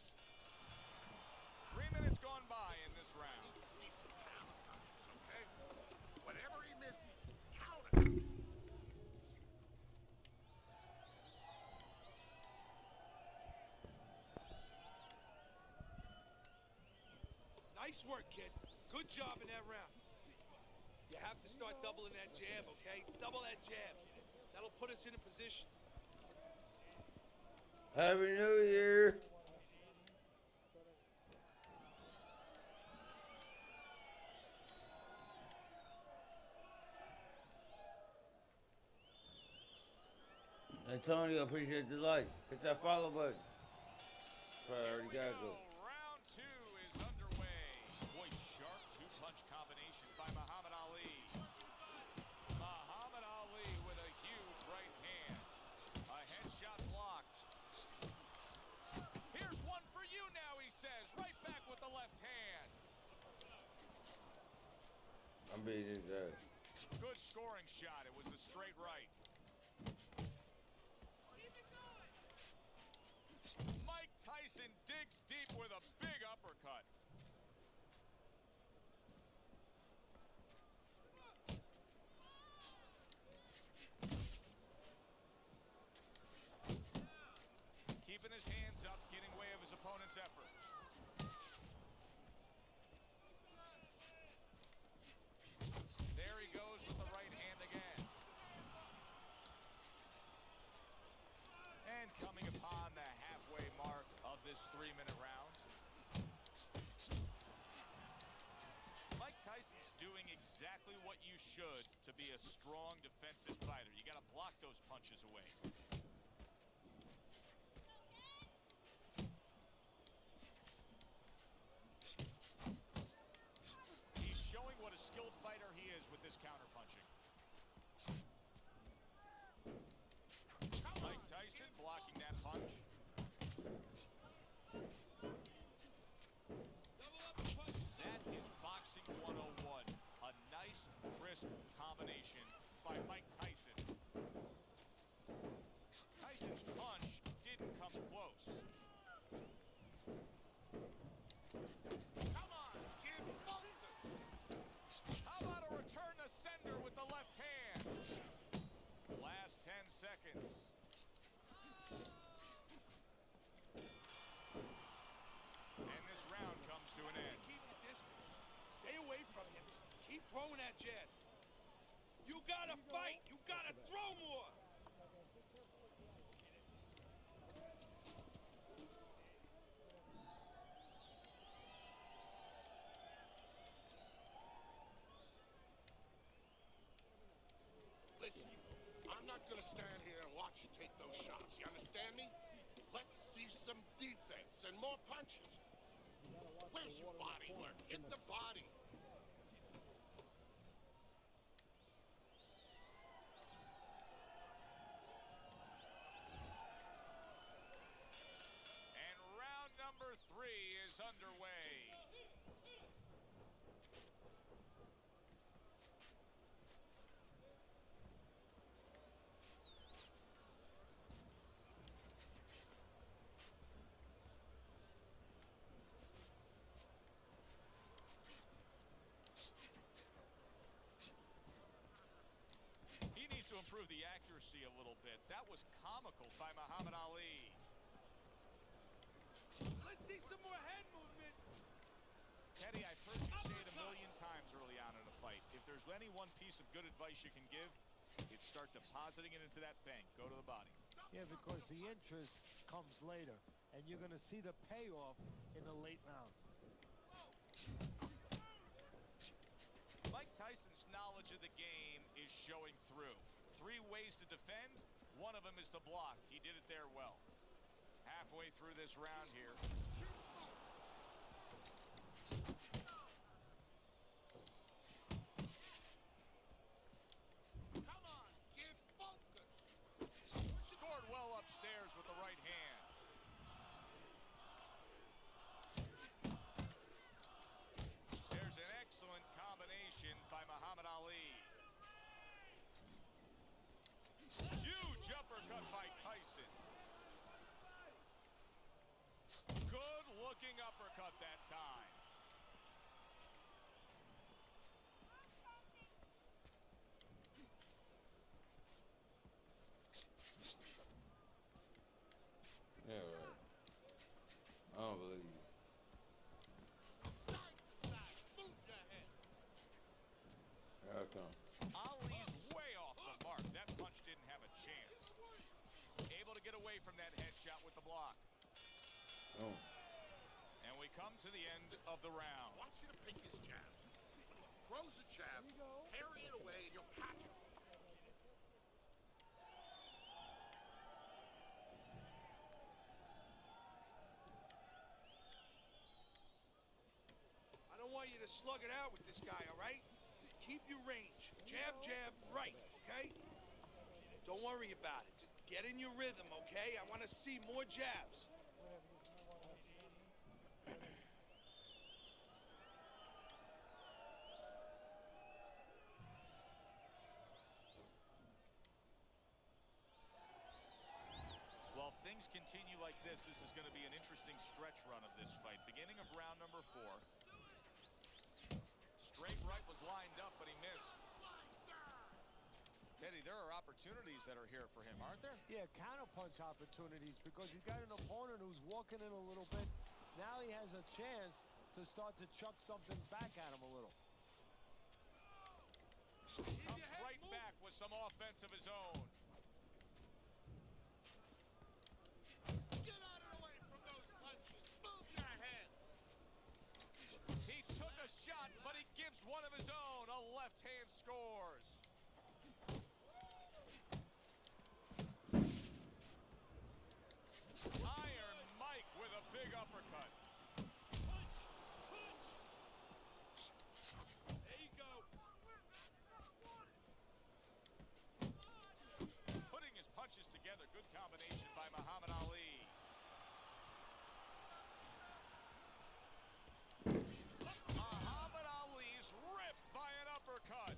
3 minutes gone by in this round. See some talent punches, okay? Whatever he misses, count it. Nice work, kid. Good job in that round. You have to start doubling that jab, okay? Double that jab. That'll put us in a position. Happy New Year. Antonio, appreciate the like. Hit that follow button. Probably already got to go. Round two is underway. Boy, sharp two-punch combination by Muhammad Ali. Muhammad Ali with a huge right hand. A headshot blocked. Here's one for you now, he says. Right back with the left hand. I'm beating his ass. Good scoring shot. It was a straight right. Mike Tyson digs deep with a big uppercut. Keeping his hands up, getting way of his opponent's effort. There he goes with the right hand again. And coming upon the halfway mark of this 3-minute round. Mike Tyson's doing exactly what you should to be a strong defensive fighter. You got to block those punches away. He's showing what a skilled fighter he is with this counterpunching. Mike Tyson blocking that punch. throwing that jab. You gotta fight. You gotta throw more. Listen, I'm not gonna stand here and watch you take those shots. You understand me? Let's see some defense and more punches. Where's your body work? Hit the body. And round number 3 is underway. He needs to improve the accuracy a little bit. That was comical by Muhammad Ali. Let's see some more head movement. Teddy, I've heard you say it a million times early on in a fight. If there's any one piece of good advice you can give, it's start depositing it into that bank. Go to the body. Yeah, because the interest comes later, and you're going to see the payoff in the late rounds. Mike Tyson's knowledge of the game is showing through. 3 ways to defend. One of them is to block. He did it there well. Halfway through this round here. Come on, get focused. Scored well upstairs with the right hand. There's an excellent combination by Muhammad Ali. Huge uppercut by Tyson. Good looking uppercut that time. Yeah, right. I don't believe you. Side to side, move your head. Here I come. Ali's way off the mark. That punch didn't have a chance. Able to get away from that headshot with the block. Boom. And we come to the end of the round. I want you to pick his jabs. When he throws a jab, parry it away and you'll catch it. I don't want you to slug it out with this guy, all right? Just keep your range. Jab, jab, right, okay? Don't worry about it. Just get in your rhythm, okay? I want to see more jabs. Well, if things continue like this is going to be an interesting stretch run of this fight. Beginning of round number 4. Straight right was lined up, but he missed. Teddy, there are opportunities that are here for him, aren't there? Yeah, counterpunch opportunities, because he's got an opponent who's walking in a little bit. Now he has a chance to start to chuck something back at him a little. Comes right back with some offense of his own. Get out of the way from those punches. Move your head. He took a shot, but he gives one of his own. A left hand scores. Iron Mike with a big uppercut. There you go. Putting his punches together. Good combination by Muhammad Ali. Muhammad Ali's ripped by an uppercut.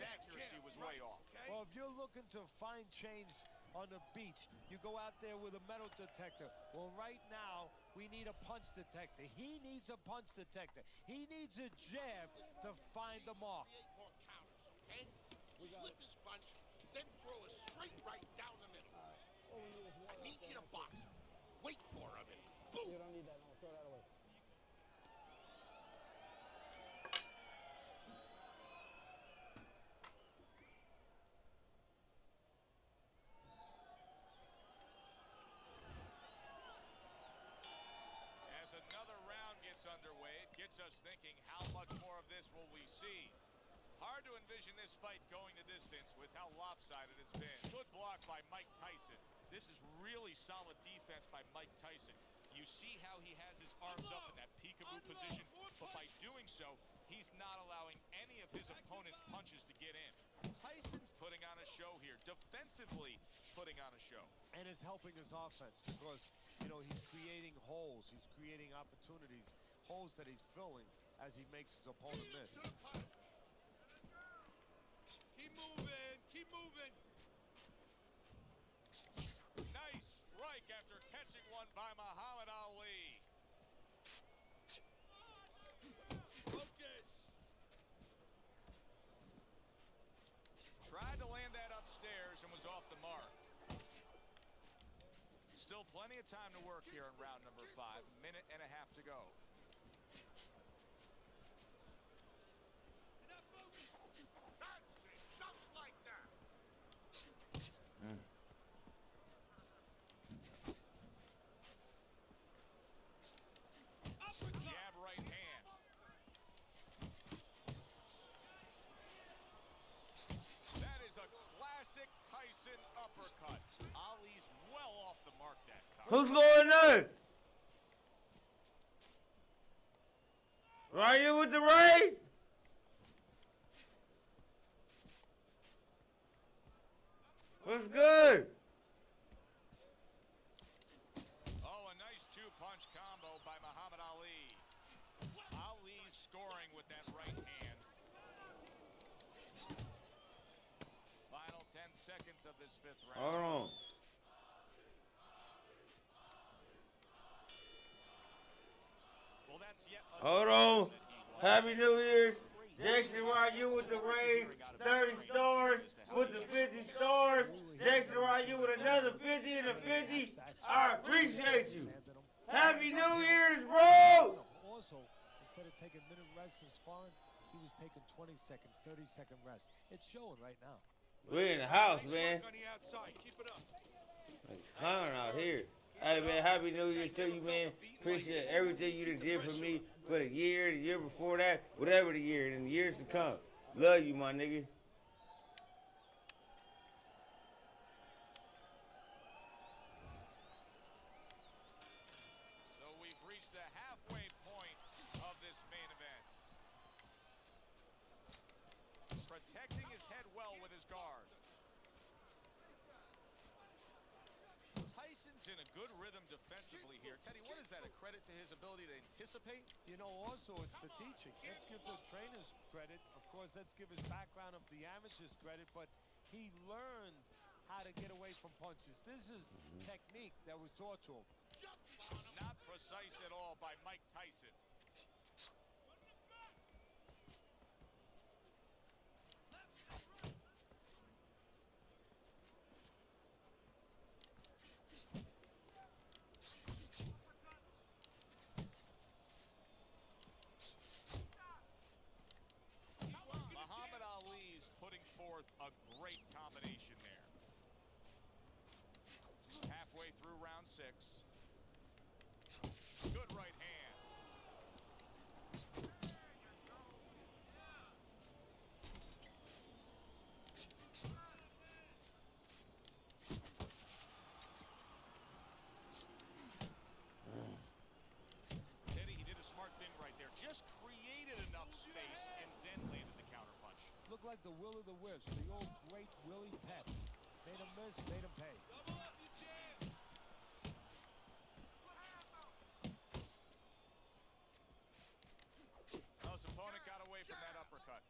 accuracy was way off. Well, if you're looking to find change on the beach, you go out there with a metal detector. Well, right now, we need a punch detector. He needs a punch detector. He needs a jab to find the mark. Create more counters, okay? Slip his punch, then throw a straight right down the middle. I need you to box him. Wait for him and boom! You don't need that. No, throw that away. As another round gets underway, it gets us thinking, how much more of this will we see? Hard to envision this fight going the distance with how lopsided it's been. Good block by Mike Tyson. This is really solid defense by Mike Tyson. You see how he has his arms up in that peekaboo position, but by doing so, he's not allowing any of his opponent's punches to get in. Tyson's putting on a show here, defensively putting on a show. And it's helping his offense because, you know, he's creating holes. He's creating opportunities, holes that he's filling as he makes his opponent miss. Keep moving. Keep moving. Nice strike after catching one by Muhammad Ali. Focus. Tried to land that upstairs and was off the mark. Still plenty of time to work here in round number 5. Minute and a half to go. That's it, just like that. Jab right hand. That is a classic Tyson uppercut. Ali's well off the mark that time. Who's going next? Ryu with the raid? What's good? Oh, a nice two-punch combo by Muhammad Ali. Ali scoring with that right hand. Final 10 seconds of this 5th round. Hold on. Well, that's yet Hold on. Happy New Year's. Jackson Ryu with the raid. 30 stars with the 50 stars. Jackson Ryu with another 50 and a 50. I appreciate you. Happy New Year's, bro. Also, instead of taking minute rest in sparring, he was taking 20-second, 30-second rest. It's showing right now. We in the house, man. On the outside. Keep it up. It's clowning out here. Hey, man, Happy New Year's to you, man. Appreciate everything you done did for me for the year before that, whatever the year, and the years to come. Love you, my nigga. So we've reached the halfway point of this main event. Protecting his head well with his guard. Tyson's in a good rhythm defensively here. Teddy, what is that, a credit to his ability to anticipate? You know, also, it's the teaching. Let's give the trainers credit. Of course, let's give his background of the amateurs credit, but he learned how to get away from punches. This is technique that was taught to him. Not precise at all by Mike Tyson. Muhammad Ali's putting forth a great combination there. Halfway through round 6. Good right hand. Teddy, he did a smart thing right there. Just created enough space and then landed the counterpunch. Looked like the will of the wisp, the old great Willie Pep. Made him miss, made him pay. Oh, his opponent got away from that uppercut.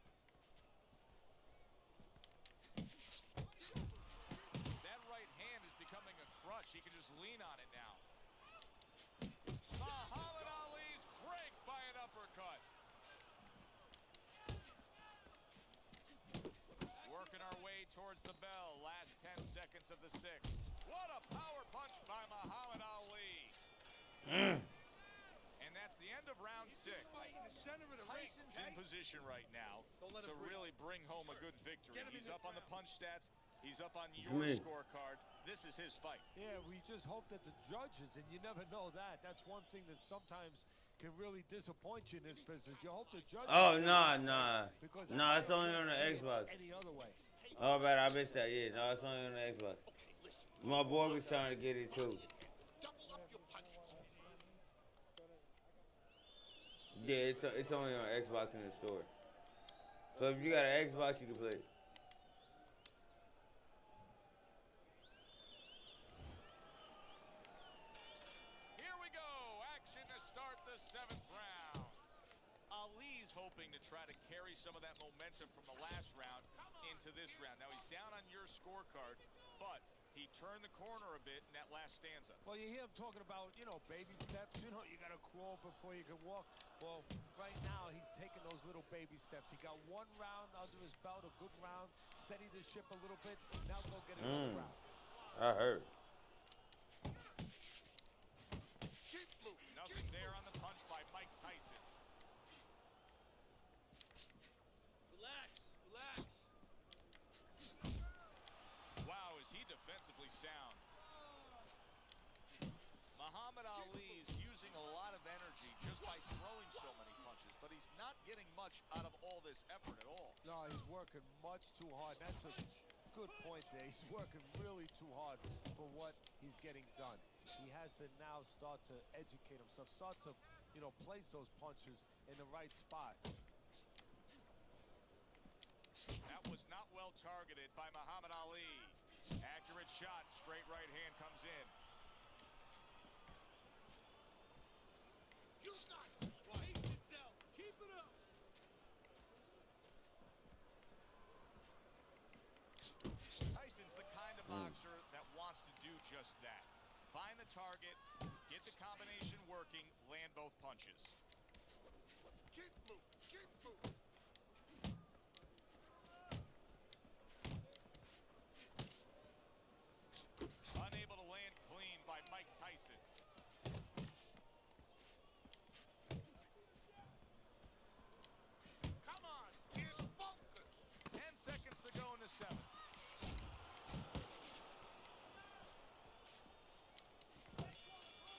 And that's the end of round 6. Tyson's in position right now to really bring home a good victory. He's up on the punch stats. He's up on your scorecard. This is his fight. Yeah, we just hope that the judges, and you never know that. That's one thing that sometimes can really disappoint you in this business. You hope the judges. Oh, nah. Nah, it's only on the Xbox. Any other way. Oh, bad. I missed that. Yeah, no, it's only on the Xbox. My boy was trying to get it too. Double up your punches. Yeah, it's only on Xbox in the store. So if you got an Xbox, you can play it. Here we go. Action to start the 7th round. Ali's hoping to try to carry some of that momentum from the last round into this round. Now he's down on your scorecard, but he turned the corner a bit in that last stanza. Well, you hear him talking about, baby steps. You got to crawl before you can walk. Well, right now, he's taking those little baby steps. He got one round under his belt, a good round, steady the ship a little bit. Now go get another round. I heard. Nothing there on the punch by Mike Tyson. Relax. Wow, is he defensively sound. Muhammad Ali is using a lot of energy just by throwing so many punches, but he's not getting much out of all this effort at all. No, he's working much too hard. That's a good point there. He's working really too hard for what he's getting done. He has to now start to educate himself, start to, place those punches in the right spots. That was not well targeted by Muhammad Ali. Accurate shot, straight right hand comes in. You got this one. Keep it up. Tyson's the kind of boxer that wants to do just that. Find the target, get the combination working, land both punches. Keep moving. Unable to land clean by Mike Tyson. Come on, he's focused. 10 seconds to go in the 7th.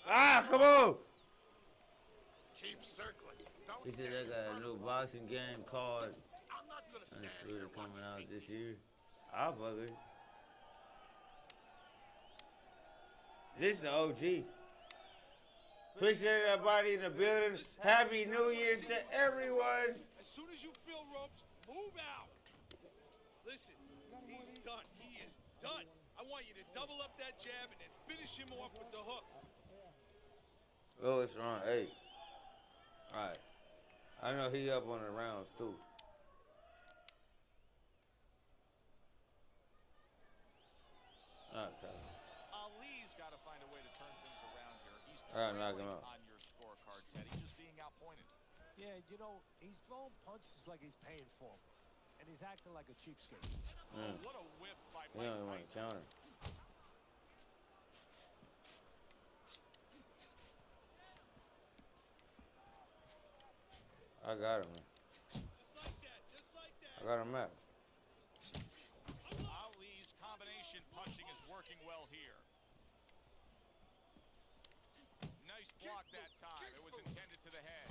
Ah, come on! Keep circling. Don't He said they got a new boxing game called I'm not gonna stand here Undisputed and coming watch out you this year. I'll fuck it. This is the OG. Appreciate everybody in the building. Happy New Year's to everyone. As soon as you feel ropes, move out. Listen, he's done. He is done. I want you to double up that jab and then finish him off with the hook. Oh, it's round 8. All right. I know he up on the rounds too. Ali's got to find a way to turn things around here. He's All right, knock him trailing out. on your scorecard, Teddy, just being outpointed. Yeah, he's throwing punches like he's paying for them. And he's acting like a cheapskate. Oh, what a whiff by He Mike don't want to Tyson. counter. I got him. Just like that. I got him out. Ali's combination punching is working well here. Nice block that time. It was intended to the head.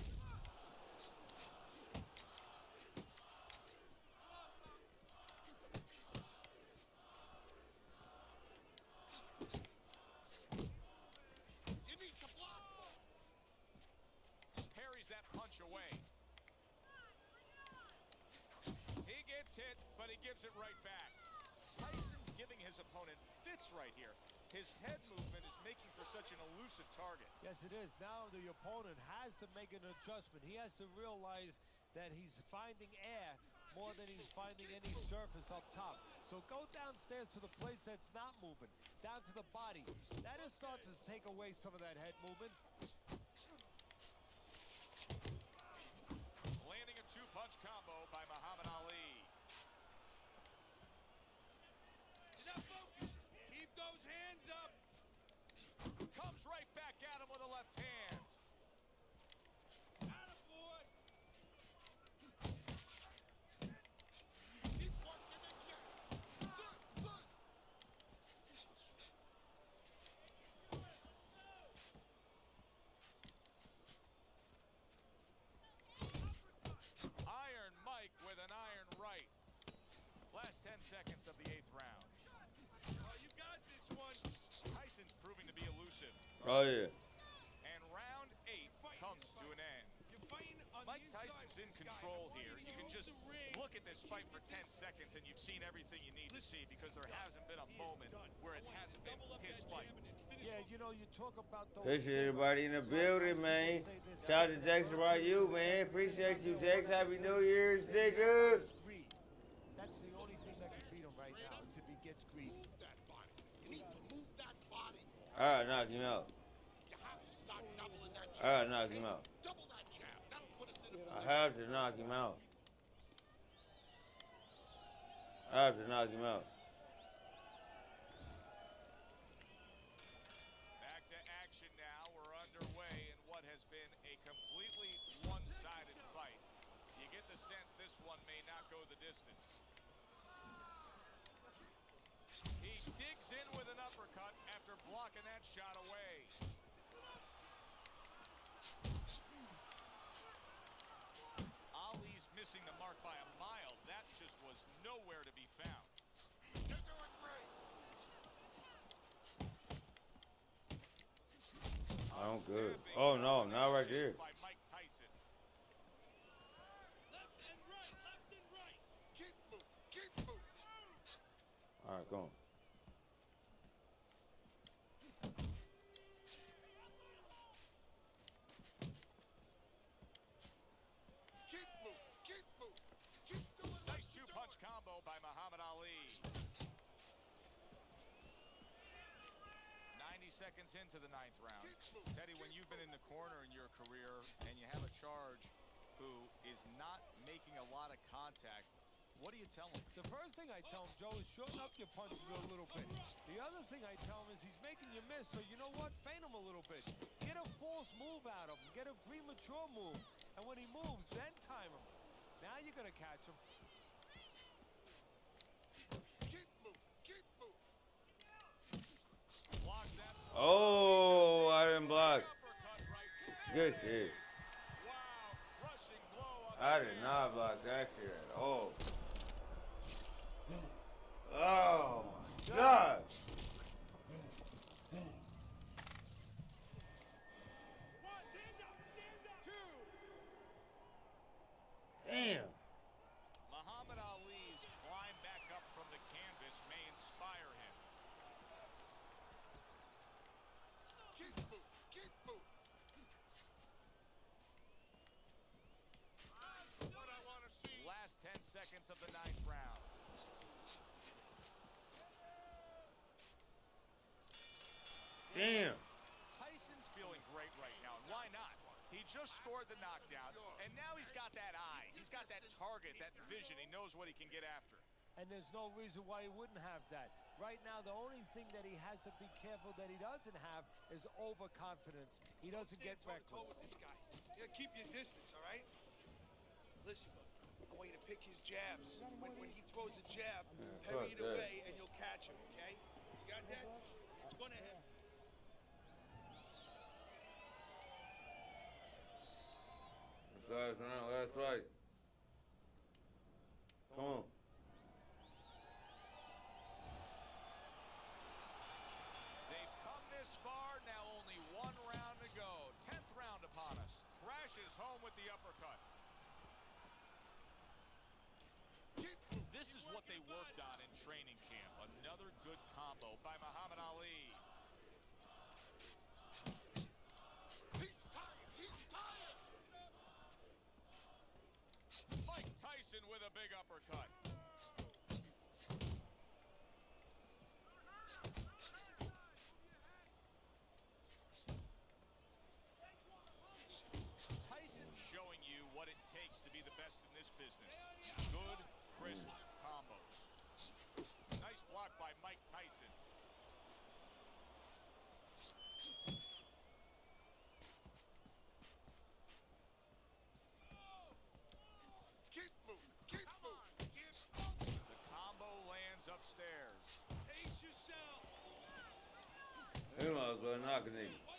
You need to block. Parries that punch away. He gets hit, but he gives it right back. Tyson's giving his opponent fits right here. His head movement is making for such an elusive target. Yes, it is. Now the opponent has to make an adjustment. He has to realize that he's finding air more than he's finding any surface up top. So go downstairs to the place that's not moving, down to the body. That'll start to take away some of that head movement. Landing a two-punch combo by Muhammad Ali. You're not focused. Keep those hands up. Comes right back at him with a left hand. Oh, yeah. And round 8 comes to an end. Mike Tyson's in control here. You can just look at this fight for 10 seconds and you've seen everything you need to see because there hasn't been a moment where it hasn't been his fight. Yeah, you know, you talk about those. Appreciate everybody in the building, man. Shout out to Jackson Ryu, man. Appreciate you, Jax. Happy New Year's, nigga. Greed. That's the only thing that can beat him right now is if he gets greedy. Move that body. You need to move that body. All right, knock him out. You have to start doubling that jab. All right, knock him out. Double that jab. That'll put us in a I position. have to knock him out. I have to knock him out. Back to action now. We're underway in what has been a completely one-sided fight. You get the sense this one may not go the distance. He digs in with an uppercut after blocking that shot away. Ali's missing the mark by a mile. That just was nowhere to be found. You're doing great. I'm good. Oh, no, not right there. By Mike Tyson. Keep moving. Keep moving. All right, go on. Keep moving. Keep moving. Keep doing what Nice you're two-punch doing. combo by Muhammad Ali. 90 seconds into the 9th round. Teddy, when you've been in the corner in your career and you have a charge who is not making a lot of contact, what do you tell him? The first thing I tell him, Joe, is shorten up your punches a little bit. The other thing I tell him is he's making you miss, so you know what? Feint him a little bit. Get a false move out of him. Get a premature move. And when he moves, then time him. Now you're going to catch him. Keep moving. Keep moving. Block that. Oh, I didn't block. Uppercut right. Good shit. Wow, crushing blow on I the did head. not block that shit at all. Oh, my God. Damn. Muhammad Ali's climb back up from the canvas may inspire him. Keep moving. Keep moving. What I want to see. Last 10 seconds of the 9th round. Damn. Tyson's feeling great right now, and why not? He just scored the knockdown, and now he's got that eye. He's got that target, that vision. He knows what he can get after. And there's no reason why he wouldn't have that. Right now, the only thing that he has to be careful that he doesn't have is overconfidence. He doesn't get Stand toe-to-toe reckless. with this guy. You gotta keep your distance, all right? Listen, I want you to pick his jabs. When he throws a jab, parry it fuck that. away, and you'll catch him, okay? You got that? It's gonna happen. Last round, last fight. Come on. They've come this far, now only one round to go. 10th round upon us. Crashes home with the uppercut. This is what they worked on in training camp. Another good combo by Muhammad Ali. He's tired. He's tired. Mike Tyson with a big uppercut. Tyson's showing you what it takes to be the best in this business. Good, crisp combos. Nice block by Mike Tyson. Keep moving. Keep moving. Keep moving. The combo lands upstairs. Pace yourself. You might as well knock a nigga. 1,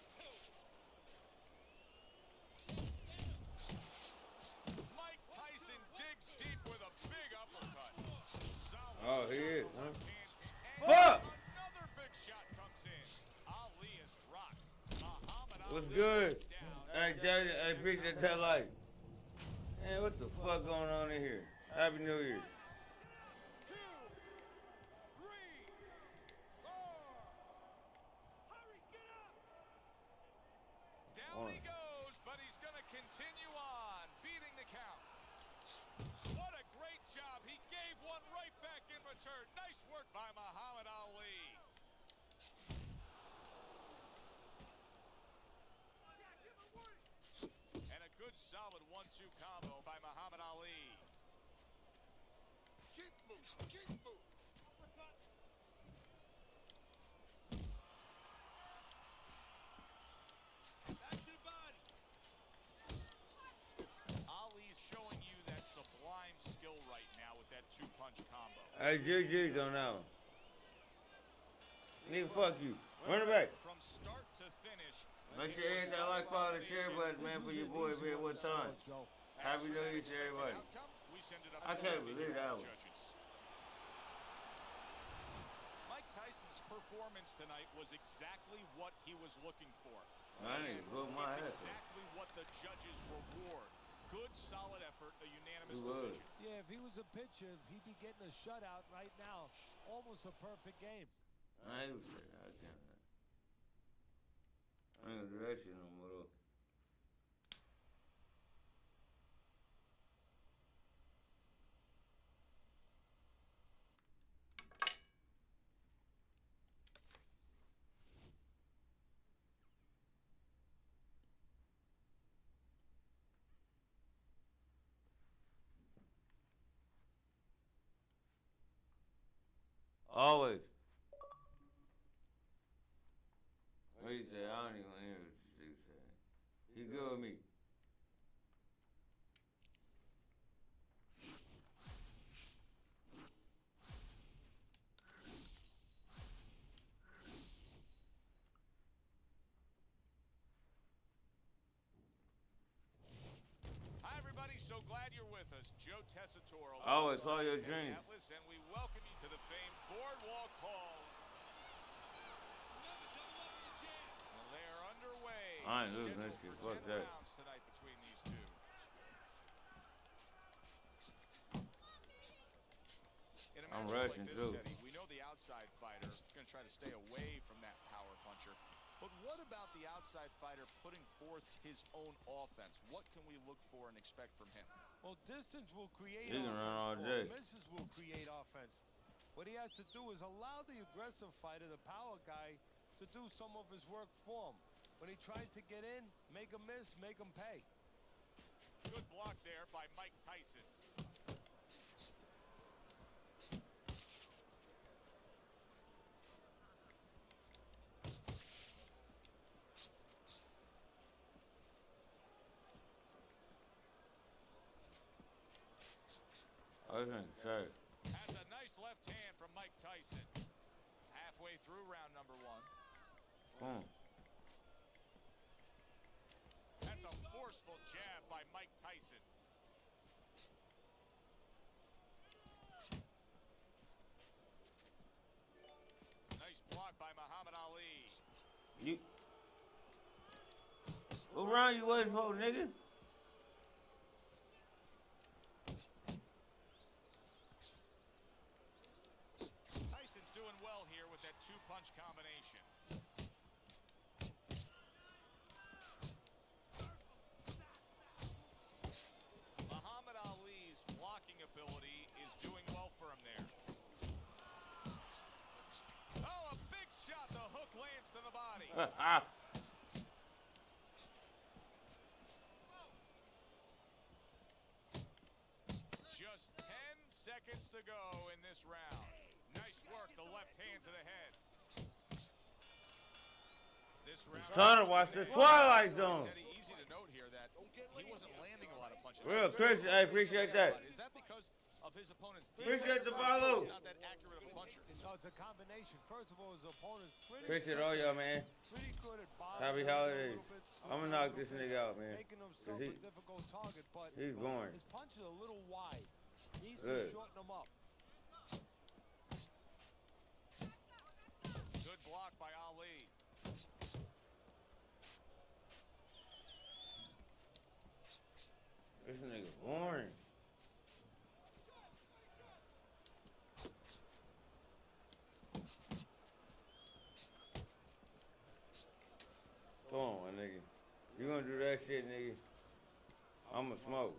2. Mike Tyson digs deep with a big uppercut. Solid Oh, he is, shot huh? left hand, and Fuck! another big shot comes in. Ali is rocked. What's good? Hey, Jay, I appreciate that like. Man, what the fuck going on in here? Happy New Year. 2, 3, 4. Hurry, get up! Down he goes, but he's going to continue on, beating the count. What a great job. He gave one right back in return. Nice work by Muhammad Ali. And a good solid 1-2 combo by Muhammad Ali. Keep moving, keep moving. Back to the body. Ali's showing you that sublime skill right now with that 2-punch combo. Hey, GG's on that one. Nigga, fuck you. Run it back. From start to finish. Make sure you hit that like, follow, and share button, man, for your boy here one time. Happy New Year to everybody. I can't believe that one. Mike Tyson's performance tonight was exactly what he was looking for. I need to blow my ass. It's exactly what the judges reward. Good, solid effort, a unanimous He was. decision. Yeah, if he was a pitcher, he'd be getting a shutout right now. Almost a perfect game. I ain't gonna say that. I can't. I ain't gonna do that shit no more though. Always. What do you say? I don't even hear what you say. He good with me. Hi, everybody. So glad you're with us. Joe Tessitore. Always follow your dreams. And we welcome you to the famed Boardwalk Hall. And they are underway. I ain't losing that Scheduled shit. for Fuck 10 that. rounds tonight between these two. In a I'm matchup rushing, like this, too. Teddy, we know the outside fighter is going to try to stay away from that power puncher. But what about the outside fighter putting forth his own offense? What can we look for and expect from him? Well, distance will create He can run all offense. day. Misses will create offense. What he has to do is allow the aggressive fighter, the power guy, to do some of his work for him. When he tries to get in, make him miss, make him pay. Good block there by Mike Tyson. I was gonna say. Has a nice left hand from Mike Tyson. Halfway through round number 1. That's a forceful jab by Mike Tyson. Nice block by Muhammad Ali. You. What round you waiting for, nigga? Tyson's doing well here with that 2-punch combination. Muhammad Ali's blocking ability is doing well for him there. Oh, a big shot. The hook lands to the body. Just 10 seconds to go in this round. Nice work, the left hand to the head. This round. Trying to watch the Twilight Zone. Easy to note here that he wasn't landing a lot of punches. Real Christian, I appreciate that. Is that because of his opponent's Appreciate the defense? follow. He's not that accurate of a puncher. No, it's a combination. First of all, his opponent's pretty Appreciate all y'all, man. pretty good at bothering Happy him a holidays. little bit, I'm gonna knock this nigga out, man. making himself 'Cause he- a difficult target, but he's boring. his punch is a little wide. Needs Good. to shorten him up. Good block by Ali. This nigga boring. Come on, my nigga. You gonna do that shit, nigga? I'ma smoke.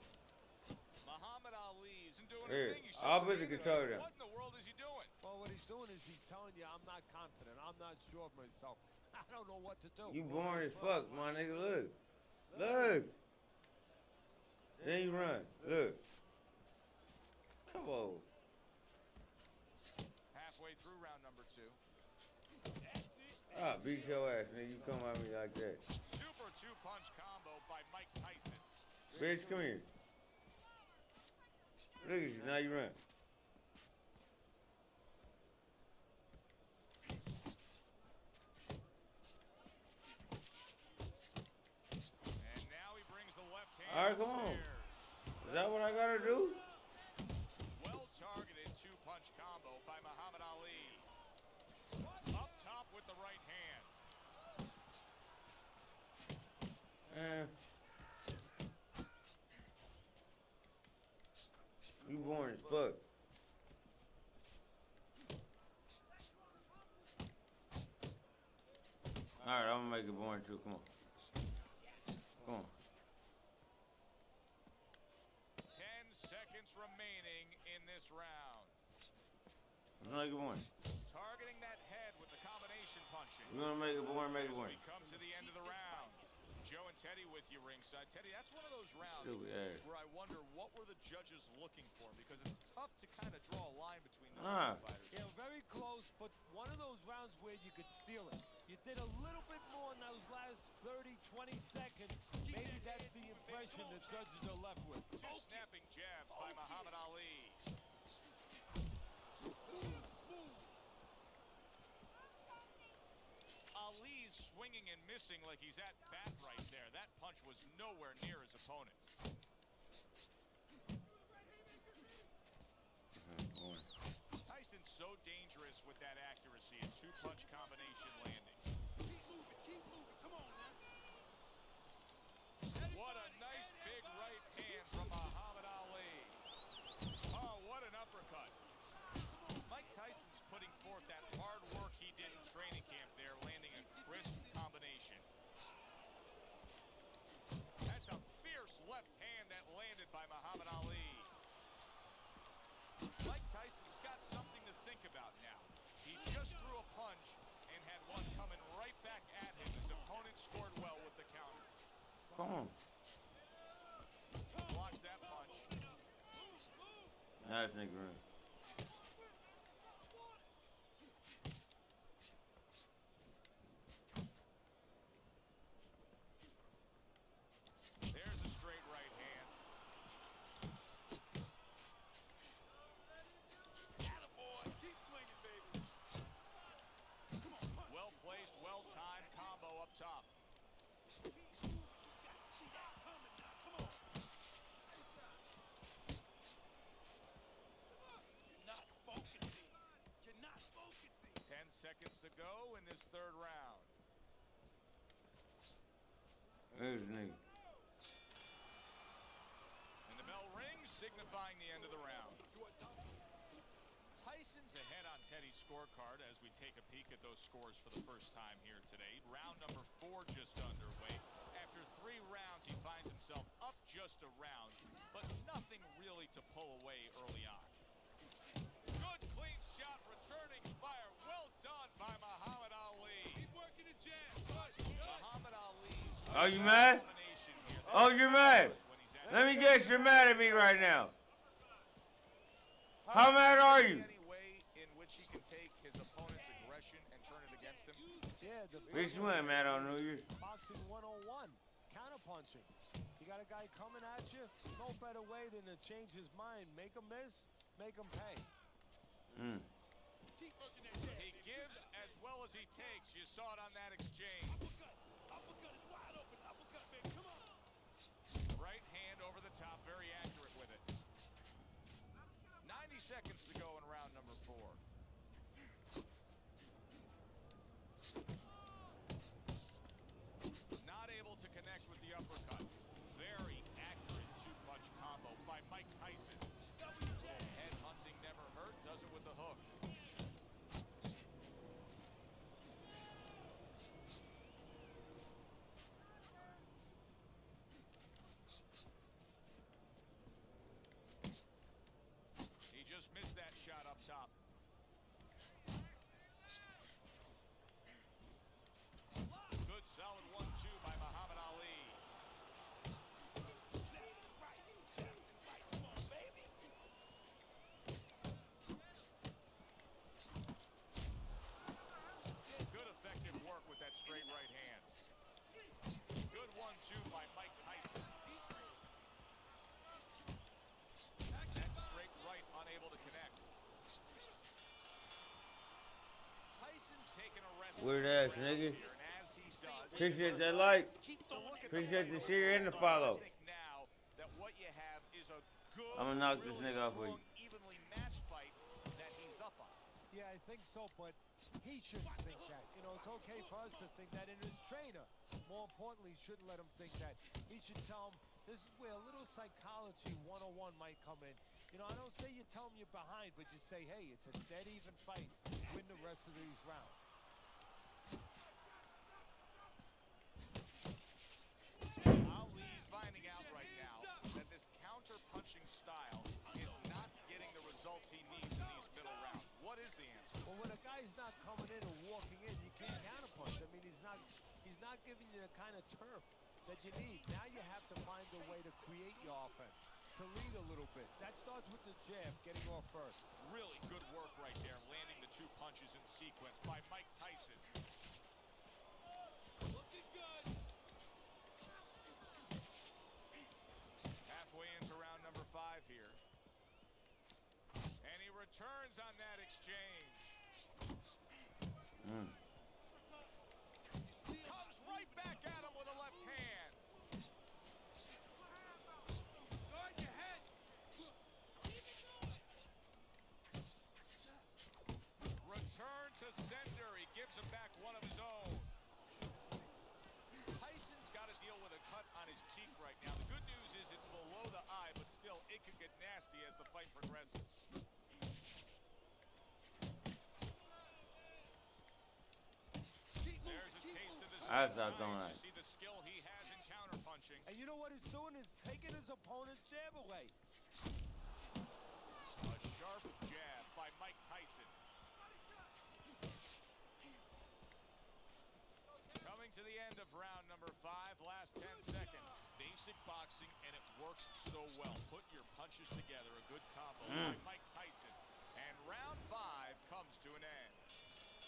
Muhammad Ali isn't doing Here, anything. He's just I'll put the standing controller there. down. What in the world is he doing? Well, what he's doing is he's telling you, I'm not confident. I'm not sure of myself. I don't know what to do. You boring as fuck, my nigga. Look. Look. Then you run. Look. Come on. Halfway through round number 2. Ah, beat your ass, nigga. You come at me like that. Super 2-punch combo by Mike Tyson. Bitch, come here. Look at you. Now you run. And now he brings the left hand. All right, come on. Is that what I gotta do? Well-targeted 2-punch combo by Muhammad Ali. Up top with the right hand. You boring as fuck. Alright, I'm gonna make it boring too. Come on. Come on. 10 seconds remaining in this round. Let's make it boring. Targeting that head with the combination punching. We're gonna make it boring, make it boring. We come to the end of the round. Joe and Teddy with you ringside. Teddy, that's one of those rounds where I wonder what were the judges looking for, because it's tough to kind of draw a line between those two fighters. Yeah, very close, but one of those rounds where you could steal it. You did a little bit more in those last 30, 20 seconds. Maybe that's the impression the judges are left with. Two snapping jabs by Muhammad Ali. Ali's swinging and missing like he's at bat right there. That punch was nowhere near his opponent's. Tyson's so dangerous with that accuracy and 2-punch combination landing. Keep moving, come on now. What a nice big right hand from Muhammad Ali. Oh, what an uppercut. Mike Tyson's putting forth that hard work he did in training camp there, landing a crisp combination. That's a fierce left hand that landed by Muhammad Ali. Mike Tyson's got something to think about now. He just threw a punch and had one coming right back at him. His opponent scored well with the counter. Come on. Blocks that punch. Nice nigga run. There's a straight right hand. Attaboy, keep swinging, baby. Well placed, well timed combo up top. See that coming now, come on. You're not focusing. You're not focusing. 10 seconds to go in this third round. There's the nigga. And the bell rings, signifying the end of the round. Tyson's ahead on Teddy's scorecard as we take a peek at those scores for the first time here today. Round number 4 just underway. After 3 rounds, he finds himself up just a round, but nothing really to pull away early on. Good clean shot, returning fire. Well done by Muhammad Ali. Keep working the jab. Good. Muhammad Ali's Oh, you mad? combination here. Oh, you're mad. When he's at Let me guess, you're mad at me right now. How mad are you? any way in which he can take his opponent's aggression and turn it against him? Yeah, the Bitch, you ain't mad on New Year's. boxing 101, counterpunching. You got a guy coming at you, no better way than to change his mind. Make him miss, make him pay. Keep working that jab. He gives as well as he takes. You saw it on that exchange. Uppercut. Uppercut is wide open. Uppercut, baby. Come on. Right hand over the top, very accurate with it. 90 seconds to go in round number 4. Not able to connect with the uppercut. Very accurate 2-punch Weird ass nigga. Appreciate that like. Appreciate the share and the follow. Now that what you have is a good, I'm gonna knock this nigga off for you. evenly matched fight that he's up on. Yeah, I think so, but he shouldn't think that. You know, it's okay for us to think that, and his trainer, more importantly, shouldn't let him think that. He should tell him this is where a little psychology 101 might come in. You know, I don't say you tell him you're behind, but you say, hey, it's a dead even fight. Win the rest of these rounds. Ali's finding out right now that this counter-punching style is not getting the results he needs in these middle rounds. What is the answer? Well, when a guy's not coming in and walking in, you can't counterpunch. I mean, he's not giving you the kind of turf that you need. Now you have to find a way to create your offense, to lead a little bit. That starts with the jab, getting off first. Really good work right there, landing the two punches in sequence by Mike Tyson. Looking good. Halfway into round number 5 here. And he returns on that exchange. Comes right back at him with a left hand. Guard your head. Return to sender. He gives him back one of his own. Tyson's got to deal with a cut on his cheek right now. The good news is it's below the eye, but still it could get nasty as the fight progresses. There's a taste of the I stopped doing that. see the skill he has in counterpunching. And you know what he's doing is taking his opponent's jab away. A sharp jab by Mike Tyson. Coming to the end of round number 5, last 10 seconds. Basic boxing, and it works so well. Put your punches together, a good combo by Mike Tyson. And round 5 comes to an end.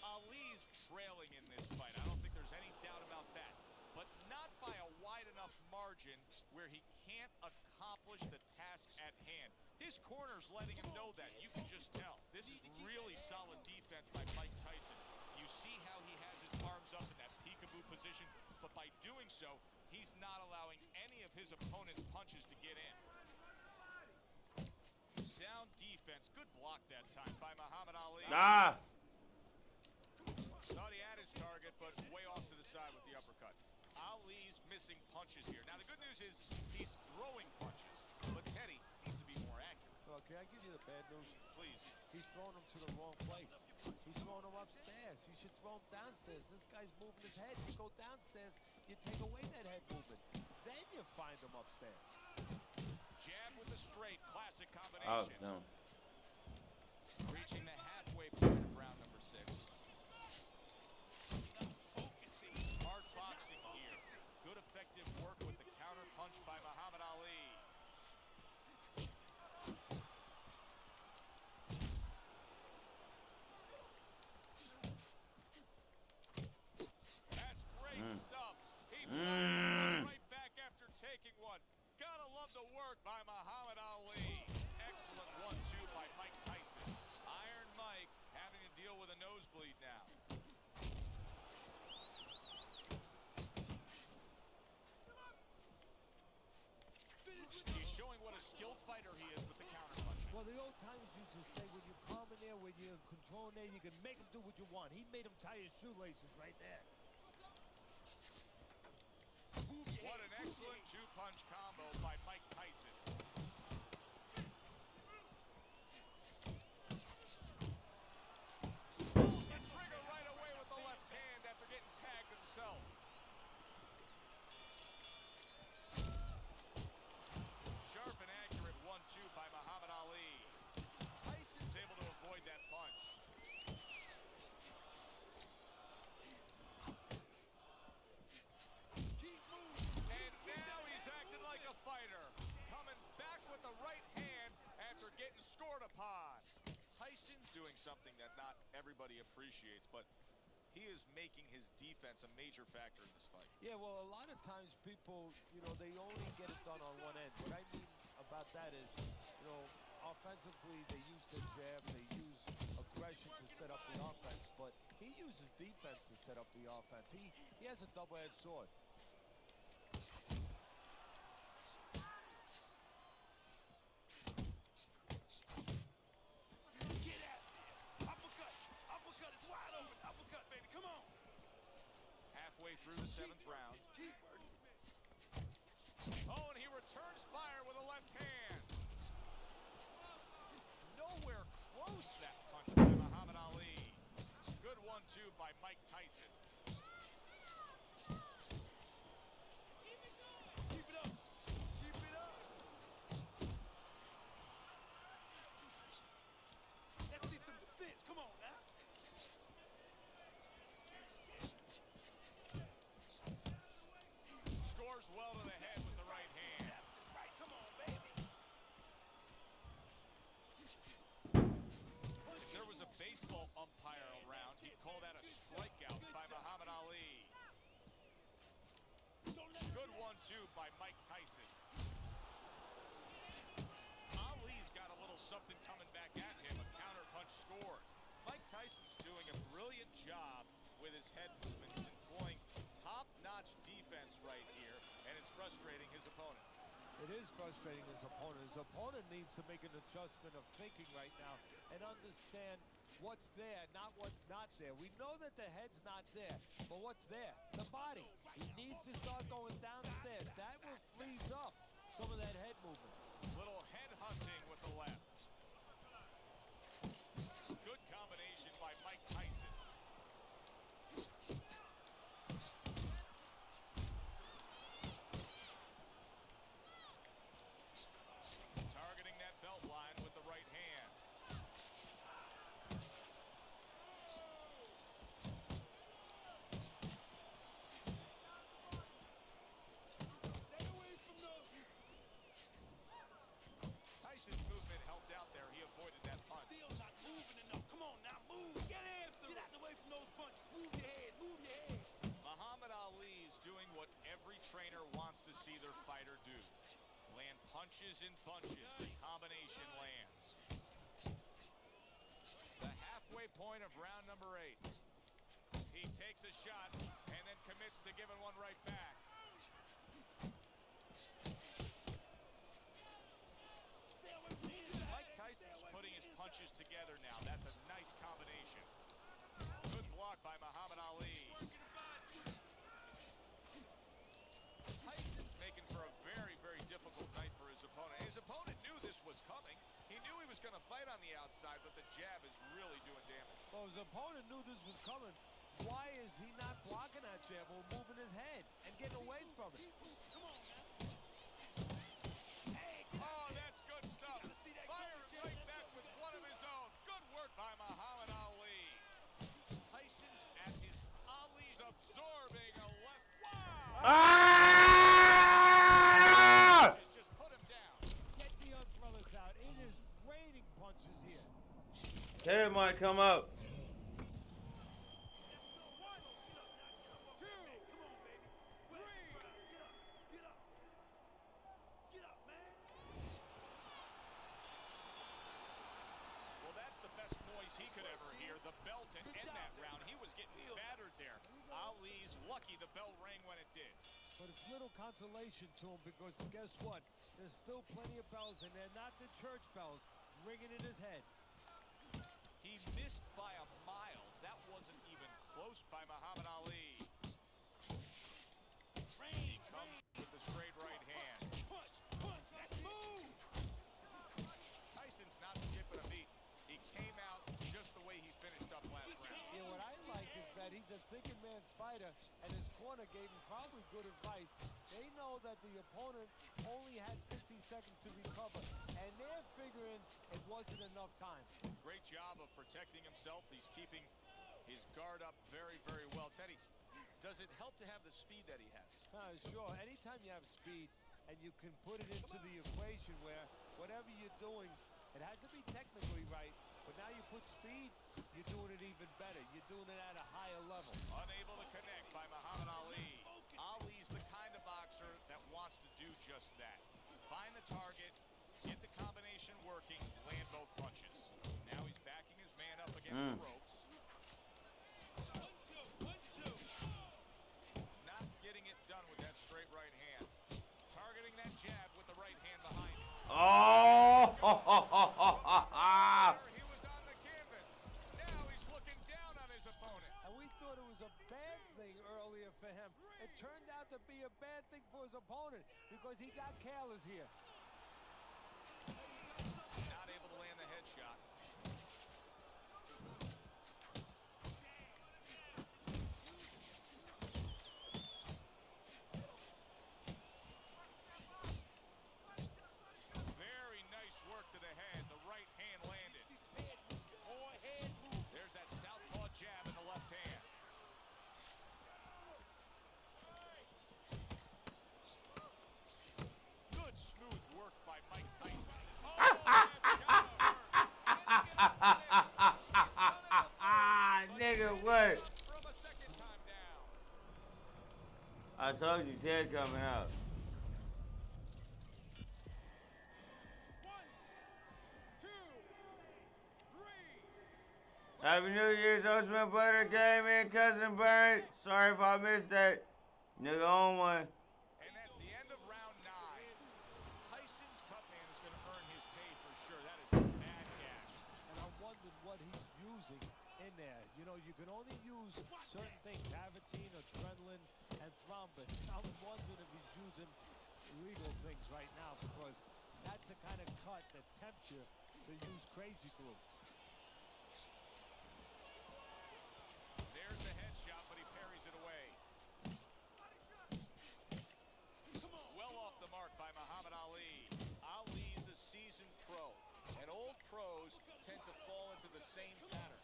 Ali's trailing in this fight. I don't think there's any doubt about that. But not by a wide enough margin where he can't accomplish the task at hand. His corner's letting him know that. You can just tell. This is really solid defense by Mike Tyson. You see how he has his arms up in that peekaboo position, but by doing so, he's not allowing any of his opponent's punches to get in. Sound defense. Good block that time by Muhammad Ali. Thought he had his target, but way off to the side with the uppercut. Ali's missing punches here. Now, the good news is he's throwing punches, but Teddy needs to be more accurate. Well, can I give you the bad news? Please. He's throwing them to the wrong place. He's throwing them upstairs. You should throw them downstairs. This guy's moving his head. You go downstairs, you take away that head movement. Then you find him upstairs. Jab with a straight, classic Oh, combination. no. Reaching the halfway point of round number 6. Hard boxing here. Good effective work with the counter punch by Muhammad Ali. That's great stuff. He fires right back after taking one. Gotta love the work by Muhammad Ali. Excellent 1-2 by Mike Tyson. Iron Mike having to deal with a nosebleed now. He's showing what a skilled fighter he is with the counterpunching. Well, the old timers used to say when you're calm in there, when you're controlling there, you can make him do what you want. He made him tie his shoelaces right there. What an excellent two-punch combo by Mike Tyson. The trigger right away with the left hand after getting tagged himself. Sharp and accurate 1-2 by Muhammad Ali. Tyson's able to avoid that punch. And now he's acting like a fighter. Coming back with the right hand after getting scored upon. Tyson's doing something that not everybody appreciates, but he is making his defense a major factor in this fight. Yeah, well, a lot of times people, you know, they only get it done on one end. What I mean about that is, you know, offensively they use the jab, they use aggression to set up the offense, but he uses defense to set up the offense. He has a double-edged sword. Get at it. Uppercut. Uppercut. It's wide open. Uppercut, baby. Come on. Halfway through the 7th round. Keep working. Oh, and he returns fire with a left hand. Nowhere close, that punch by Muhammad Ali. Good 1-2 by Mike Tyson. Keep it up. Keep it up. Let's see some defense. Come on now. Scores well to the head with the right hand. Right. Come on, baby. If there was a baseball umpire around, he'd call that a strikeout by Muhammad Ali. Good 1-2 by Mike Tyson. Ali's got a little something coming back at him. A counter punch scored. Mike Tyson's doing a brilliant job with his head movements, employing top-notch defense right here, and it's frustrating his opponent. It is frustrating his opponent. His opponent needs to make an adjustment of thinking right now and understand what's there, not what's not there. We know that the head's not there, but what's there? The body. He needs to start going downstairs. That will freeze up some of that head movement. Little head hunting with the left. Good combination by Mike Tyson. Targeting that belt line with the right hand. Stay away from those. Tyson's movement helped out there. He avoided that punch. Still not moving enough. Come on now, move. Get after it. Get out the way from those punches. Move your head. Move your head. Muhammad Ali is doing what every trainer wants to see their fighter do. Land punches in bunches. The combination lands. The halfway point of round number 8. He takes a shot and then commits to giving one right back. Stay away from the Mike Tyson's putting his punches together now. That's a nice combination. Good block by Muhammad Ali. Tyson's making for a very, very difficult night for his opponent. His opponent knew this was coming. He knew he was going to fight on the outside, but the jab is really doing damage. Well, his opponent knew this was coming. Why is he not blocking that jab or moving his head and getting away from it? Come on now. Oh, that's good stuff. Fires right back with one of his own. Good work by Muhammad Ali. Tyson's at his Ali's absorbing a left. Wow! Just put him down. Get the umbrellas out. It is raining punches here. Hey, might come out. Well, that's the best noise he could ever hear. The bell to end that round. He was getting battered there. Ali's lucky the bell rang when it did. But it's little consolation to him because guess what? There's still plenty of bells, and they're not the church bells ringing in his head. He missed by a mile. That wasn't even close by Muhammad Ali. He comes with the straight right hand. Punch. Punch. That's move. Tyson's not skipping a beat. He came out just the way he finished up last round. Yeah, what I like is that he's a thinking man's fighter, and his corner gave him probably good advice. They know that the opponent only had 60 seconds to recover, and they're figuring it wasn't enough time. Great job of protecting himself. He's keeping his guard up very, very well. Teddy, does it help to have the speed that he has? Sure. Anytime you have speed and you can put it into the equation where whatever you're doing, it has to be technically right, but now you put speed, you're doing it even better. You're doing it at a higher level. Unable to connect by Muhammad Ali. Ali's the kind of boxer that wants to do just that. Find the target, against the ropes. 1-2. Not getting it done with that straight right hand. Targeting that jab with the right hand behind it. Oh! He was on the canvas. Now he's looking down on his opponent. And we thought it was a bad thing earlier for him. It turned out to be a bad thing for his opponent because he got careless here. Not able to land the headshot. Very nice work to the head. The right hand landed. There's that southpaw jab in the left hand. Good smooth work by Mike Tyson. Oh, that's gotta hurt. Nigga, what? From a second time down. I told you, Ted coming out. 1, 2, 3. Happy New Year's, Ocean Butter came in, Cousin Bird. Sorry if I missed that. Nigga on one. And that's the end of round 9. Tyson's cut man is going to earn his pay for sure. That is a bad gash. And I'm wondering what he's using in there. You know, you can only use certain things, Avitine, adrenaline, and thrombin. I'm wondering if he's using illegal things right now because that's the kind of cut that tempts you to use crazy glue. There's the headshot, but he parries it away. Well off the mark by Muhammad Ali. Ali's a seasoned pro, and old pros tend to fall into the same pattern.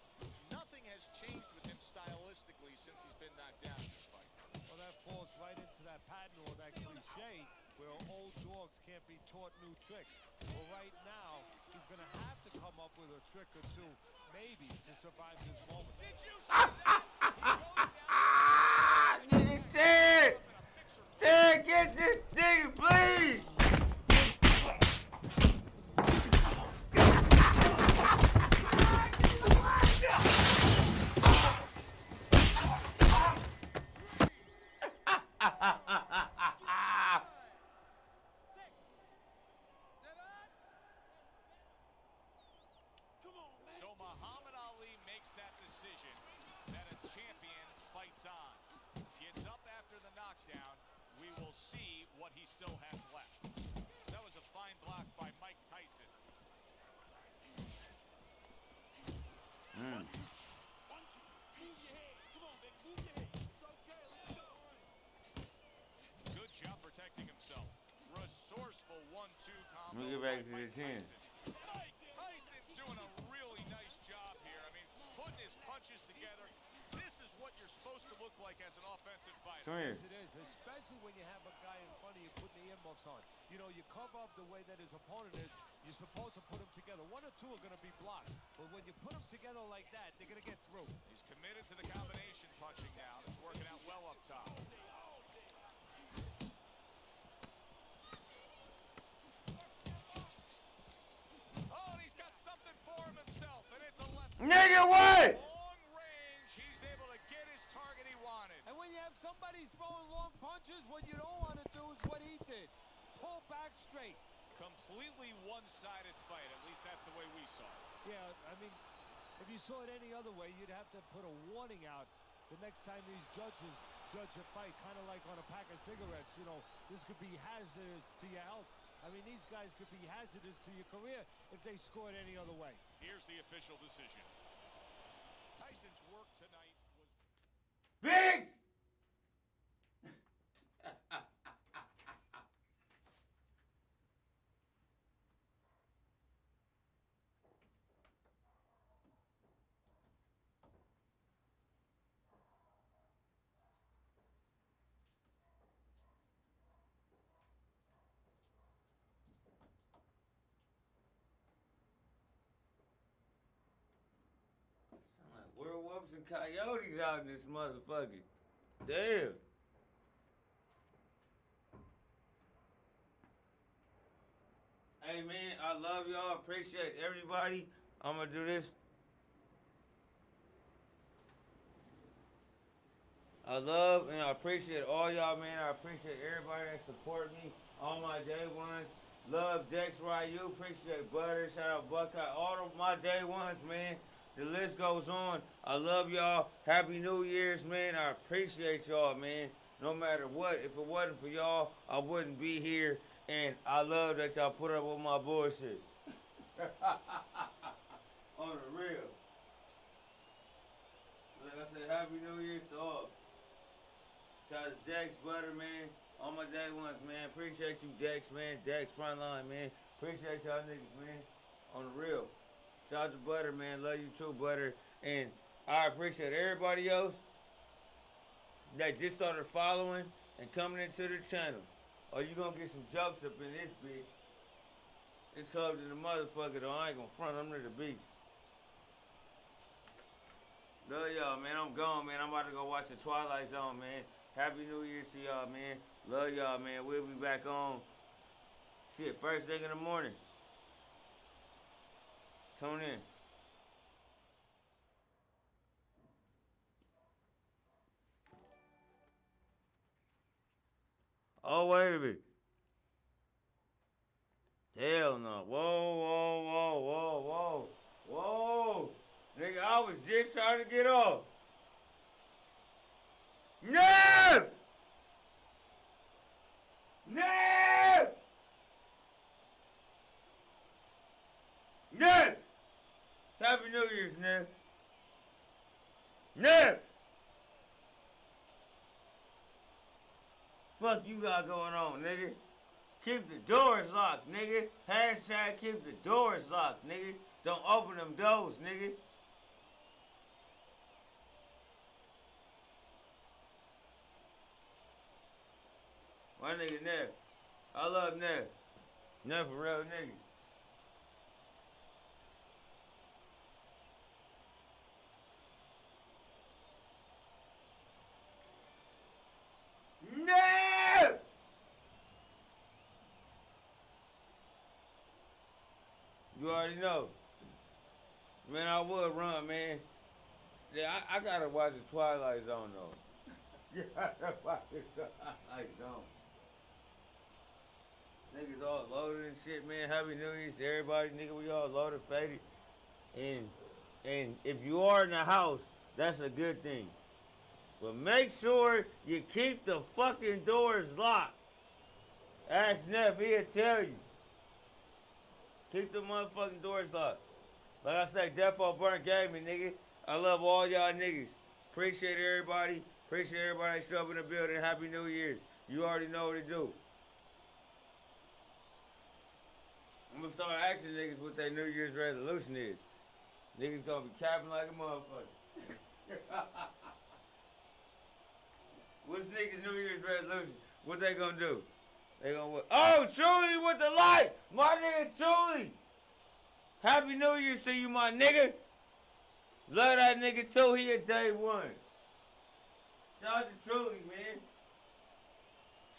Nothing has changed with him stylistically since he's been knocked down in this fight. Well, that falls right into that pattern or that cliche where old dogs can't be taught new tricks. Well, right now, he's going to have to come up with a trick or two, maybe, to survive this moment. Did you see that? Nigga, Ted! Ted, get this nigga, please! So Muhammad Ali makes that decision that a champion fights on. Gets up after the knockdown. We will see what he still has left. That was a fine block by Mike Tyson. 1, 2. Move your head. Come on, baby. Move your head. It's okay. Let's go. Good job protecting himself. Resourceful 1-2 combo. Let me get back by to the Mike 10. Tyson. Mike Tyson's doing a really nice job here. I mean, putting his punches together. This is what you're supposed to look like as an offensive fighter. Come here. Yes, it is, especially when you have a guy in front of you putting the earmuffs on. You know, you cover up the way that his opponent is. You're supposed to put them together. 1 or 2 are going to be blocked. But when you put them together like that, they're going to get through. He's committed to the combination punching now. It's working out well up top. Oh, and he's got something for him himself, and it's a left. Nigga, what? Long range, he's able to get his target he wanted. And when you have somebody throwing long punches, what you don't want to do is what he did. Pull back straight. Completely one-sided fight, at least that's the way we saw it. Yeah, I mean, if you saw it any other way, you'd have to put a warning out the next time these judges judge a fight, kind of like on a pack of cigarettes. You know, this could be hazardous to your health. I mean, these guys could be hazardous to your career if they scored any other way. Here's the official decision. Tyson's work tonight was... Big! Werewolves and coyotes out in this motherfucker. Damn. Hey man, I love y'all. Appreciate everybody. I'm gonna do this I love and I appreciate all y'all, man. I appreciate everybody that support me. All my day ones. Love Dex Ryu. Appreciate Butter. Shout out Buckeye. All of my day ones, man. The list goes on. I love y'all. Happy New Year's, man. I appreciate y'all, man. No matter what. If it wasn't for y'all, I wouldn't be here. And I love that y'all put up with my bullshit. On the real. Like I said, Happy New Year's to all. Shout out to Dex, Butter, man. All my day ones, man. Appreciate you, Dex, man. Dex, Frontline, man. Appreciate y'all niggas, man. On the real. Shout out to Butter, man. Love you too, Butter. And I appreciate everybody else that just started following and coming into the channel. Or you gonna get some jokes up in this bitch. It's cold to the motherfucker, though. I ain't gonna front. I'm near the beach. Love y'all, man. I'm gone, man. I'm about to go watch the Twilight Zone, man. Happy New Year's to y'all, man. Love y'all, man. We'll be back on, shit, first thing in the morning. Tune in. Oh, wait a minute. Hell no. Whoa, whoa, whoa, whoa, whoa. Whoa. Nigga, I was just trying to get off. No! No! No! Happy New Year's, Nev. No! Fuck you got going on, nigga. Keep the doors locked, nigga. Hashtag keep the doors locked, nigga. Don't open them doors, nigga. My nigga Nev. I love Nev. Nev a real nigga. Nev! You already know. Man, I would run, man. Yeah, I gotta watch the Twilight Zone, though. You gotta watch the Twilight Zone. Niggas all loaded and shit, man. Happy New Year's to everybody. Nigga, we all loaded, faded. And if you are in the house, that's a good thing. But make sure you keep the fucking doors locked. Ask Neff, he'll tell you. Keep the motherfucking doors locked. Like I say, Defo Burn Gaming, nigga. I love all y'all niggas. Appreciate everybody. Appreciate everybody that show up in the building. Happy New Year's. You already know what to do. I'm gonna start asking niggas what their New Year's resolution is. Niggas gonna be capping like a motherfucker. What's niggas' New Year's resolution? What they gonna do? They gonna what? Oh, Truly with the light! My nigga Truly! Happy New Year's to you, my nigga! Love that nigga too, he a day one. Shout out to Truly, man.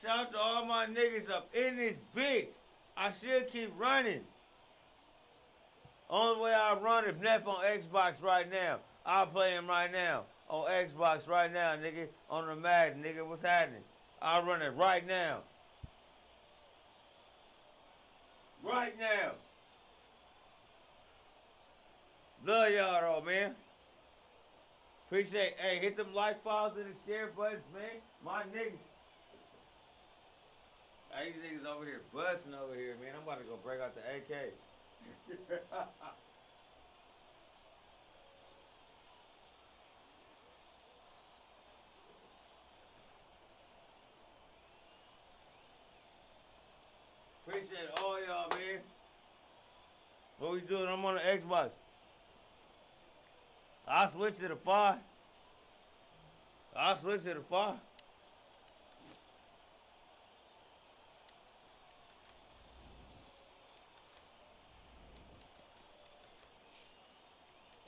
Shout out to all my niggas up in this bitch. I should keep running. Only way I run is Neff on Xbox right now. I'll play him right now. On Xbox right now, nigga. On the Madden, nigga. What's happening? I'll run it right now. Right now. Love y'all though, man. Appreciate, hey, hit them like, follows, and the share buttons, man. My niggas. Hey, these niggas over here busting over here, man. I'm about to go break out the AK. Appreciate all y'all, man. What we doing? I'm on the Xbox. I'll switch to the 5. I'll switch to the 5.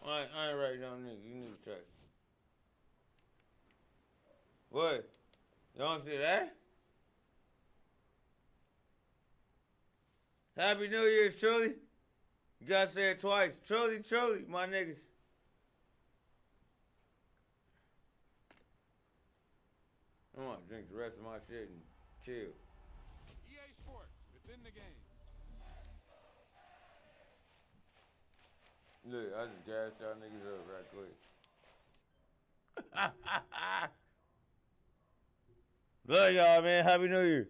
I ain't writing down nigga. You need to check. What? You don't see that? Happy New Year's, Truly. You gotta say it twice. Truly, Truly, my niggas. I'm gonna drink the rest of my shit and chill. EA Sports, it's in the game. Look, I just gassed y'all niggas up right quick. Love y'all, man. Happy New Year.